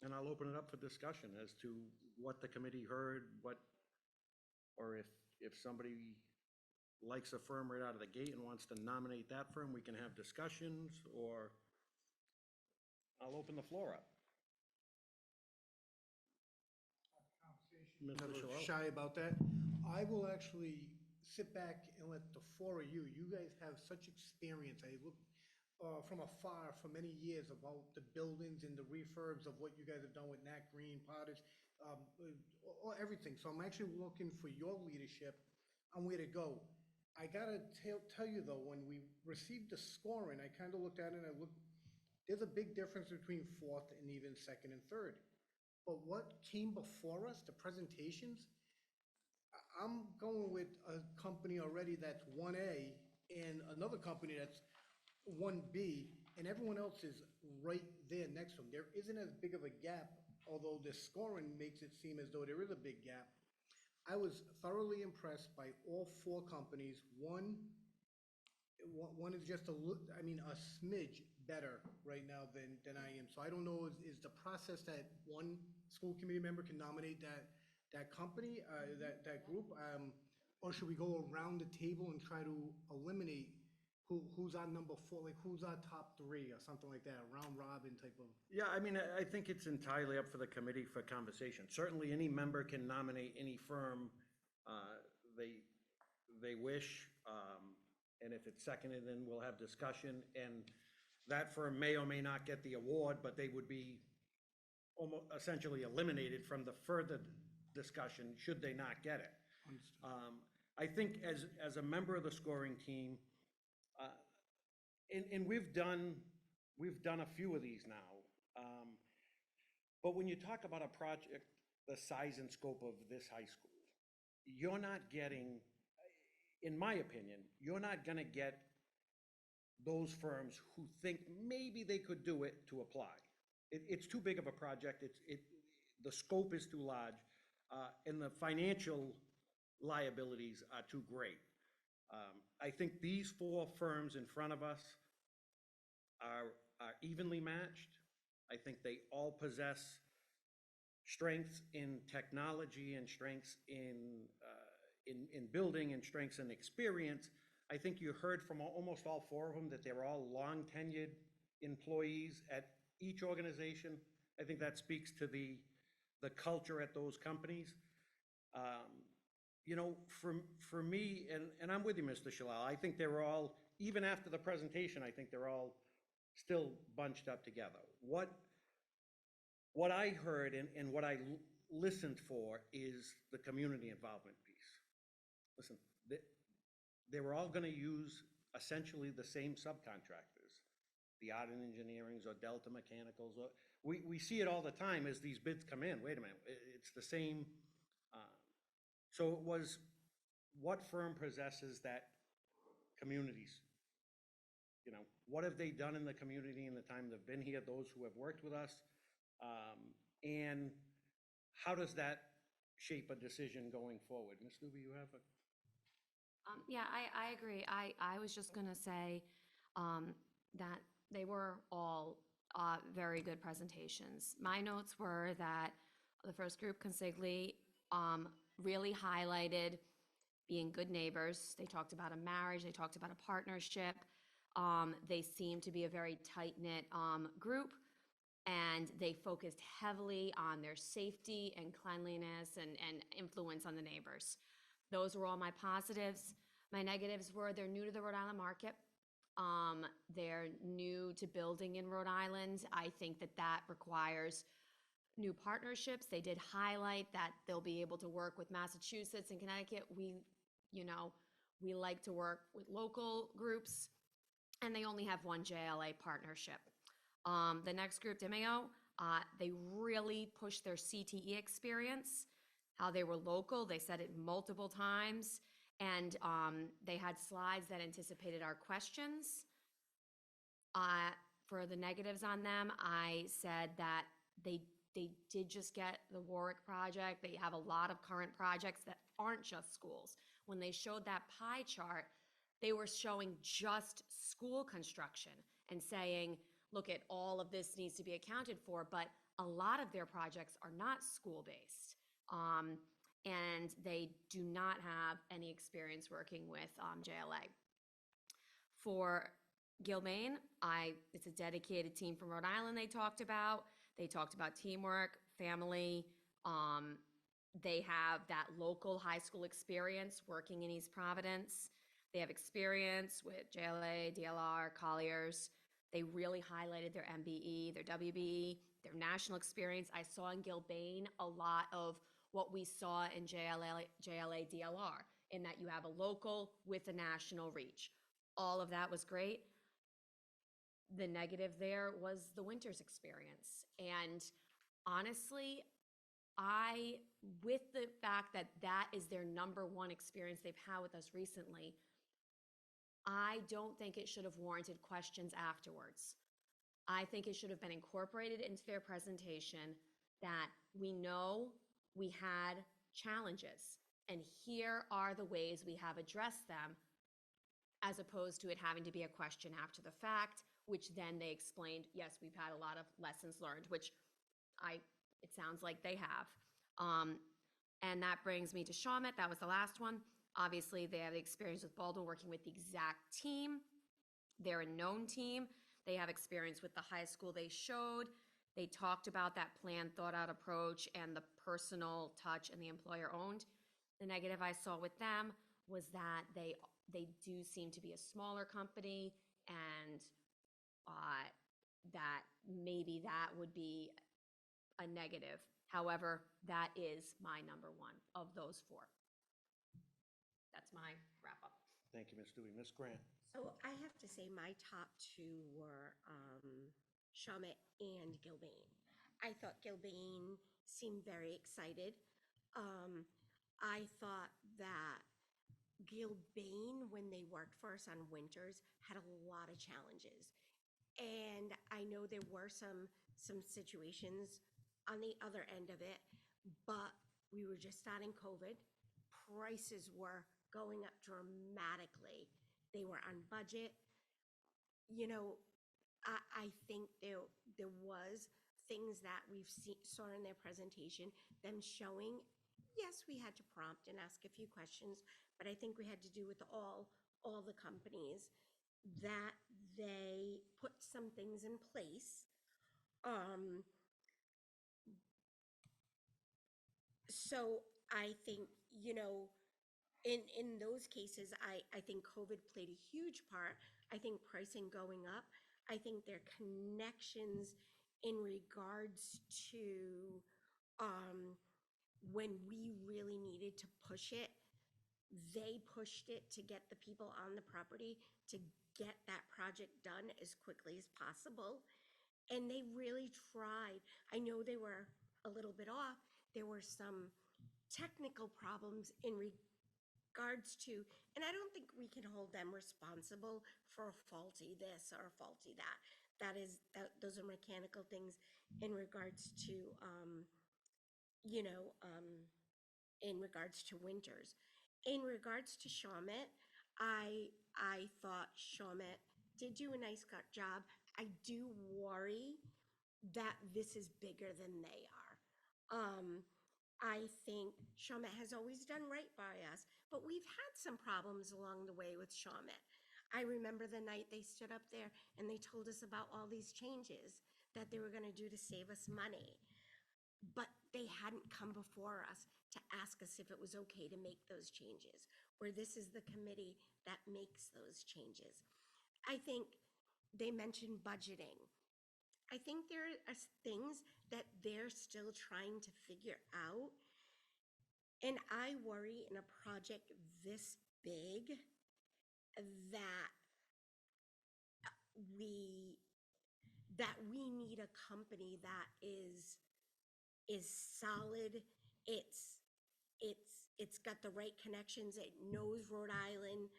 And I'll open it up for discussion as to what the committee heard, or if somebody likes a firm right out of the gate and wants to nominate that firm, we can have discussions, or I'll open the floor up. Mr. Never Shalala? shy about that. I will actually sit back and let the four of you guys have such experience. I look from afar for many years about the buildings and the refurbs of what you guys have done with Nat Green, Potters, everything. So I'm actually looking for your leadership on where to go. I gotta tell you though, when we received the scoring, I kind of looked at it and there's a big difference between fourth and even second and third. But what came before us, the presentations, I'm going with a company already that's 1A and another company that's 1B, and everyone else is right there next to them. There isn't as big of a gap, although the scoring makes it seem as though there is a big gap. I was thoroughly impressed by all four companies. One is just a smidge better right now than I am. So I don't know, is the process that one school committee member can nominate that company, that group? Or should we go around the table and try to eliminate who's on number four, like who's our top three or something like that, a round robin type of? Yeah, I mean, I think it's entirely up for the committee for conversation. Certainly, any member can nominate any firm they wish. And if it's seconded, then we'll have discussion. And that firm may or may not get the award, but they would be almost essentially eliminated from the further discussion should they not get it. I think as a member of the scoring team, and we've done a few of these now. But when you talk about a project the size and scope of this high school, you're not getting, in my opinion, you're not gonna get those firms who think maybe they could do it to apply. It's too big of a project, the scope is too large, and the financial liabilities are too great. I think these four firms in front of us are evenly matched. I think they all possess strengths in technology and strengths in building and strengths in experience. I think you heard from almost all four of them that they're all long tenured employees at each organization. I think that speaks to the culture at those companies. You know, for me, and I'm with you, Mr. Shalal, I think they're all, even after the presentation, I think they're all still bunched up together. What I heard and what I listened for is the community involvement piece. Listen, they were all gonna use essentially the same subcontractors, the Ardent Engineerings or Delta Mechanicals. Or we see it all the time as these bids come in. Wait a minute, it's the same. So it was, what firm possesses that communities? You know, what have they done in the community in the time they've been here, those who have worked with us? And how does that shape a decision going forward? Ms. Luby, you have a? Yeah, I agree. I was just gonna say that they were all very good presentations. My notes were that the first group, Consigli, really highlighted being good neighbors. They talked about a marriage, they talked about a partnership. They seemed to be a very tight-knit group, and they focused heavily on their safety and cleanliness and influence on the neighbors. Those were all my positives. My negatives were they're new to the Rhode Island market. They're new to building in Rhode Island. I think that requires new partnerships. They did highlight that they'll be able to work with Massachusetts and Connecticut. We like to work with local groups, and they only have one JLA partnership. The next group, DMAO, they really pushed their CTE experience, how they were local. They said it multiple times, and they had slides that anticipated our questions. For the negatives on them, I said that they did just get the Warwick project. They have a lot of current projects that aren't just schools. When they showed that pie chart, they were showing just school construction and saying, look, at all of this needs to be accounted for, but a lot of their projects are not school-based. And they do not have any experience working with JLA. For Gilbane, it's a dedicated team from Rhode Island they talked about. They talked about teamwork, family. They have that local high school experience working in East Providence. They have experience with JLA, DLR, Colliers. They really highlighted their MBE, their WBE, their national experience. I saw in Gilbane a lot of what we saw in JLA, DLR, in that you have a local with a national reach. All of that was great. The negative there was the Winters experience. And honestly, with the fact that that is their number one experience they've had with us recently, I don't think it should have warranted questions afterwards. I think it should have been incorporated into their presentation that we know we had challenges, and here are the ways we have addressed them, as opposed to it having to be a question after the fact, which then they explained, yes, we've had a lot of lessons learned, which it sounds like they have. And that brings me to Shawmut. That was the last one. Obviously, they have the experience with Baldwin working with the exact team. They're a known team. They have experience with the high school they showed. They talked about that planned, thought-out approach and the personal touch and the employer-owned. The negative I saw with them was that they do seem to be a smaller company, and that maybe that would be a negative. However, that is my number one of those four. That's my wrap up. Thank you, Ms. Dewey. Ms. Grant? So I have to say my top two were Shawmut and Gilbane. I thought Gilbane seemed very excited. I thought that Gilbane, when they worked for us on Winters, had a lot of challenges. And I know there were some situations on the other end of it, but we were just starting COVID. Prices were going up dramatically. They were on budget. You know, I think there was things that we've saw in their presentation, them showing, yes, we had to prompt and ask a few questions, but I think we had to do with all the companies, that they put some things in place. So I think, you know, in those cases, I think COVID played a huge part. I think pricing going up. I think their connections in regards to when we really needed to push it, they pushed it to get the people on the property to get that project done as quickly as possible. And they really tried. I know they were a little bit off. There were some technical problems in regards to, and I don't think we can hold them responsible for a faulty this or a faulty that. Those are mechanical things in regards to, in regards to Winters. In regards to Shawmut, I thought Shawmut did do a nice job. I do worry that this is bigger than they are. I think Shawmut has always done right by us, but we've had some problems along the way with Shawmut. I remember the night they stood up there and they told us about all these changes that they were going to do to save us money. But they hadn't come before us to ask us if it was okay to make those changes, where this is the committee that makes those changes. I think they mentioned budgeting. I think there are things that they're still trying to figure out. And I worry in a project this big that we need a company that is solid. It's got the right connections. It knows Rhode Island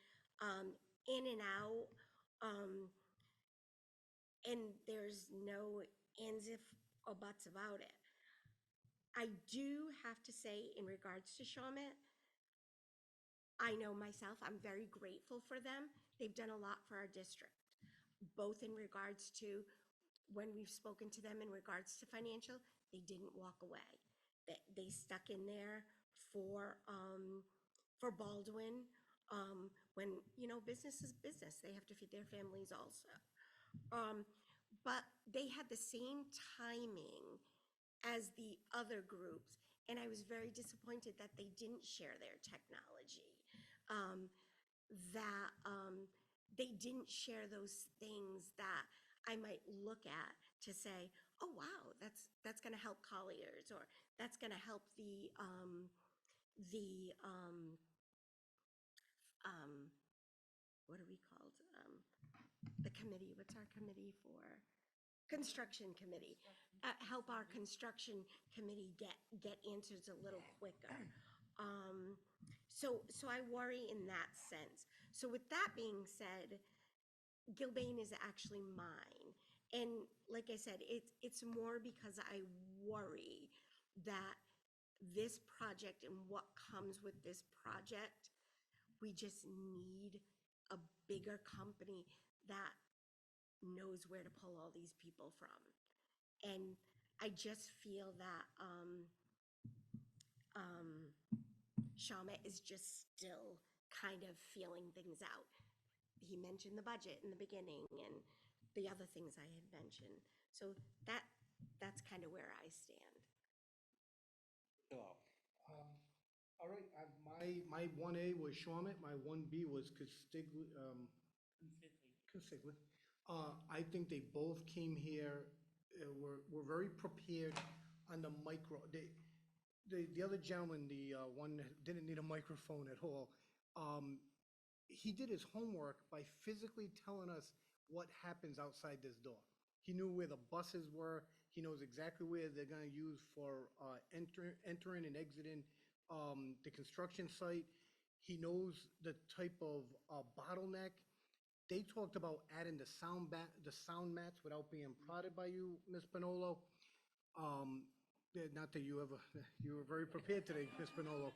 in and out. And there's no ands if or buts about it. I do have to say, in regards to Shawmut, I know myself, I'm very grateful for them. They've done a lot for our district, both in regards to when we've spoken to them in regards to financial, they didn't walk away. They stuck in there for Baldwin. when, you know, business is business. They have to feed their families also. But they had the same timing as the other groups, and I was very disappointed that they didn't share their technology. They didn't share those things that I might look at to say, oh, wow, that's gonna help Colliers, or that's gonna help what are we called? The committee, what's our committee for? Construction committee. Help our construction committee get answers a little quicker. So I worry in that sense. So with that being said, Gilbane is actually mine. And like I said, it's more because I worry that this project and what comes with this project, we just need a bigger company that knows where to pull all these people from. And I just feel that Shawmut is just still kind of feeling things out. He mentioned the budget in the beginning and the other things I had mentioned. So that's kind of where I stand. All right, my 1A was Shawmut, my 1B was Consigli. I think they both came here, were very prepared on the micro. The other gentleman, the one that didn't need a microphone at all, he did his homework by physically telling us what happens outside this door. He knew where the buses were. He knows exactly where they're gonna use for entering and exiting the construction site. He knows the type of bottleneck. They talked about adding the sound mats without being prodded by you, Ms. Bonolo. Not that you were very prepared today, Ms. Bonolo.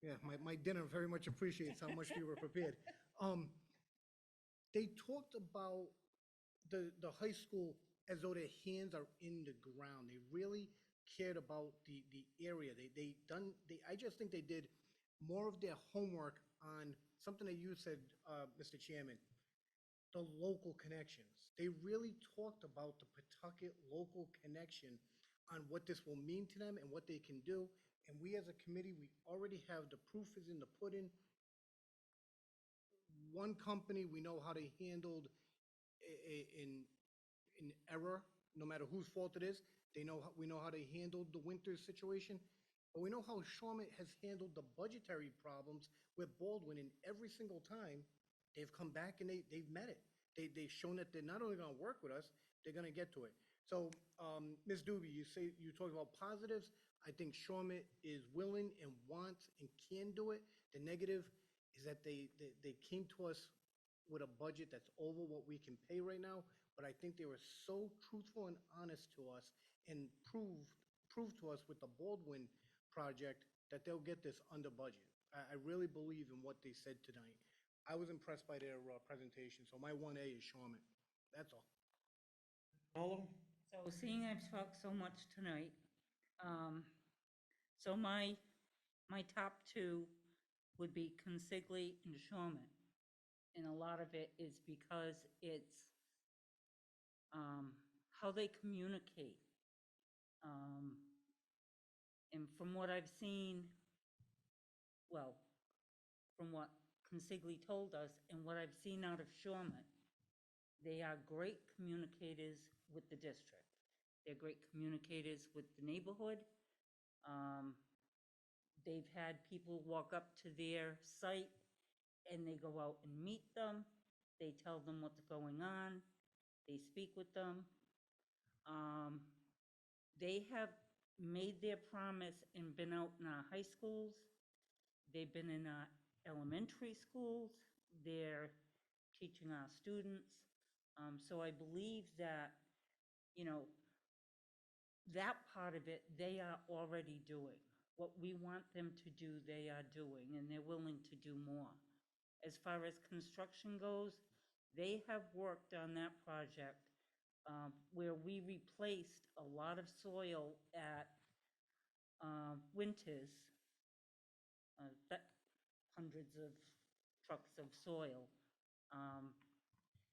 Yeah, my dinner very much appreciates how much you were prepared. They talked about the high school as though their hands are in the ground. They really cared about the area. I just think they did more of their homework on something that you said, Mr. Chairman, the local connections. They really talked about the Pawtucket local connection on what this will mean to them and what they can do. And we as a committee, we already have the proof is in the pudding. One company, we know how they handled an error, no matter whose fault it is. We know how they handled the winter situation. But we know how Shawmut has handled the budgetary problems with Baldwin, and every single time they've come back and they've met it. They've shown that they're not only gonna work with us, they're gonna get to it. So, Ms. Doobie, you talked about positives. I think Shawmut is willing and wants and can do it. The negative is that they came to us with a budget that's over what we can pay right now, but I think they were so truthful and honest to us and proved to us with the Baldwin project that they'll get this under budget. I really believe in what they said tonight. I was impressed by their presentation, so my 1A is Shawmut. That's all. So seeing I've talked so much tonight, so my top two would be Consigli and Shawmut. And a lot of it is because it's how they communicate. And from what I've seen, well, from what Consigli told us and what I've seen out of Shawmut, they are great communicators with the district. They're great communicators with the neighborhood. They've had people walk up to their site and they go out and meet them. They tell them what's going on. They speak with them. They have made their promise and been out in our high schools. They've been in our elementary schools. They're teaching our students. So I believe that, you know, that part of it, they are already doing. What we want them to do, they are doing, and they're willing to do more. As far as construction goes, they have worked on that project where we replaced a lot of soil at Winters. hundreds of trucks of soil.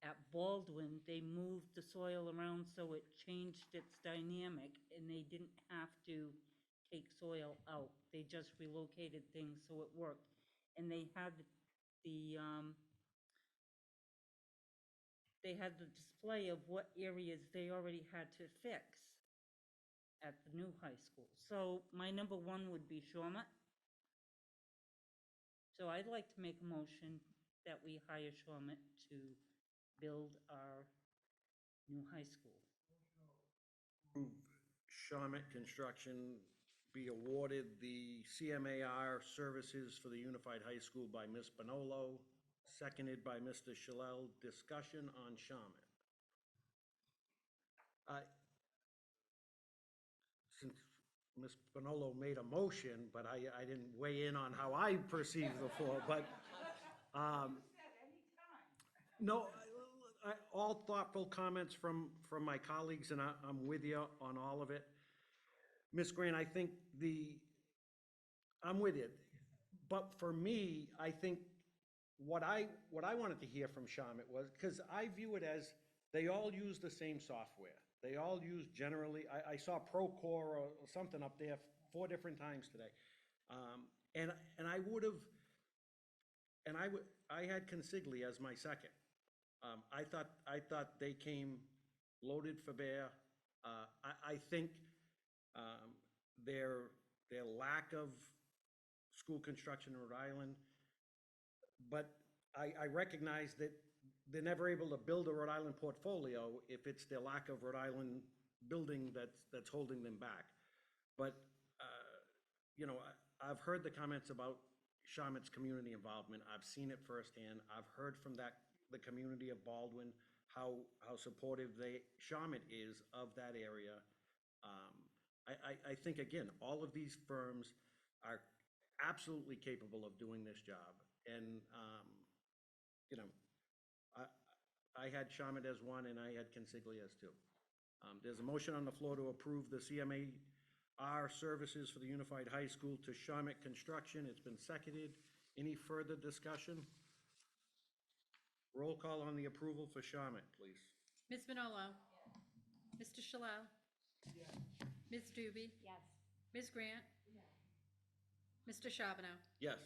At Baldwin, they moved the soil around so it changed its dynamic, and they didn't have to take soil out. They just relocated things so it worked. And they had the display of what areas they already had to fix at the new high school. So my number one would be Shawmut. So I'd like to make a motion that we hire Shawmut to build our new high school. Approve Shawmut Construction be awarded the CMAR services for the Unified High School by Ms. Bonolo, seconded by Mr. Shalel. Discussion on Shawmut. Since Ms. Bonolo made a motion, but I didn't weigh in on how I perceive the floor, but, no, all thoughtful comments from my colleagues, and I'm with you on all of it. Ms. Grant, I think I'm with you. But for me, I think what I wanted to hear from Shawmut was, because I view it as they all use the same software. They all use generally, I saw Procore or something up there 4 different times today. And I had Consigli as my second. I thought they came loaded for bear. I think their lack of school construction in Rhode Island, but I recognize that they're never able to build a Rhode Island portfolio if it's their lack of Rhode Island building that's holding them back. But, I've heard the comments about Shawmut's community involvement. I've seen it firsthand. I've heard from the community of Baldwin, how supportive Shawmut is of that area. I think, again, all of these firms are absolutely capable of doing this job. And, I had Shawmut as one, and I had Consigli as two. There's a motion on the floor to approve the CMAR services for the Unified High School to Shawmut Construction. It's been seconded. Any further discussion? Roll call on the approval for Shawmut, please. Ms. Manolo? Mr. Shalal? Ms. Doobie? Yes. Ms. Grant? Mr. Charbonneau? Yes.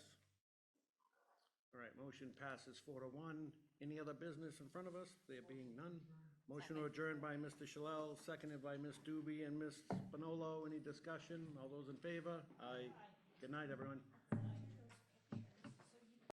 All right, motion passes 4-1. Any other business in front of us? There being none. Motion to adjourn by Mr. Shalel, seconded by Ms. Doobie and Ms. Bonolo. Any discussion? All those in favor? Aye. Good night, everyone.